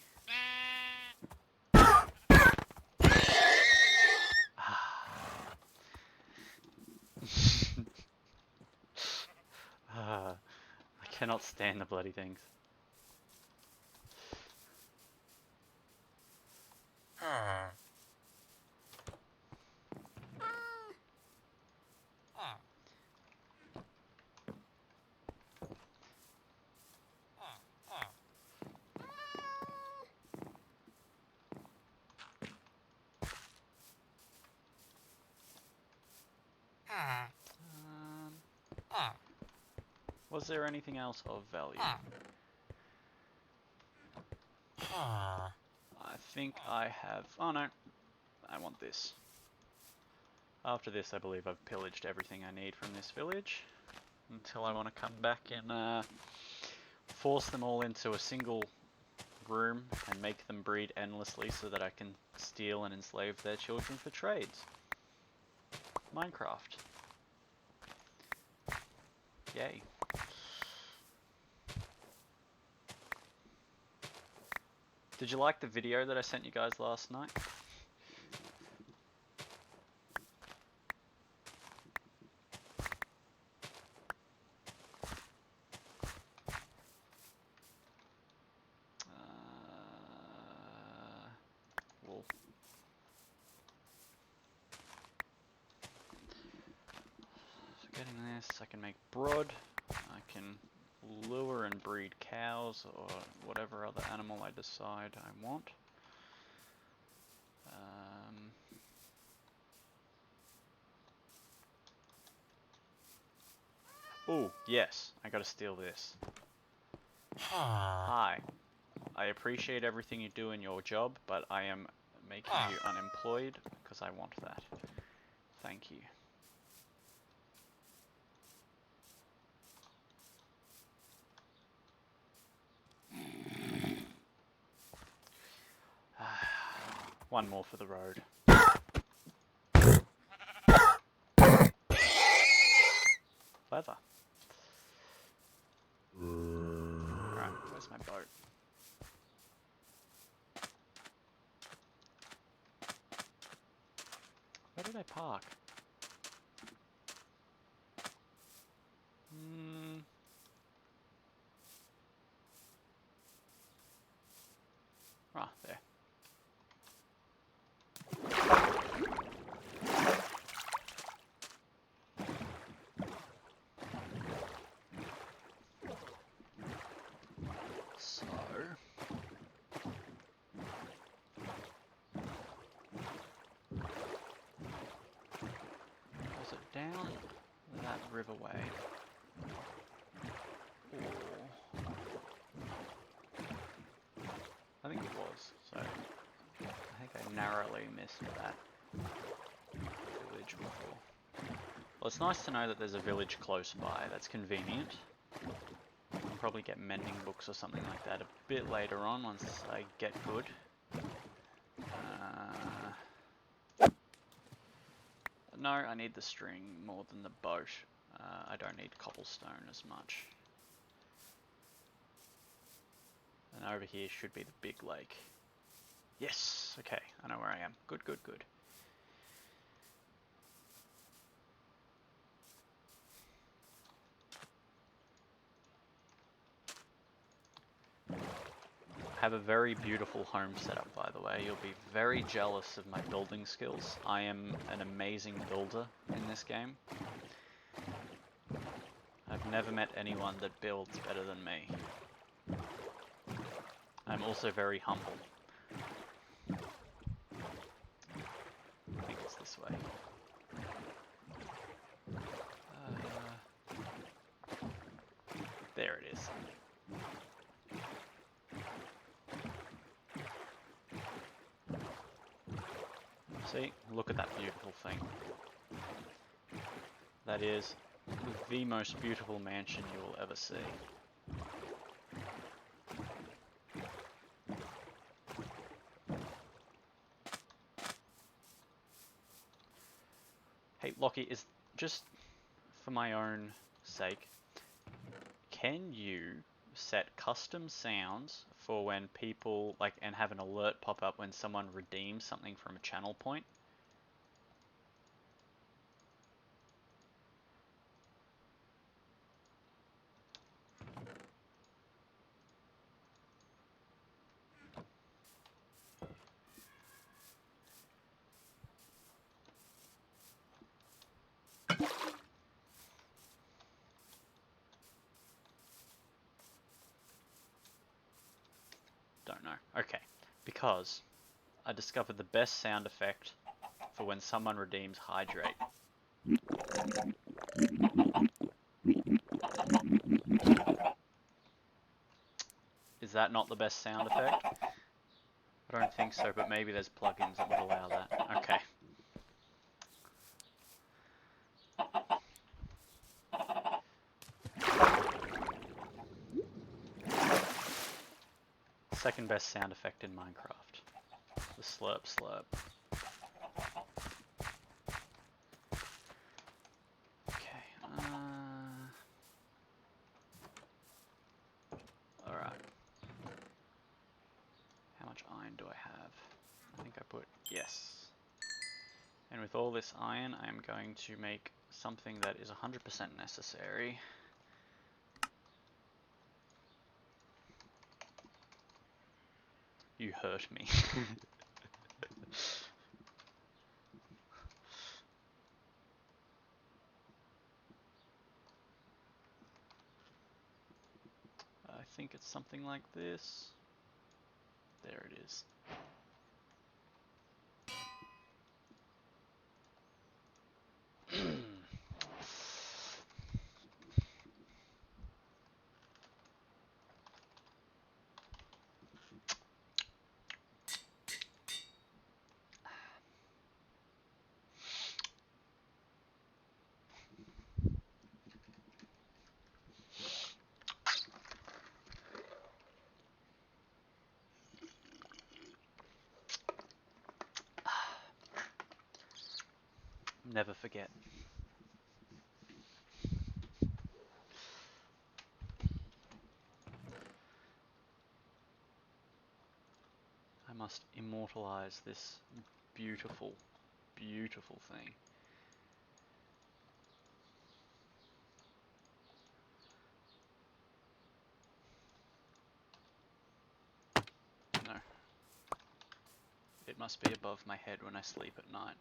I cannot stand the bloody things. Was there anything else of value? I think I have... Oh no, I want this. After this I believe I've pillaged everything I need from this village. Until I want to come back and force them all into a single room and make them breed endlessly so that I can steal and enslave their children for trades. Minecraft. Yay. Did you like the video that I sent you guys last night? Wool. So getting this, I can make broad. I can lure and breed cows or whatever other animal I decide I want. Oh, yes, I gotta steal this. Hi. I appreciate everything you do in your job, but I am making you unemployed because I want that. Thank you. One more for the road. Leather. Alright, where's my boat? say park? Ah, there. So... was it down that riverway? Or... I think it was, so I think I narrowly missed that village before. Well, it's nice to know that there's a village close by. That's convenient. I can probably get mending books or something like that a bit later on once I get good. No, I need the string more than the boat. I don't need cobblestone as much. And over here should be the big lake. Yes! Okay, I know where I am. Good, good, good. I have a very beautiful home setup, by the way. You'll be very jealous of my building skills. I am an amazing builder in this game. I've never met anyone that builds better than me. I'm also very humble. I think it's this way. There it is. See, look at that beautiful thing. That is the most beautiful mansion you will ever see. Hey, Lockie, is just for my own sake, can you set custom sounds for when people, like, and have an alert pop up when someone redeems something from a channel point? Don't know. Okay. Because I discovered the best sound effect for when someone redeems hydrate. Is that not the best sound effect? I don't think so, but maybe there's plugins that would allow that. Okay. Second best sound effect in Minecraft. The slurp slurp. Okay. Alright. How much iron do I have? I think I put yes. And with all this iron, I am going to make something that is 100% necessary. You hurt me. I think it's something like this. There it is. Never forget. I must immortalize this beautiful, beautiful thing. No. It must be above my head when I sleep at night.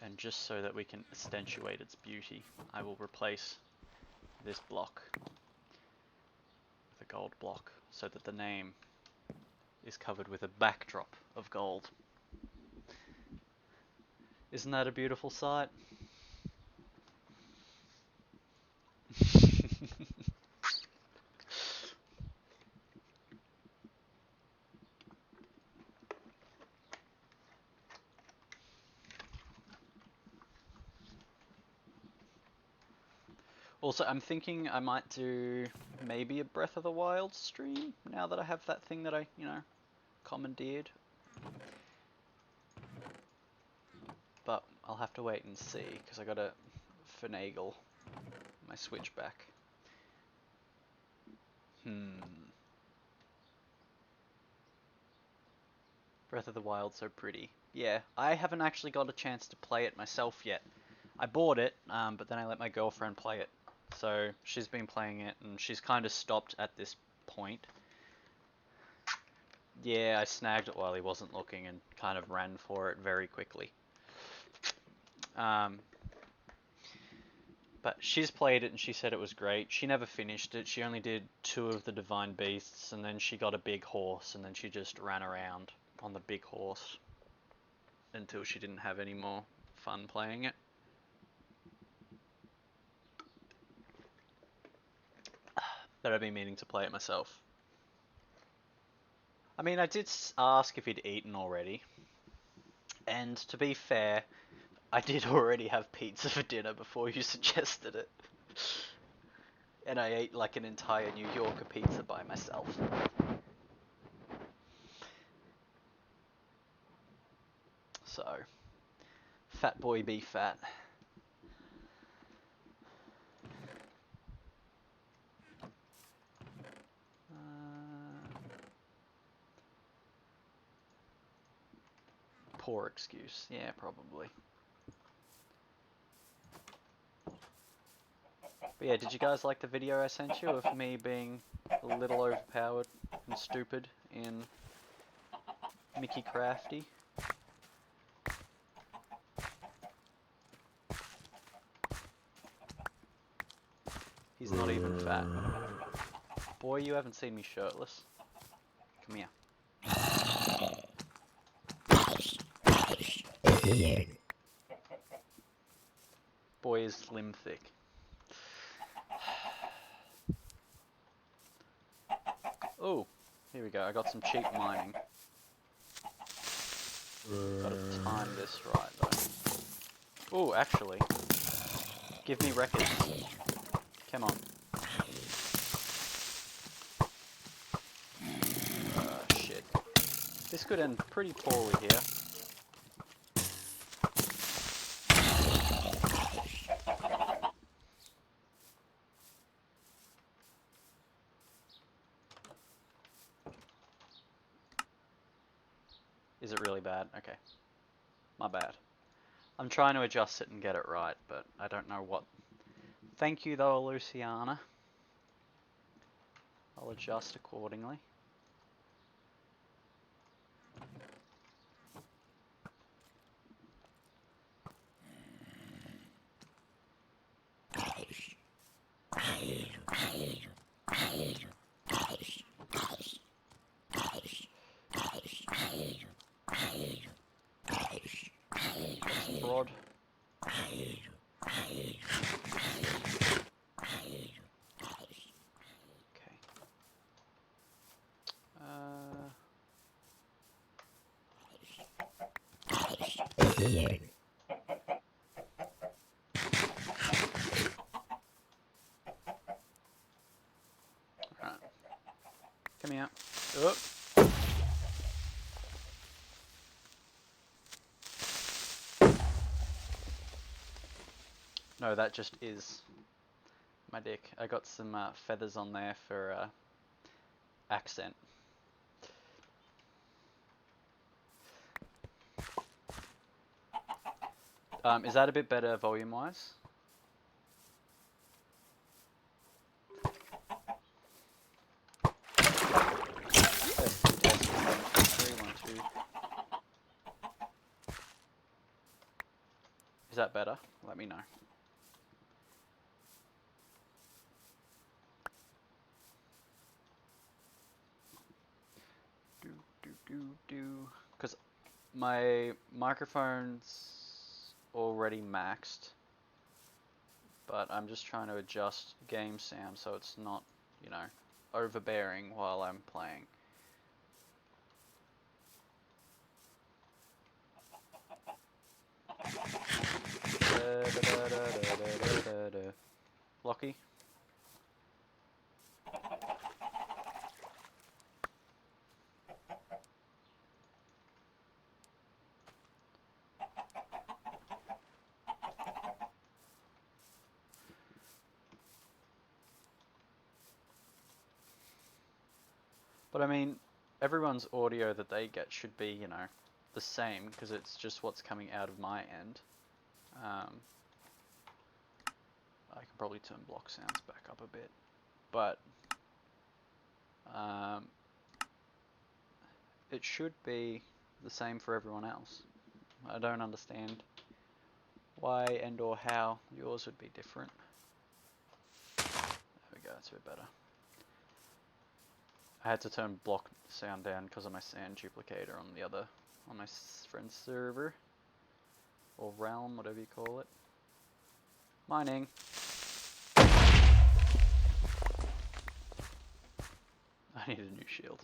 And just so that we can accentuate its beauty, I will replace this block with a gold block so that the name is covered with a backdrop of gold. Isn't that a beautiful sight? Also, I'm thinking I might do maybe a Breath of the Wild stream now that I have that thing that I, commandeered. But I'll have to wait and see, because I gotta finagle my Switch back. Breath of the Wild's so pretty. Yeah, I haven't actually got a chance to play it myself yet. I bought it, but then I let my girlfriend play it. So she's been playing it, and she's kind of stopped at this point. Yeah, I snagged it while he wasn't looking and kind of ran for it very quickly. But she's played it and she said it was great. She never finished it. She only did 2 of the Divine Beasts, and then she got a big horse, and then she just ran around on the big horse until she didn't have any more fun playing it. But I've been meaning to play it myself. I mean, I did ask if he'd eaten already. And to be fair, I did already have pizza for dinner before you suggested it. And I ate like an entire New Yorker pizza by myself. So, fat boy be fat. Poor excuse. Yeah, probably. But yeah, did you guys like the video I sent you of me being a little overpowered and stupid in Mickey Crafty? He's not even fat. Boy, you haven't seen me shirtless. Come here. Boy is slim thick. Oh, here we go. I got some cheap mining. Gotta time this right though. Oh, actually, give me records. Come on. Shit. This could end pretty poorly here. Is it really bad? Okay. My bad. I'm trying to adjust it and get it right, but I don't know what. Thank you though, Luciana. I'll adjust accordingly. Fraud. Okay. Right. Come here. Oh. No, that just is my dick. I got some feathers on there for accent. Is that a bit better volume-wise? Testing, testing, 1, 2, 3, 1, 2. Is that better? Let me know. Because my microphone's already maxed, but I'm just trying to adjust game sound so it's not, you know, overbearing while I'm playing. Lockie? But I mean, everyone's audio that they get should be, you know, the same, because it's just what's coming out of my end. I can probably turn block sounds back up a bit, but it should be the same for everyone else. I don't understand why and or how yours would be different. There we go, it's a bit better. I had to turn block sound down because of my sound duplicator on my friend's server, or realm, whatever you call it. Mining. I need a new shield.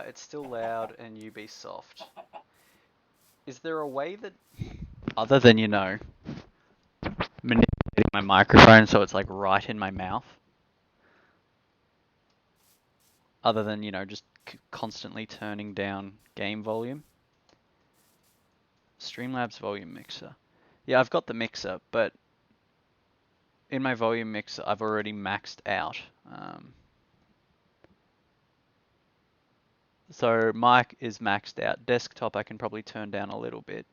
It's still loud and you be soft. Is there a way that, other than, you know, manipulating my microphone so it's like right in my mouth, other than, you know, just constantly turning down game volume? Streamlabs volume mixer. Yeah, I've got the mixer, but in my volume mixer I've already maxed out. So mic is maxed out. Desktop I can probably turn down a little bit.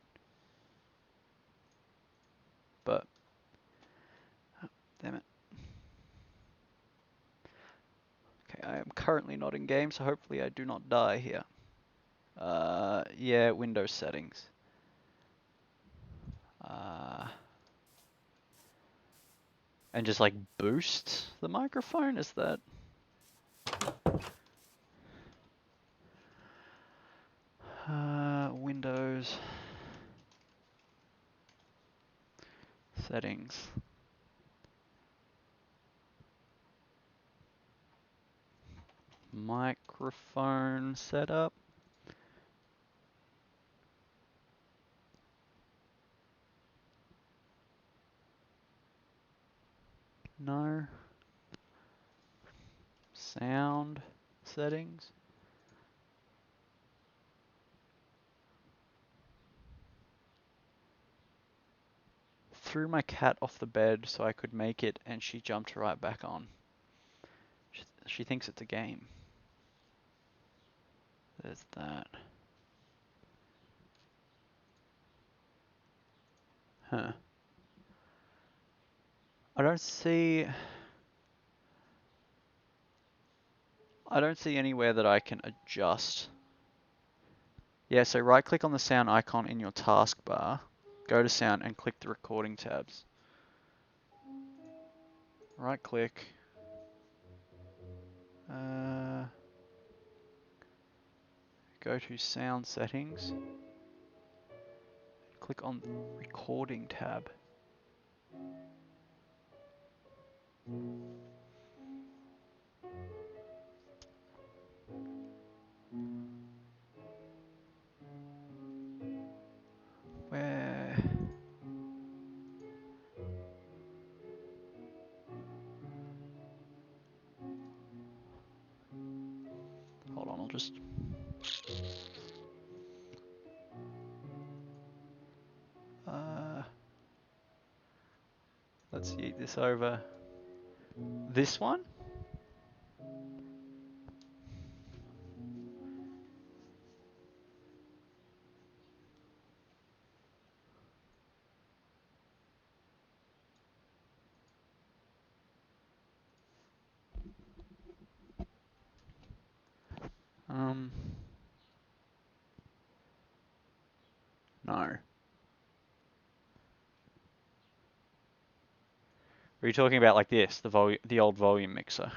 But, oh, damn it. Okay, I am currently not in game, so hopefully I do not die here. Yeah, Windows settings. And just like boost the microphone, is that? Windows settings. Microphone setup. No. Sound settings. Threw my cat off the bed so I could make it, and she jumped right back on. She thinks it's a game. There's that. Huh. I don't see anywhere that I can adjust. Yeah, so right click on the sound icon in your taskbar, go to sound and click the recording tabs. Right click. Go to sound settings. Click on the recording tab. Where? Hold on, I'll just... let's yeet this over. This one? No. Are you talking about like this, the old volume mixer?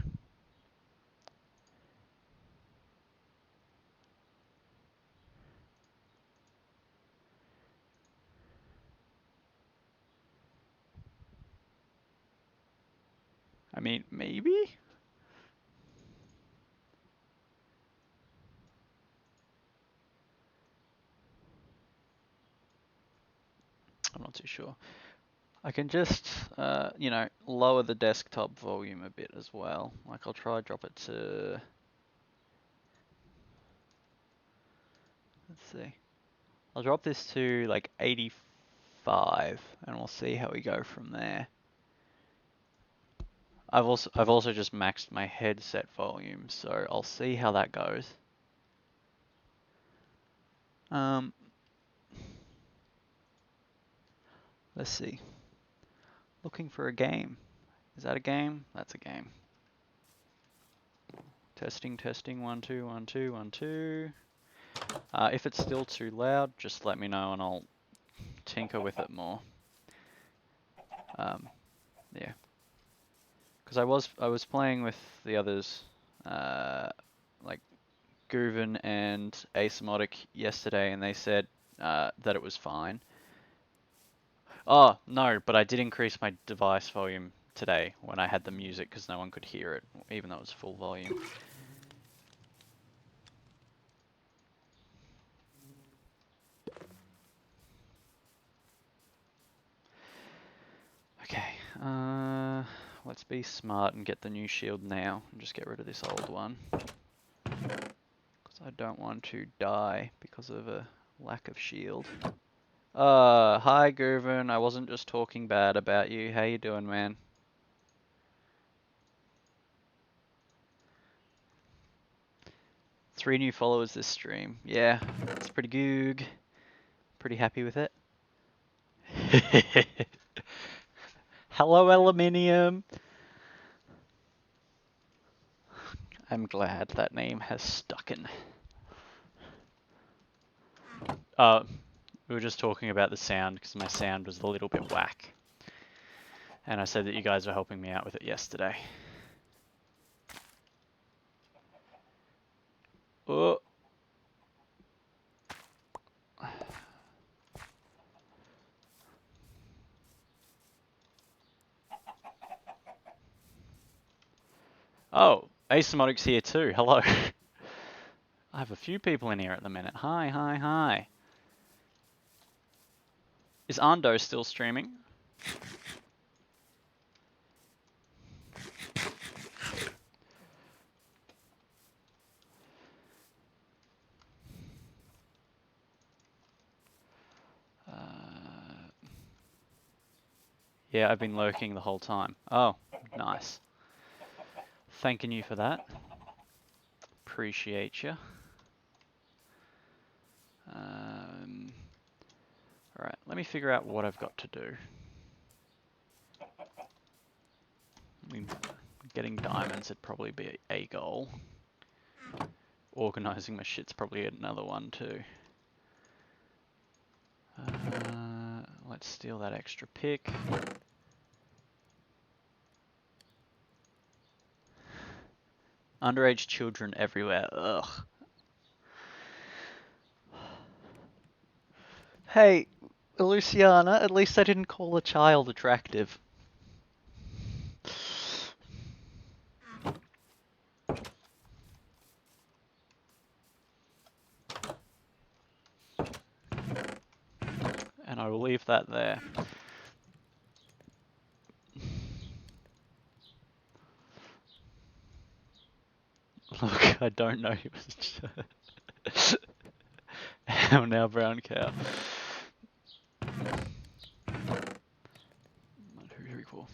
I mean, maybe? I'm not too sure. I can just, you know, lower the desktop volume a bit as well. Like I'll try drop it to, let's see. I'll drop this to like 85 and we'll see how we go from there. I've also just maxed my headset volume, so I'll see how that goes. Let's see. Looking for a game. Is that a game? That's a game. Testing, testing, 1, 2, 1, 2, 1, 2. If it's still too loud, just let me know and I'll tinker with it more. Yeah. Because I was playing with the others, like Guven and Asymotic yesterday, and they said that it was fine. Oh, no, but I did increase my device volume today when I had the music because no one could hear it, even though it was full volume. Okay, let's be smart and get the new shield now and just get rid of this old one. Because I don't want to die because of a lack of shield. Hi Guven, I wasn't just talking bad about you. How you doing, man? Three new followers this stream. Yeah, that's pretty good. Pretty happy with it. Hello, Aluminium. I'm glad that name has stuck in. We were just talking about the sound because my sound was a little bit whack. And I said that you guys were helping me out with it yesterday. Oh. Oh, Asymotic's here too. Hello. I have a few people in here at the minute. Hi, hi, hi. Is Ando still streaming? Yeah, I've been lurking the whole time. Oh, nice. Thanking you for that. Appreciate you. Alright, let me figure out what I've got to do. I mean, getting diamonds would probably be a goal. Organising my shit's probably another one too. Let's steal that extra pick. Underage children everywhere. Ugh. Hey, Luciana, at least I didn't call a child attractive. And I will leave that there. Look, I don't know he was How now, brown cow. 1, 2, 3, 4.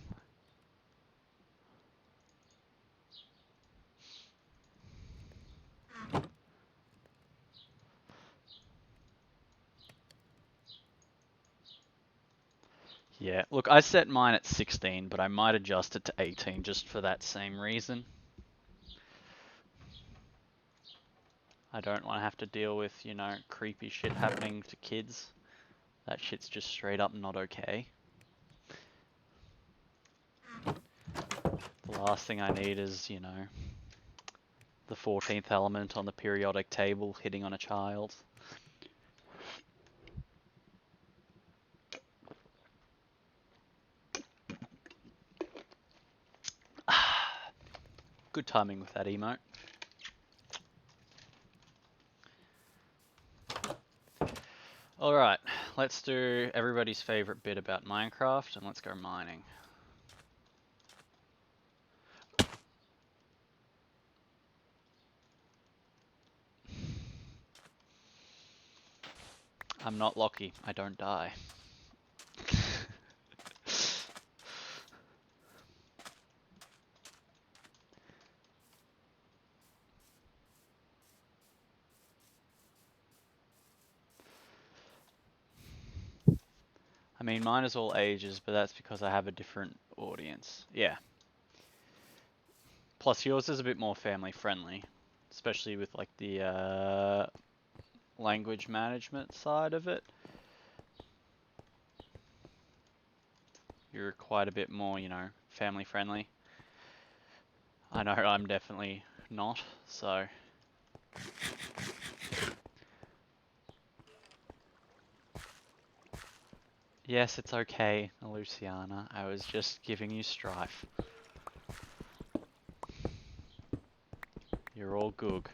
Yeah, look, I set mine at 16, but I might adjust it to 18 just for that same reason. I don't want to have to deal with, you know, creepy shit happening to kids. That shit's just straight up not okay. The last thing I need is, you know, the 14th element on the periodic table hitting on a child. Good timing with that emote. Alright, let's do everybody's favorite bit about Minecraft and let's go mining. I'm not Lockie, I don't die. I mean, mine is all ages, but that's because I have a different audience. Yeah. Plus, yours is a bit more family friendly, especially with like the language management side of it. You're quite a bit more, you know, family friendly. I know I'm definitely not, so. Yes, it's okay, Luciana. I was just giving you strife. You're all good.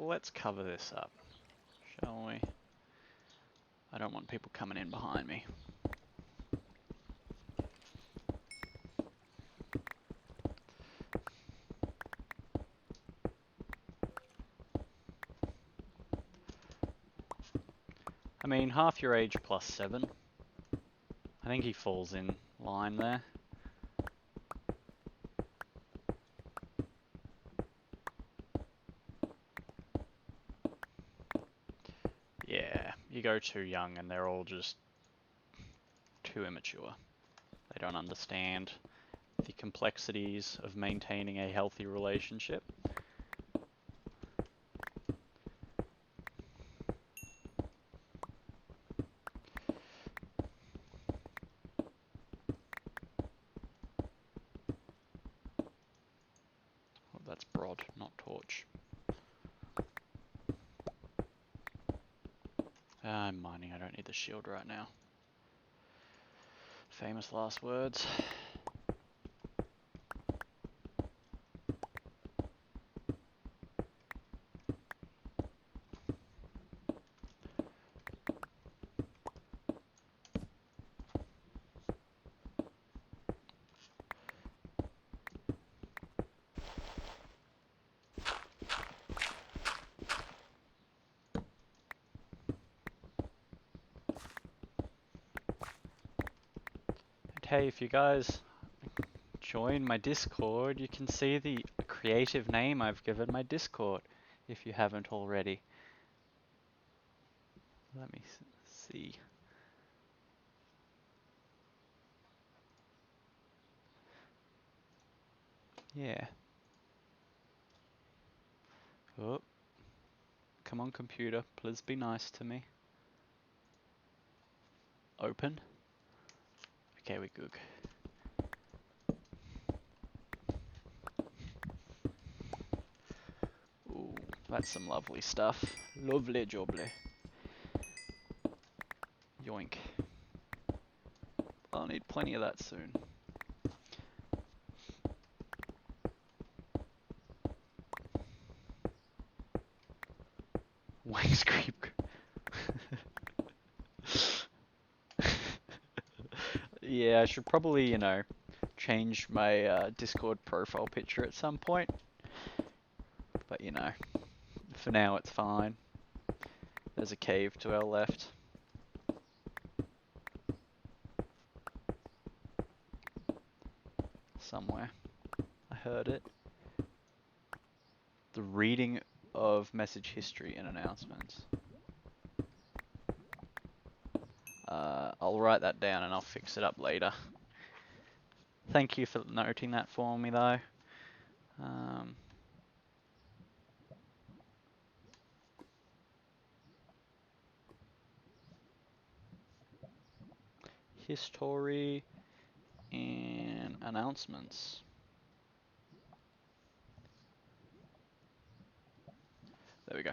Let's cover this up, shall we? I don't want people coming in behind me. I mean, half your age plus 7. I think he falls in line there. Yeah, you go too young and they're all just too immature. They don't understand the complexities of maintaining a healthy relationship. Oh, that's Brod, not Torch. I'm mining, I don't need the shield right now. Famous last words. Hey, if you guys join my Discord, you can see the creative name I've given my Discord, if you haven't already. Let me see. Yeah. Oh. Come on, computer, please be nice to me. Open. Okay, we're good. Ooh, that's some lovely stuff. Lovely jubbly. Yoink. I'll need plenty of that soon. Wings creep. Yeah, I should probably, you know, change my Discord profile picture at some point. But, you know, for now it's fine. There's a cave to our left. Somewhere. I heard it. The reading of message history and announcements. I'll write that down and I'll fix it up later. Thank you for noting that for me though. History and announcements. There we go.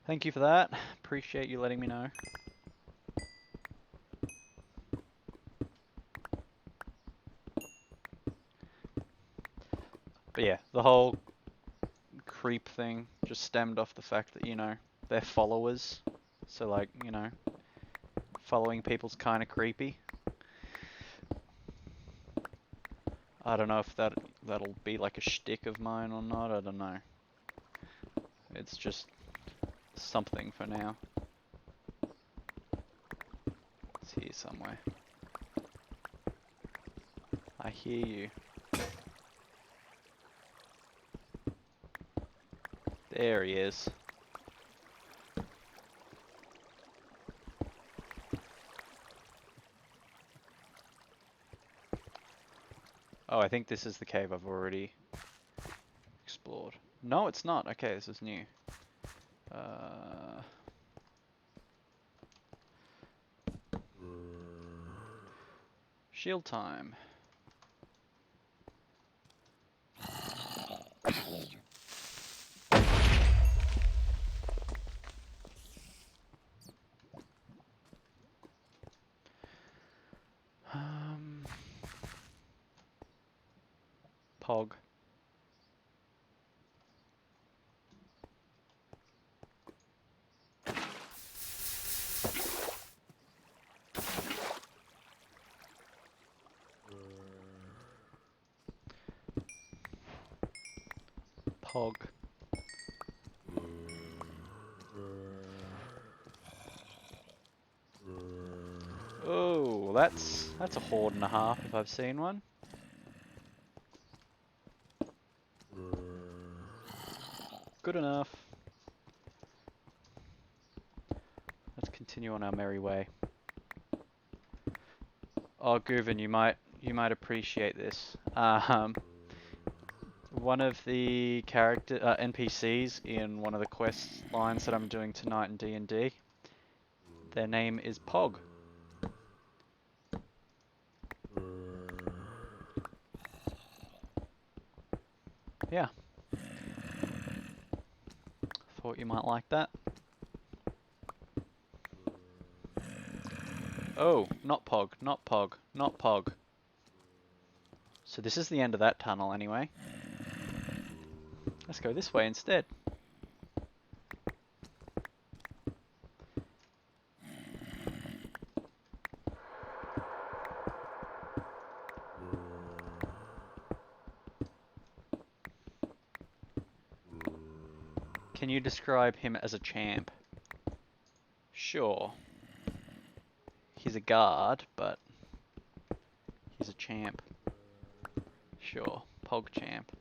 Thank you for that. Appreciate you letting me know. But yeah, the whole creep thing just stemmed off the fact that, you know, they're followers. So like, you know, following people's kind of creepy. I don't know if that'll be like a shtick of mine or not, I don't know. It's just something for now. It's here somewhere. I hear you. There he is. Oh, I think this is the cave I've already explored. No, it's not. Okay, this is new. Shield time. Pog. Pog. Oh, that's a horde and a half if I've seen one. Good enough. Let's continue on our merry way. Oh, Guven, you might appreciate this. One of the NPCs in one of the quest lines that I'm doing tonight in D&D, their name is Pog. Yeah. Thought you might like that. Oh, not Pog, not Pog, not Pog. So this is the end of that tunnel anyway. Let's go this way instead. Can you describe him as a champ? Sure. He's a guard, but he's a champ. Sure. Pog champ.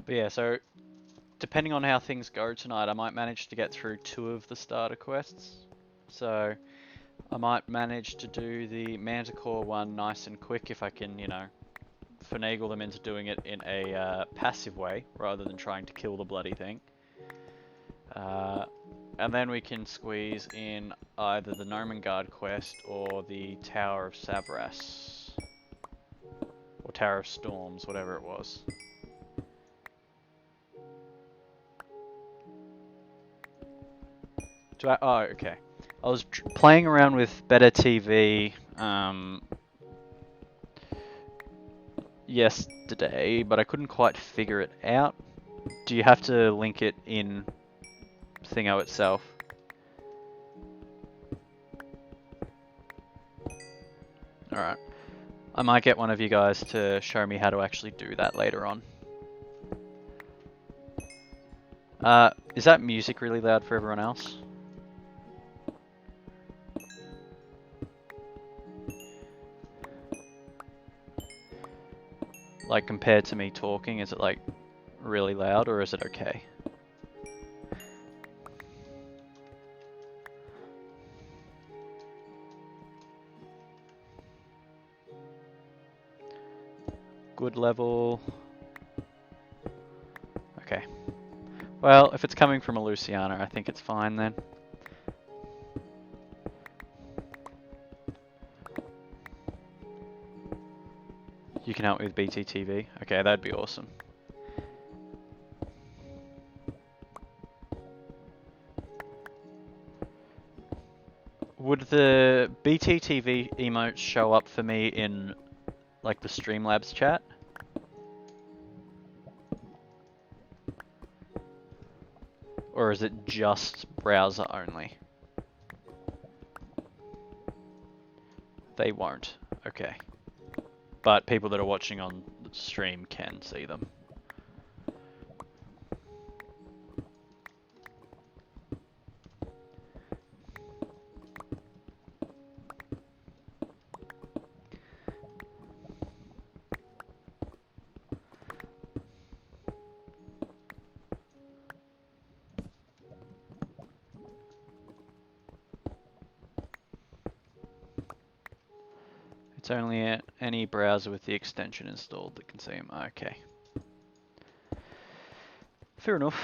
But yeah, so depending on how things go tonight, I might manage to get through 2 of the starter quests. So I might manage to do the Manticore one nice and quick if I can, you know, finagle them into doing it in a passive way rather than trying to kill the bloody thing. And then we can squeeze in either the Gnomon Guard quest or the Tower of Savras. Tower of Storms, whatever it was. Oh, okay. I was playing around with Better TV yesterday, but I couldn't quite figure it out. Do you have to link it in Thingo itself? Alright. I might get one of you guys to show me how to actually do that later on. Is that music really loud for everyone else? Like compared to me talking, is it like really loud or is it okay? Good level. Okay. Well, if it's coming from a Luciana, I think it's fine then. You can help me with BTTV? Okay, that'd be awesome. Would the BTTV emotes show up for me in like the Streamlabs chat? Or is it just browser only? They won't. Okay. But people that are watching on the stream can see them. It's only any browser with the extension installed that can see them. Okay. Fair enough.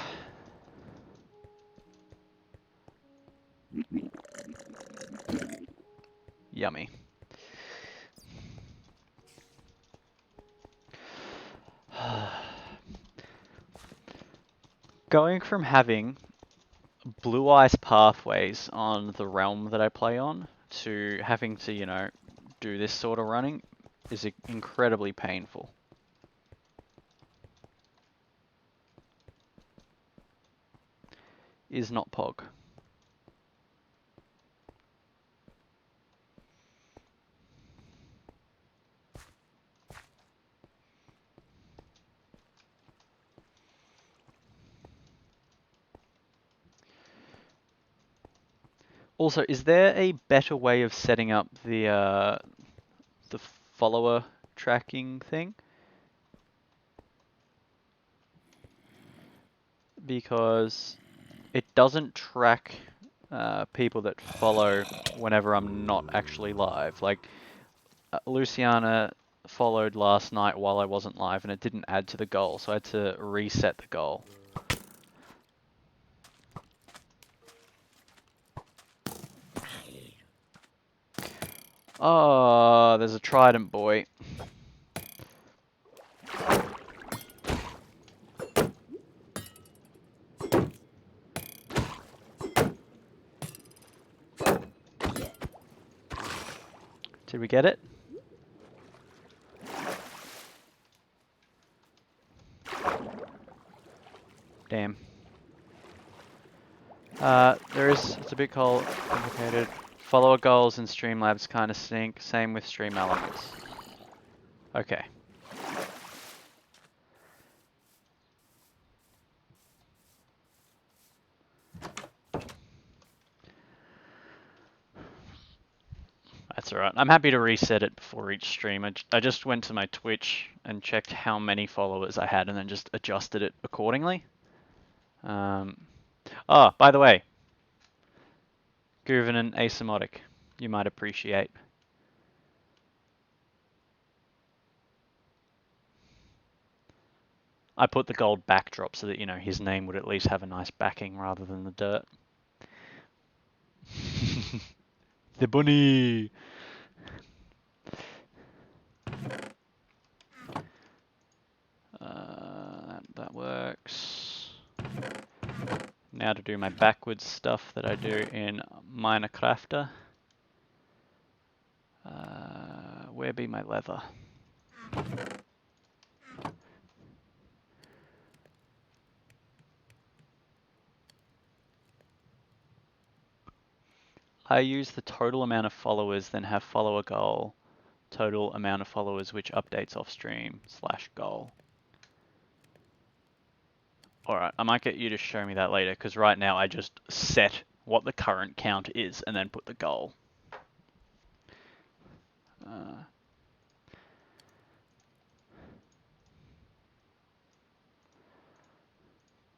Yummy. Going from having blue ice pathways on the realm that I play on to having to, you know, do this sort of running is incredibly painful. Is not Pog. Also, is there a better way of setting up the follower tracking thing? Because it doesn't track people that follow whenever I'm not actually live. Like, Luciana followed last night while I wasn't live and it didn't add to the goal, so I had to reset the goal. Oh, there's a trident boy. Did we get it? Damn. It's a bit complicated. Follower goals and Streamlabs kind of sync. Same with Stream Elements. Okay. That's alright. I'm happy to reset it before each stream. I just went to my Twitch and checked how many followers I had and then just adjusted it accordingly. Oh, by the way, Guven and Asymotic, you might appreciate. I put the gold backdrop so that, you know, his name would at least have a nice backing rather than the dirt. The bunny! Now to do my backwards stuff that I do in Minecrafter. Where be my leather? I use the total amount of followers, then have follower goal, total amount of followers which updates off stream / goal. Alright, I might get you to show me that later, because right now I just set what the current count is and then put the goal.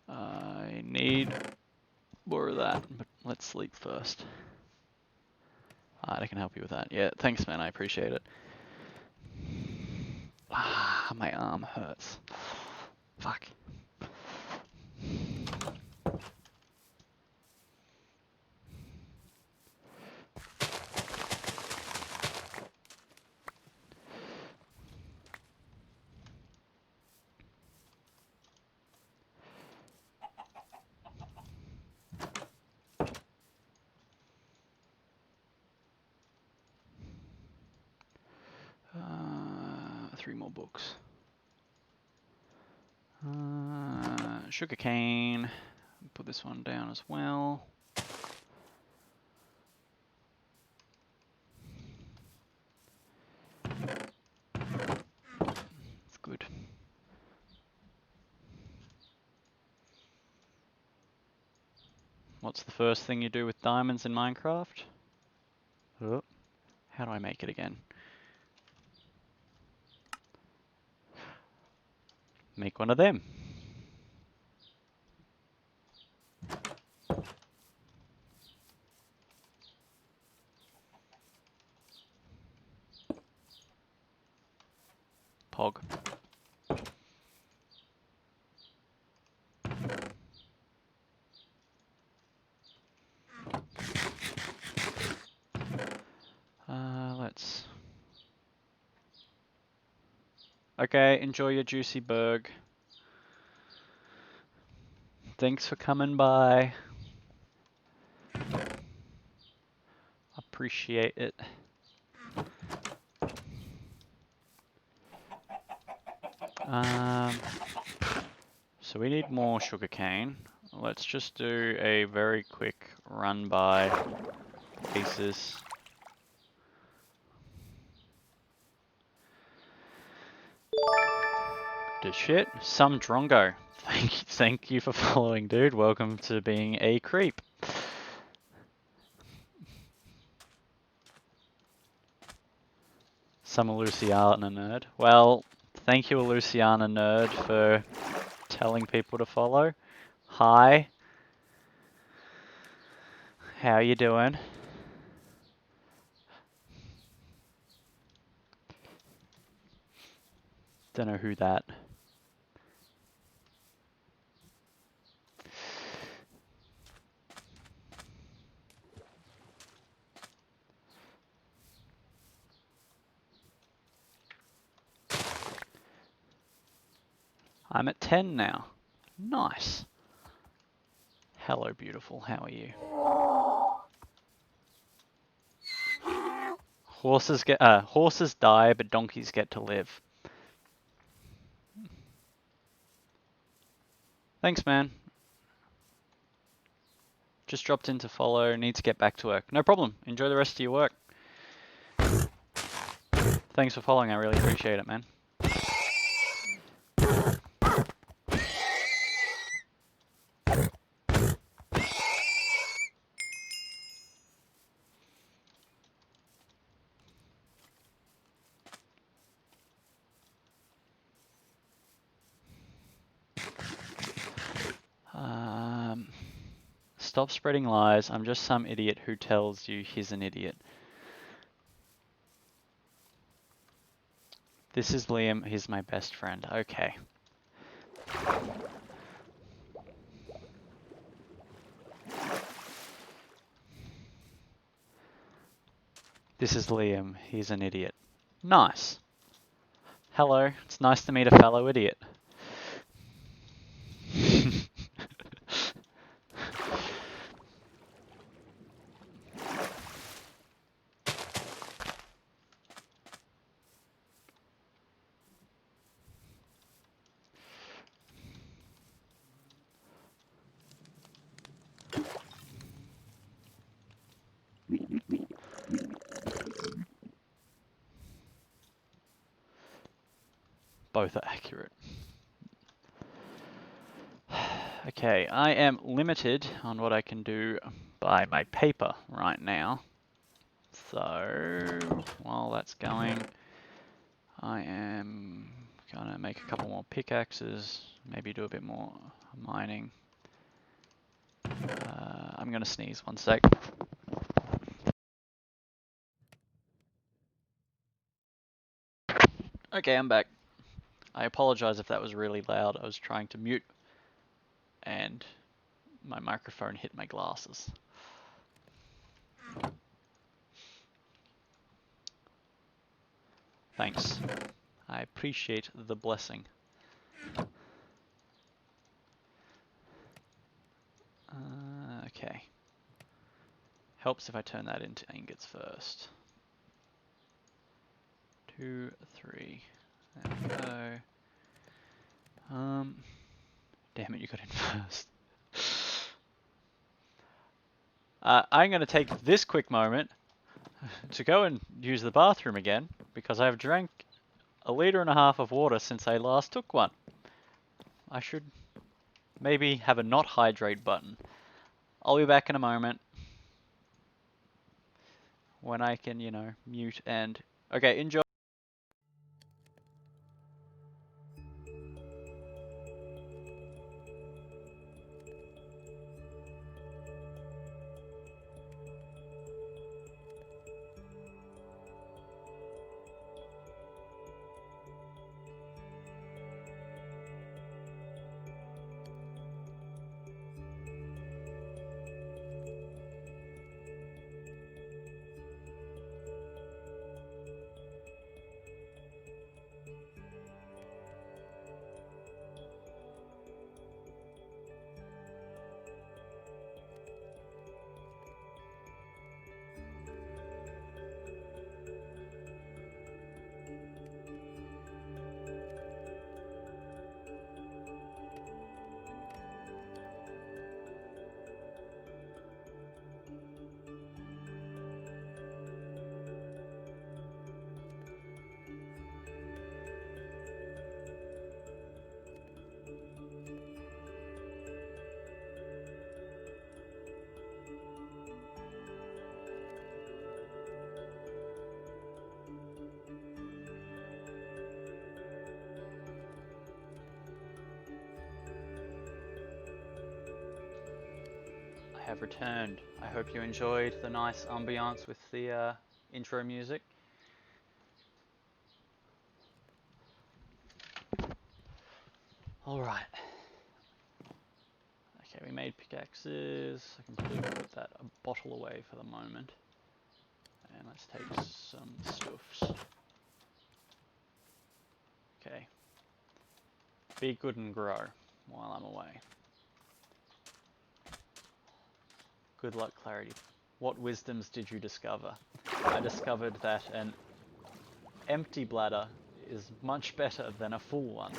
I need more of that, but let's sleep first. I can help you with that. Yeah, thanks man, I appreciate it. Ah, my arm hurts. Fuck. Three more books. Sugarcane. Put this one down as well. It's good. What's the first thing you do with diamonds in Minecraft? Oh, how do I make it again? Make one of them. Pog. Let's... Okay, enjoy your juicy burg. Thanks for coming by. Appreciate it. So we need more sugarcane. Let's just do a very quick run by pieces. Good shit. Some drongo. Thank you for following, dude. Welcome to being a creep. Some Luciana nerd. Well, thank you, Luciana nerd, for telling people to follow. Hi. How you doing? Don't know who that. I'm at 10 now. Nice. Hello, beautiful. How are you? Horses die, but donkeys get to live. Thanks, man. Just dropped in to follow. Need to get back to work. No problem. Enjoy the rest of your work. Thanks for following. I really appreciate it, man. Stop spreading lies. I'm just some idiot who tells you he's an idiot. This is Liam. He's my best friend. Okay. This is Liam. He's an idiot. Nice. Hello. It's nice to meet a fellow idiot. Both are accurate. Okay, I am limited on what I can do by my paper right now. So, while that's going, I am gonna make a couple more pickaxes, maybe do a bit more mining. I'm gonna sneeze 1 sec. Okay, I'm back. I apologize if that was really loud. I was trying to mute and my microphone hit my glasses. Thanks. I appreciate the blessing. Okay. Helps if I turn that into ingots first. 2, 3. There we go. Damn it, you got in first. I'm going to take this quick moment to go and use the bathroom again, because I've drank 1.5 liters of water since I last took one. I should maybe have a not hydrate button. I'll be back in a moment when I can, you know, mute and... Okay, enjoy. Have returned. I hope you enjoyed the nice ambiance with the intro music. Alright. Okay, we made pickaxes. I can probably put that a bottle away for the moment. And let's take some stuffs. Okay. Be good and grow while I'm away. Good luck, Clarity. What wisdoms did you discover? I discovered that an empty bladder is much better than a full one.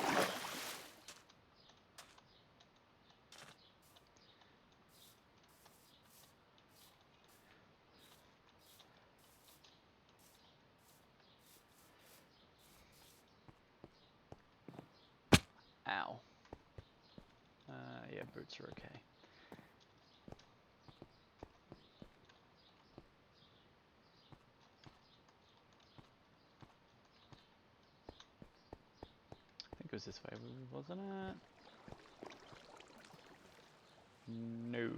Ow. Yeah, boots are okay. I think it was this way, wasn't it? No.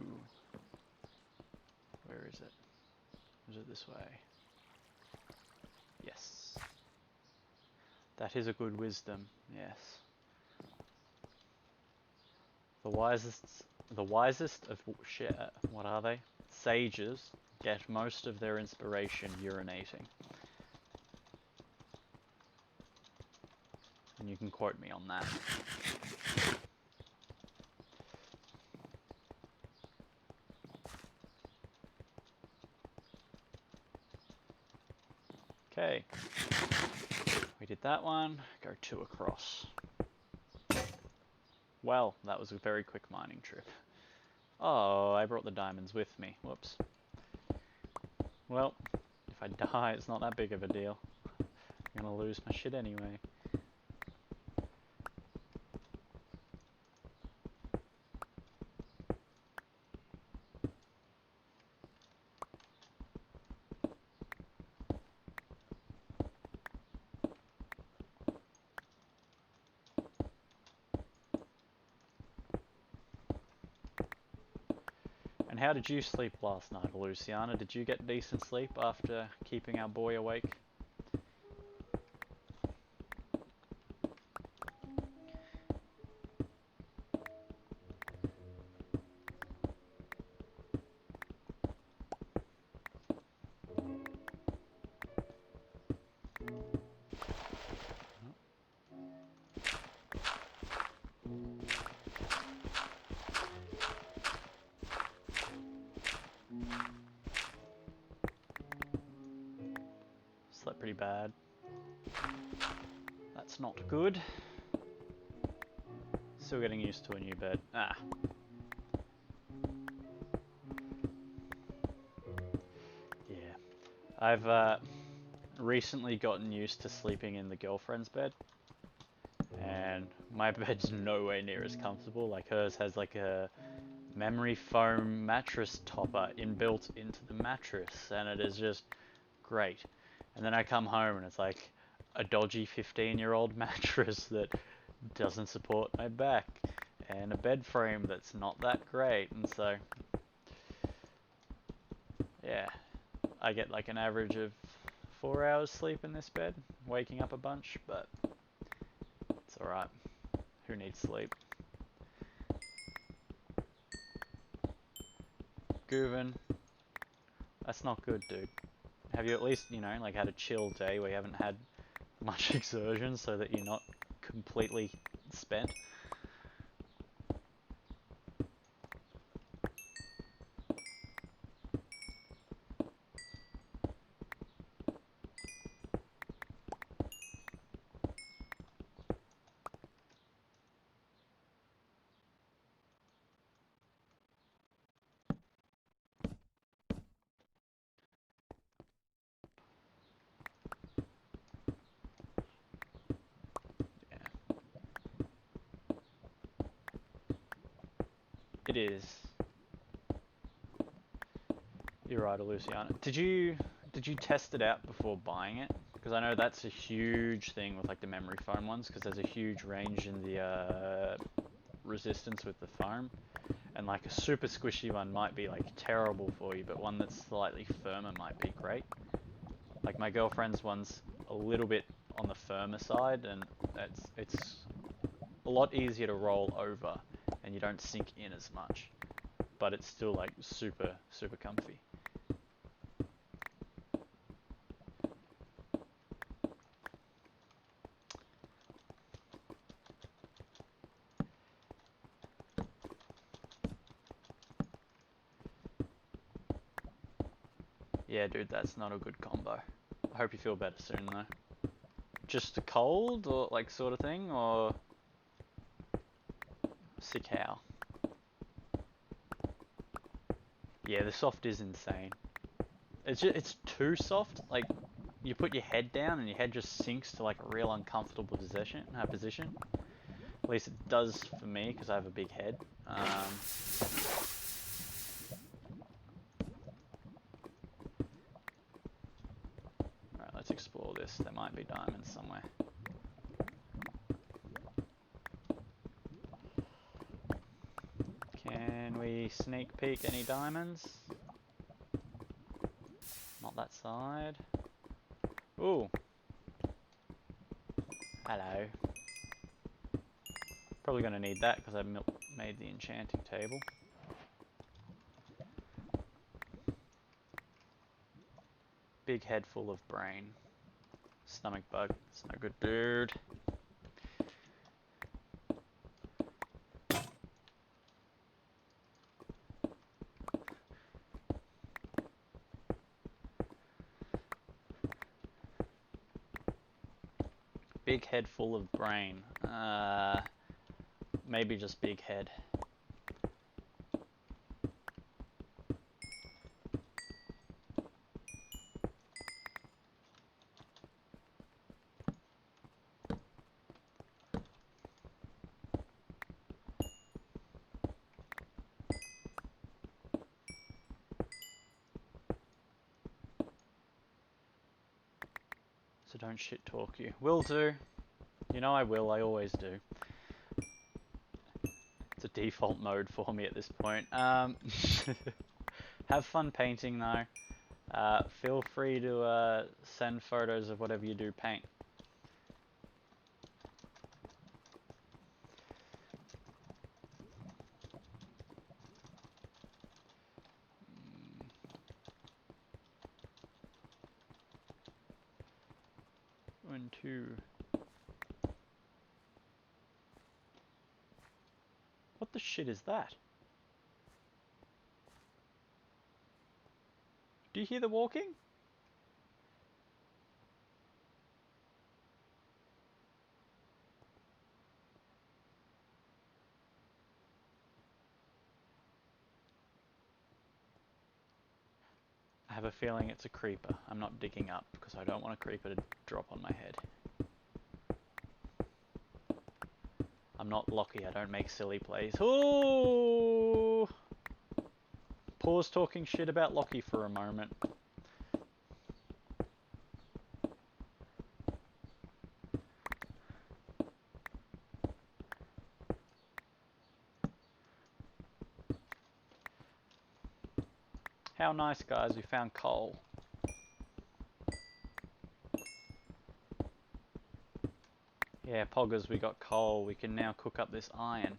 Where is it? Is it this way? Yes. That is a good wisdom, yes. The wisest of what are they? Sages get most of their inspiration urinating. And you can quote me on that. Okay. We did that one. Go 2 across. Well, that was a very quick mining trip. Oh, I brought the diamonds with me. Whoops. Well, if I die, it's not that big of a deal. I'm gonna lose my shit anyway. And how did you sleep last night, Luciana? Did you get decent sleep after keeping our boy awake? Slept pretty bad. That's not good. Still getting used to a new bed. Ah. Yeah. I've recently gotten used to sleeping in the girlfriend's bed. And my bed's nowhere near as comfortable. Like hers has like a memory foam mattress topper inbuilt into the mattress, and it is just great. And then I come home and it's like a dodgy 15-year-old mattress that doesn't support my back, and a bed frame that's not that great. And so, yeah, I get like an average of 4 hours sleep in this bed, waking up a bunch, but it's alright. Who needs sleep? Goovin, that's not good, dude. Have you at least, like had a chill day where you haven't had much exertion so that you're not completely spent? Yeah, it is. You're right, Luciana. Did you test it out before buying it? Because I know that's a huge thing with like the memory foam ones, because there's a huge range in the resistance with the foam, and like a super squishy one might be like terrible for you, but one that's slightly firmer might be great. Like my girlfriend's one's a little bit on the firmer side, and it's a lot easier to roll over, and you don't sink in as much, but it's still like super comfy. Yeah, dude, that's not a good combo. I hope you feel better soon, though. Just a cold, or like sort of thing, or sick how? Yeah, the soft is insane. It's too soft. Like you put your head down and your head just sinks to like a real uncomfortable position. At least it does for me because I have a big head. Alright, let's explore this. There might be diamonds somewhere. Can we sneak peek any diamonds? Not that side. Ooh. Hello. Probably going to need that because I made the enchanting table. Big head full of brain. Stomach bug. It's no good, dude. Big head full of brain. Maybe just big head. So don't shit talk you. Will do. You know I will, I always do. It's a default mode for me at this point.
Have fun painting though. Feel free to send photos of whatever you do paint. One, two. What the shit is that? Do you hear the walking? I have a feeling it's a creeper. I'm not digging up because I don't want a creeper to drop on my head. I'm not Lockie, I don't make silly plays. Ooh! Pause talking shit about Lockie for a moment. How nice, guys, we found coal. Yeah, poggers, we got coal. We can now cook up this iron.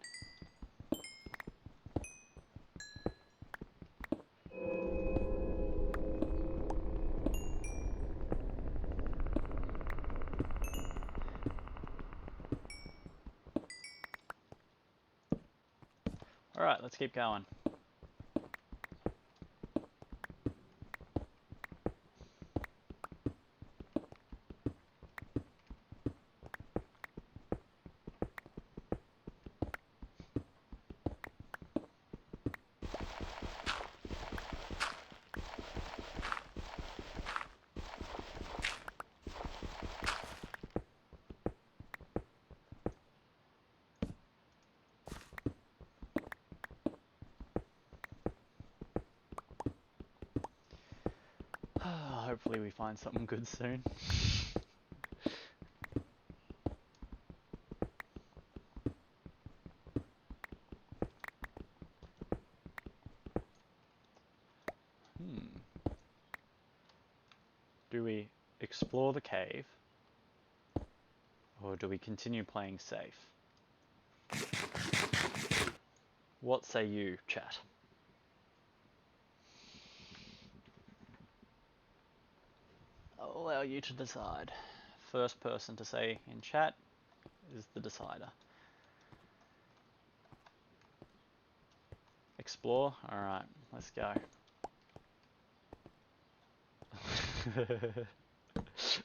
Alright, let's keep going. Hopefully we find something good soon. Do we explore the cave? Or do we continue playing safe? What say you, chat? I'll allow you to decide. First person to say in chat is the decider. Explore? Alright, let's go.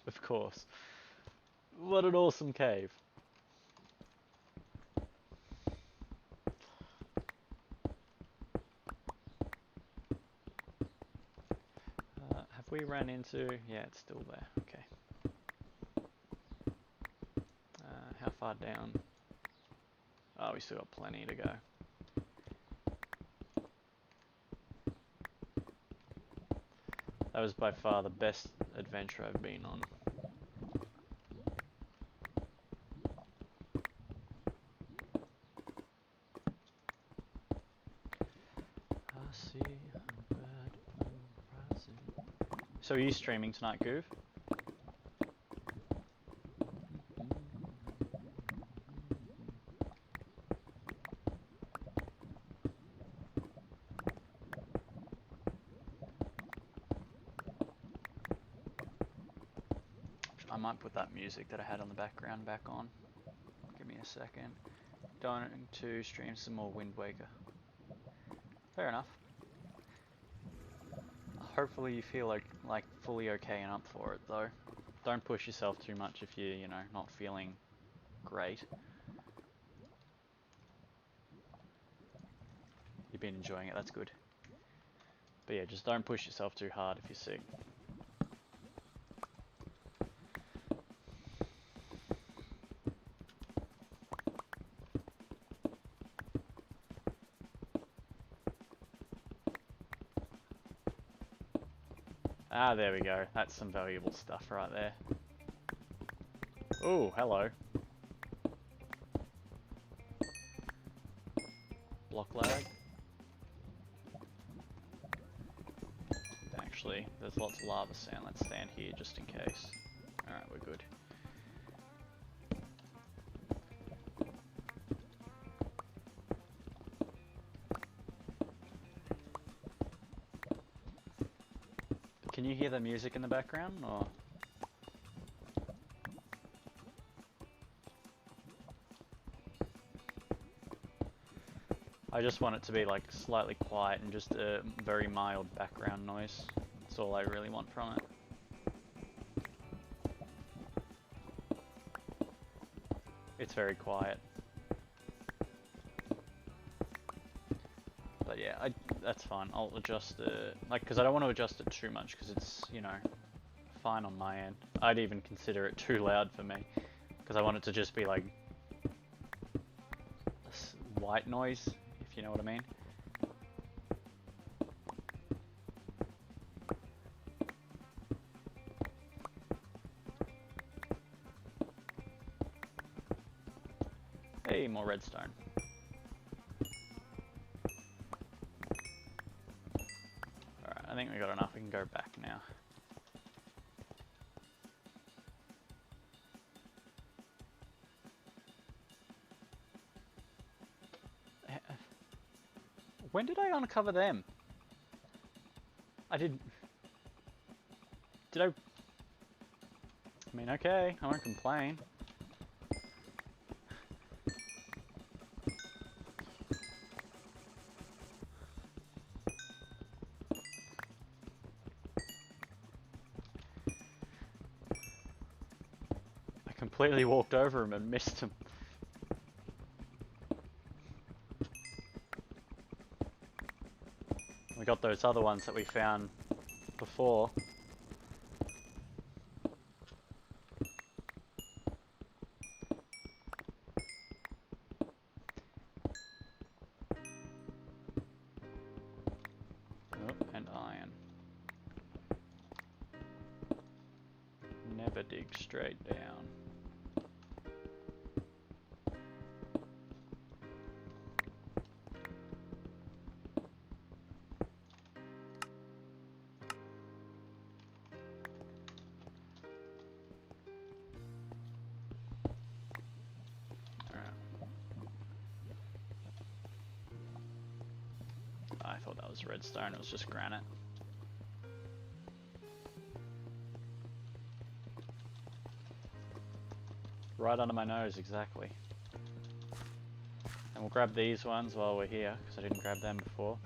Of course. What an awesome cave. Have we ran into... Yeah, it's still there. Okay. How far down? Oh, we still got plenty to go. That was by far the best adventure I've been on. So are you streaming tonight, Goof? I might put that music that I had on the background back on. Give me a second. Going to stream some more Wind Waker. Fair enough. Hopefully you feel like fully okay and up for it though. Don't push yourself too much if you're, you know, not feeling great. You've been enjoying it, that's good. But yeah, just don't push yourself too hard if you're sick. Ah, there we go. That's some valuable stuff right there. Oh, hello. Block lag. actually. There's lots of lava sand. Let's stand here just in case. Alright, we're good. Can you hear the music in the background, or...? I just want it to be like slightly quiet and just a very mild background noise. That's all I really want from it. It's very quiet. But yeah, that's fine. I'll adjust it, like, because I don't want to adjust it too much because it's, you know, fine on my end. I'd even consider it too loud for me because I want it to just be like white noise, if you know what I mean. Hey, more redstone. Alright, I think we got enough. We can go back now. When did I uncover them? I did... Did I... I mean, okay, I won't complain. I completely walked over him and missed him. We got those other ones that we found before. Oh, and iron. Never dig straight down. I thought that was redstone, it was just granite. Right under my nose, exactly. And we'll grab these ones while we're here, because I didn't grab them before.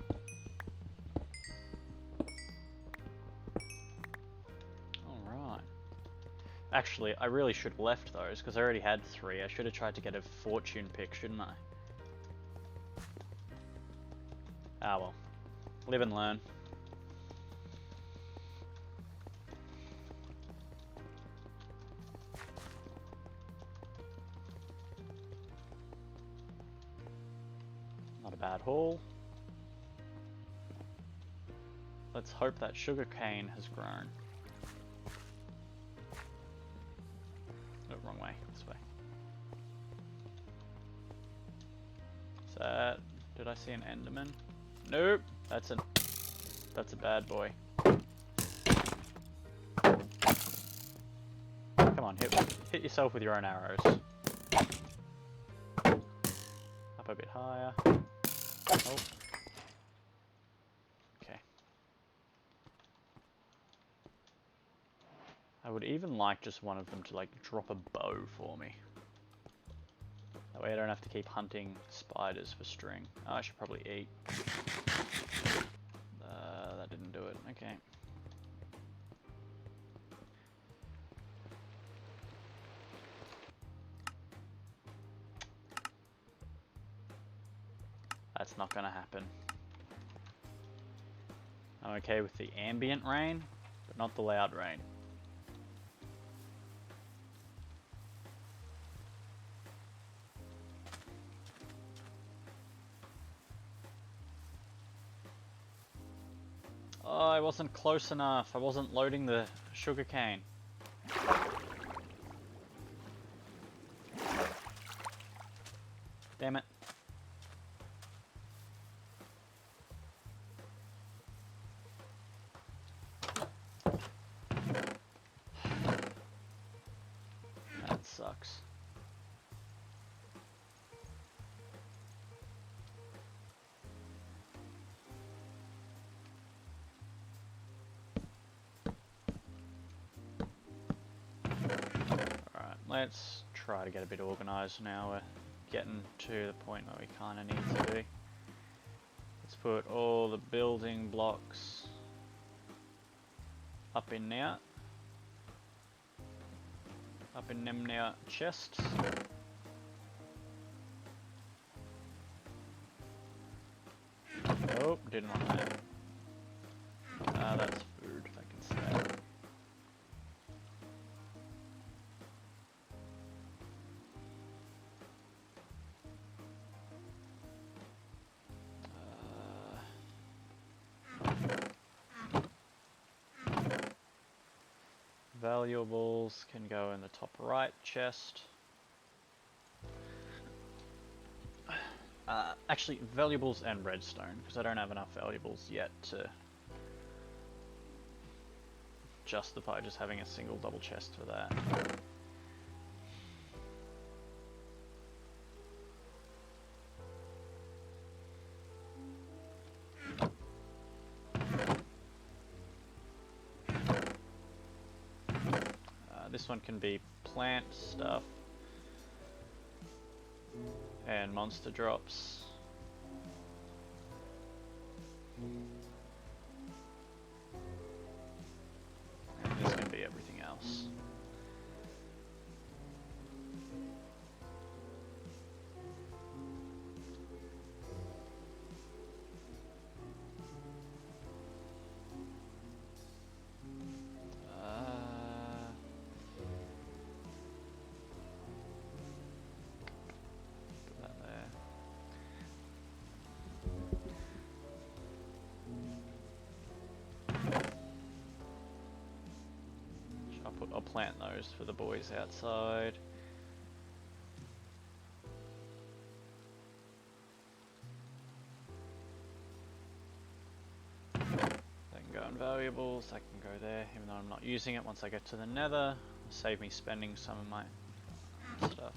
Alright. Actually, I really should have left those, because I already had 3. I should have tried to get a fortune pick, shouldn't I? Ah well. Live and learn. Not a bad haul. Let's hope that sugarcane has grown. Oh, wrong way. This way. Is that... Did I see an Enderman? Nope. That's a bad boy. Come on, hit yourself with your own arrows. Up a bit higher. Oh. Okay. I would even like just one of them to like drop a bow for me. That way I don't have to keep hunting spiders for string. Oh, I should probably eat. That didn't do it. Okay. That's not gonna happen. I'm okay with the ambient rain, but not the loud rain. Oh, I wasn't close enough. I wasn't loading the sugarcane. Damn it. let's try to get a bit organised now. We're getting to the point where we kind of need to be. Let's put all the building blocks up in now. Up in them now chests. Oh, didn't want that. That's food, I can say. Valuables can go in the top right chest. Actually, valuables and redstone, because I don't have enough valuables yet to justify just having a single double chest for that. This one can be plant stuff and monster drops. And this can be everything else. Put that there. I'll plant those for the boys outside. That can go in valuables, that can go there, even though I'm not using it once I get to the nether. It'll save me spending some of my stuff.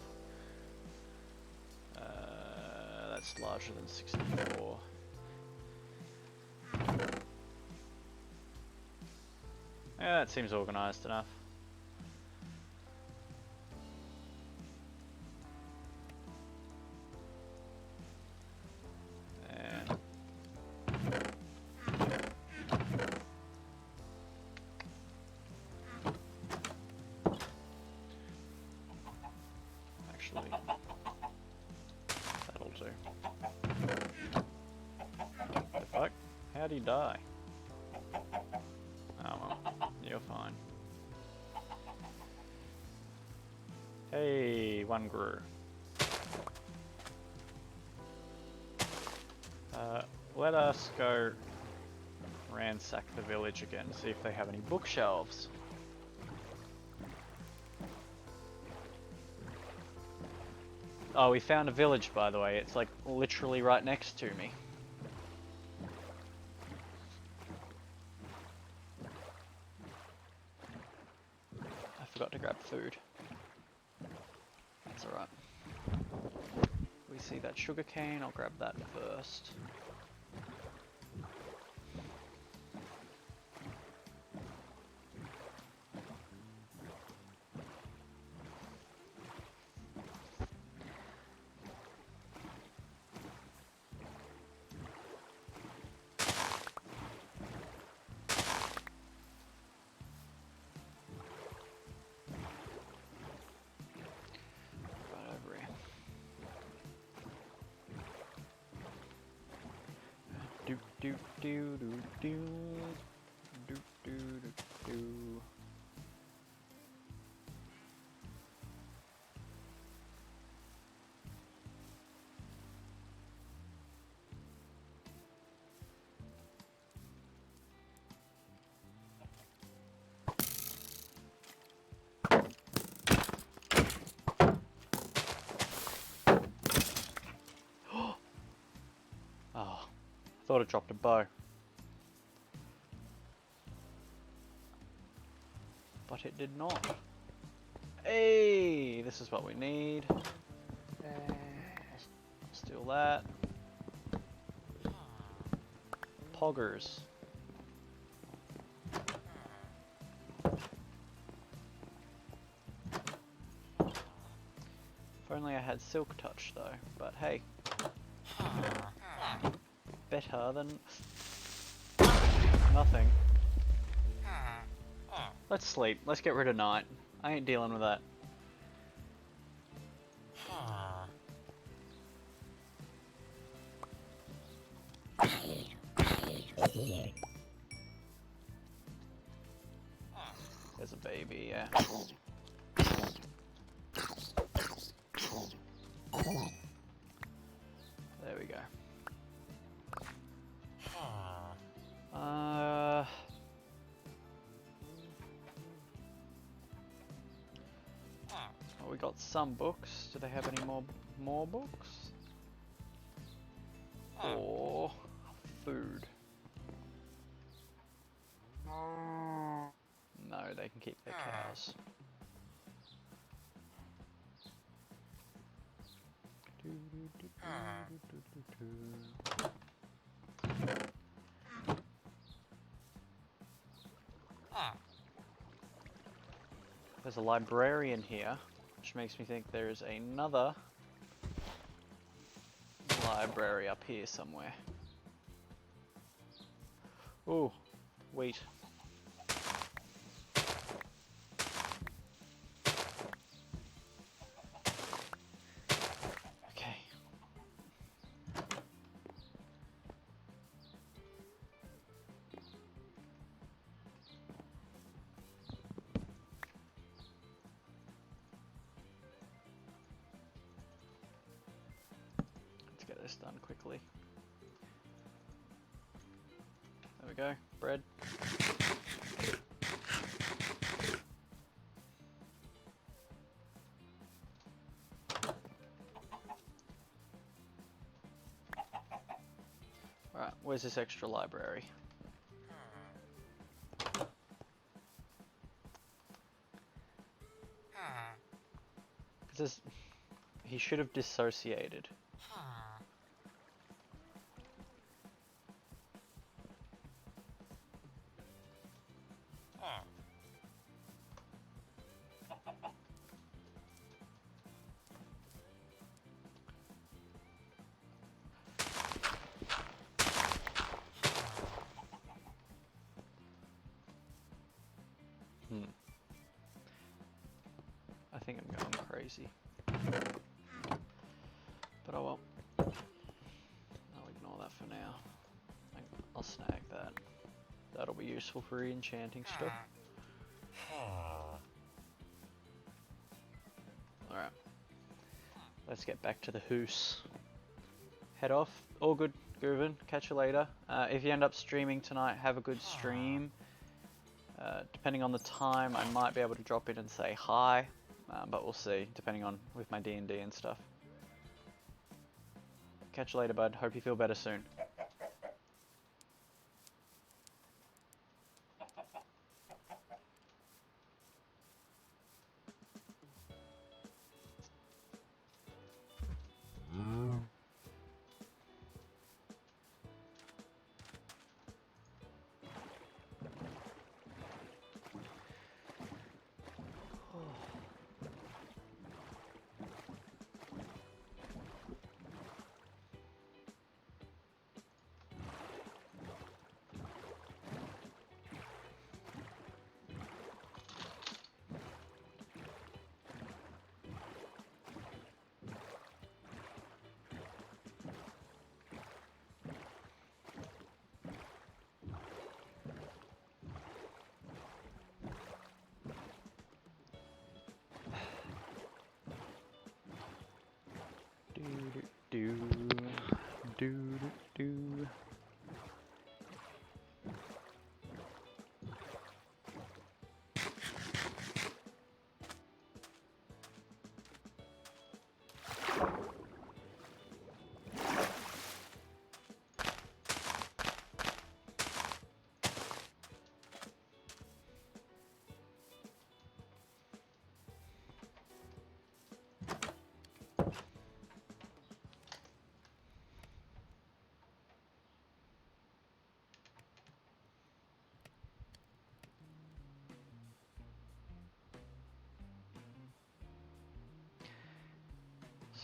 That's larger than 64. Yeah, that seems organised enough. And actually, that'll do. The fuck? How'd he die? Oh well, you're fine. Hey, one grew. Let us go ransack the village again, see if they have any bookshelves. Oh, we found a village, by the way. It's like literally right next to me. I forgot to grab food. That's alright. We see that sugar cane, I'll grab that first. Do do do do do do do do do. Oh, I thought it dropped a bow. But it did not. Hey, this is what we need. Steal that. Poggers. had Silk Touch though, but hey. Better than nothing. Let's sleep. Let's get rid of night. I ain't dealing with that. There's a baby, yeah. There we go. Well, we got some books. Do they have any more books? Or food? No, they can keep their cows. There's a librarian here, which makes me think there is another library up here somewhere. Ooh, wheat. Okay. Let's get this done quickly. There we go, bread. Alright, where's this extra library? This, he should have dissociated. I think I'm going crazy. But oh well. I'll ignore that for now. I'll snag that. That'll be useful for re-enchanting stuff. Alright. Let's get back to the hoose. Head off. All good, Gooven. Catch you later. If you end up streaming tonight, have a good stream. Depending on the time, I might be able to drop in and say hi. But we'll see, depending on with my D&D and stuff. Catch you later, bud. Hope you feel better soon.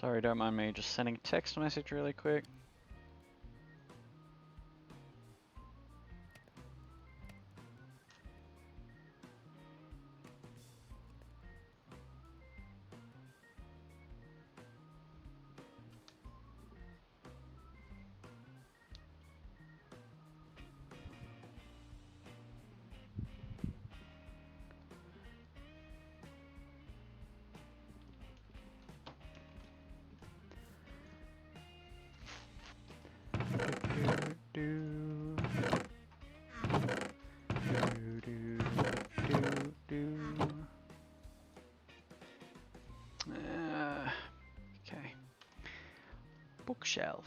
Sorry, don't mind me just sending a text message really quick. Okay. Bookshelf.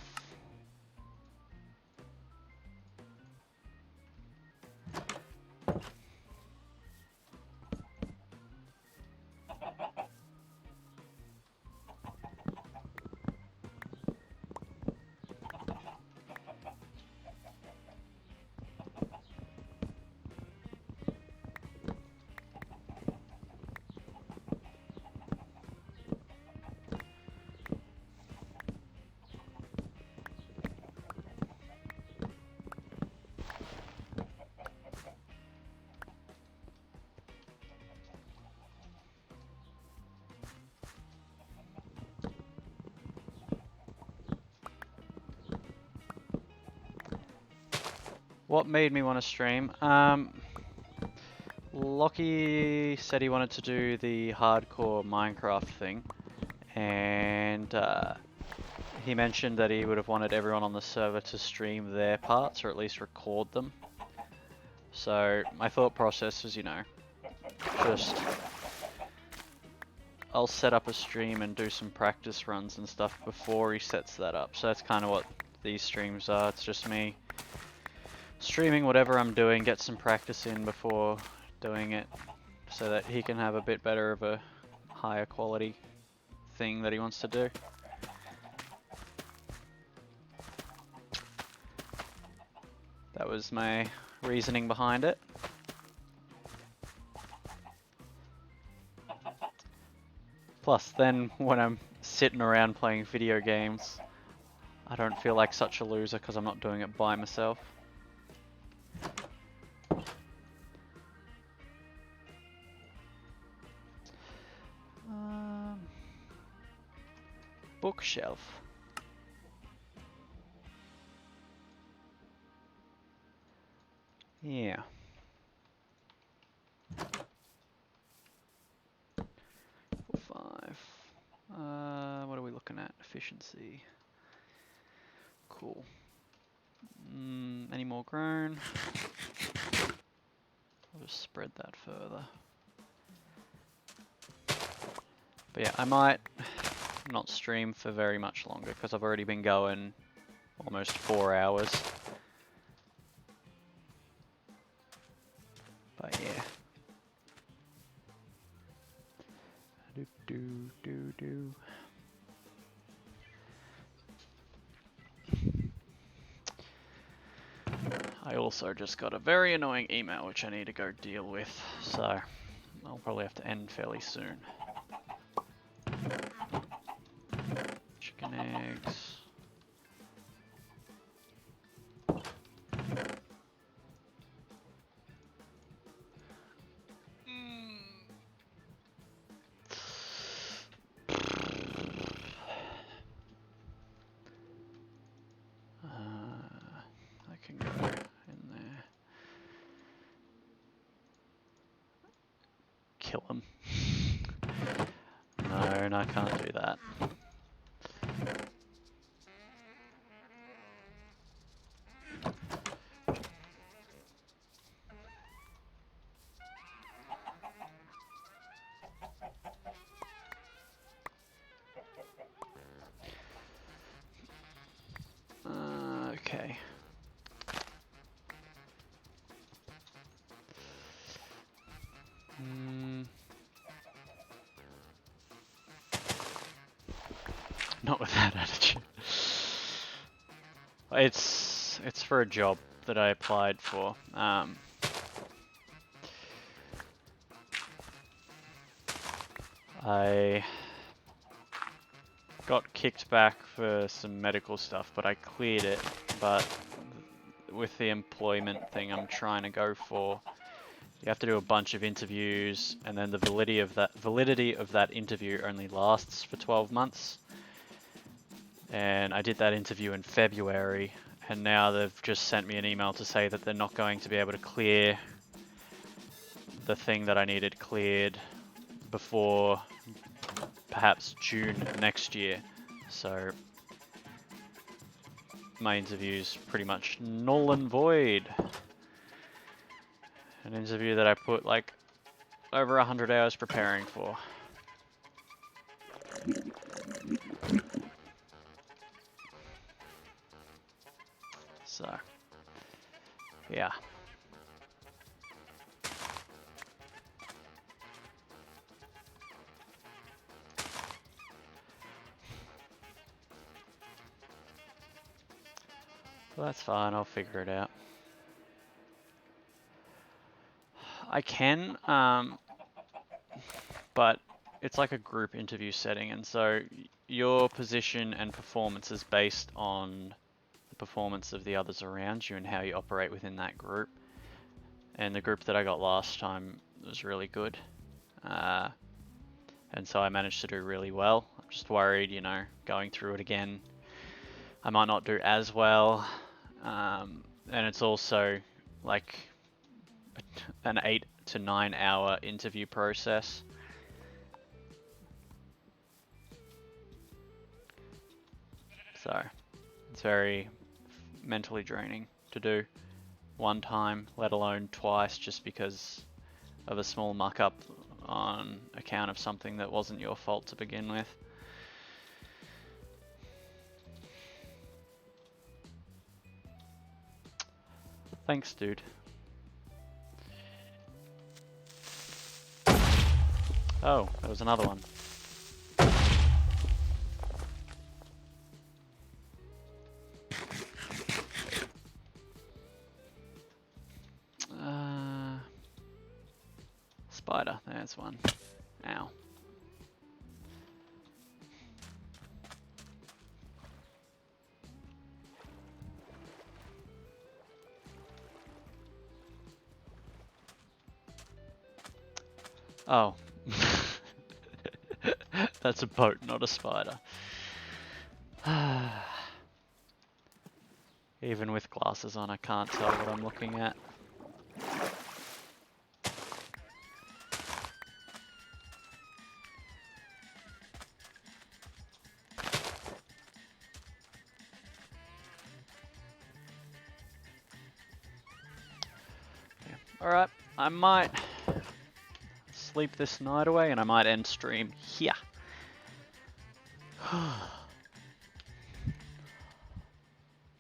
What made me want to stream? Lockie said he wanted to do the hardcore Minecraft thing, and he mentioned that he would have wanted everyone on the server to stream their parts, or at least record them. So my thought process was, you know, just I'll set up a stream and do some practice runs and stuff before he sets that up. So that's kind of what these streams are. It's just me streaming whatever I'm doing, get some practice in before doing it, so that he can have a bit better of a higher quality thing that he wants to do. That was my reasoning behind it. Plus, then when I'm sitting around playing video games, I don't feel like such a loser because I'm not doing it by myself. Bookshelf. Yeah. Five. What are we looking at? Efficiency. Cool. Any more grown? I'll just spread that further. But yeah, I might not stream for very much longer because I've already been going almost 4 hours. But yeah. Do. I also just got a very annoying email which I need to go deal with, so I'll probably have to end fairly soon. Chicken eggs. I can go in there. Kill him. No, I can't do that. Okay. Not with that attitude. It's for a job that I applied for. I got kicked back for some medical stuff, but I cleared it. But with the employment thing I'm trying to go for, you have to do a bunch of interviews, and then the validity of that interview only lasts for 12 months. And I did that interview in February, and now they've just sent me an email to say that they're not going to be able to clear the thing that I needed cleared before perhaps June next year. So my interview's pretty much null and void. An interview that I put like over 100 hours preparing for. So, yeah. Well, that's fine, I'll figure it out. I can, but it's like a group interview setting, and so your position and performance is based on the performance of the others around you and how you operate within that group. And the group that I got last time was really good. And so I managed to do really well. I'm just worried, you know, going through it again, I might not do as well. And it's also like an 8 to 9 hour interview process. So it's very mentally draining to do one time, let alone twice, just because of a small muck up on account of something that wasn't your fault to begin with. Thanks, dude. Oh, there was another one. Spider, there's one. Ow. Oh. That's a boat, not a spider. Even with glasses on, I can't tell what I'm looking at. Alright, I might sleep this night away and I might end stream here.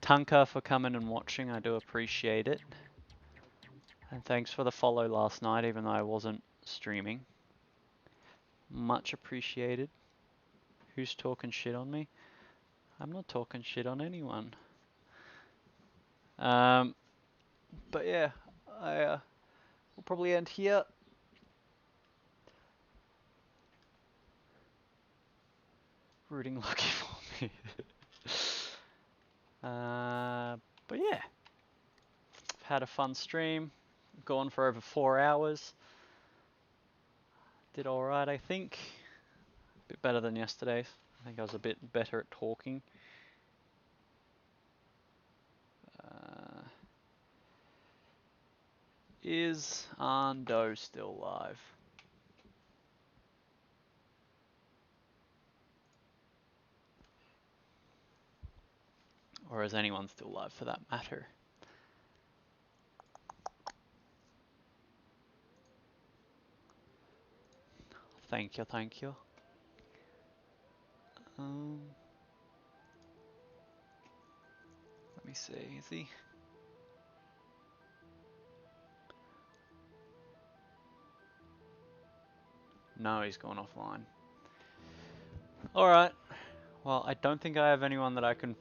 Tunka for coming and watching, I do appreciate it. And thanks for the follow last night, even though I wasn't streaming. Much appreciated. Who's talking shit on me? I'm not talking shit on anyone. But yeah, we'll probably end here. Rooting lucky for me. But yeah, I've had a fun stream. Gone for over 4 hours. Did alright, I think. A bit better than yesterday's. I think I was a bit better at talking. Is Ando still live? Or is anyone still live for that matter? Thank you, thank you. Let me see, is he? No, he's gone offline. Alright. Well, I don't think I have anyone that I can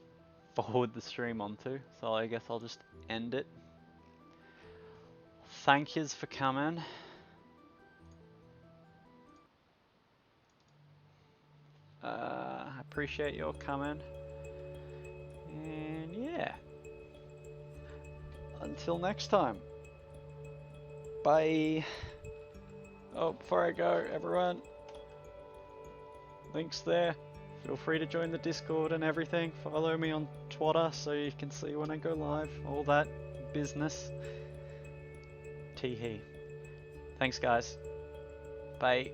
forward the stream onto, so I guess I'll just end it. Thank yous for coming. I appreciate your coming. And yeah. Until next time. Bye. Oh, before I go, everyone, links there. Feel free to join the Discord and everything. Follow me on Twitter so you can see when I go live. All that business. Tee hee. Thanks, guys. Bye.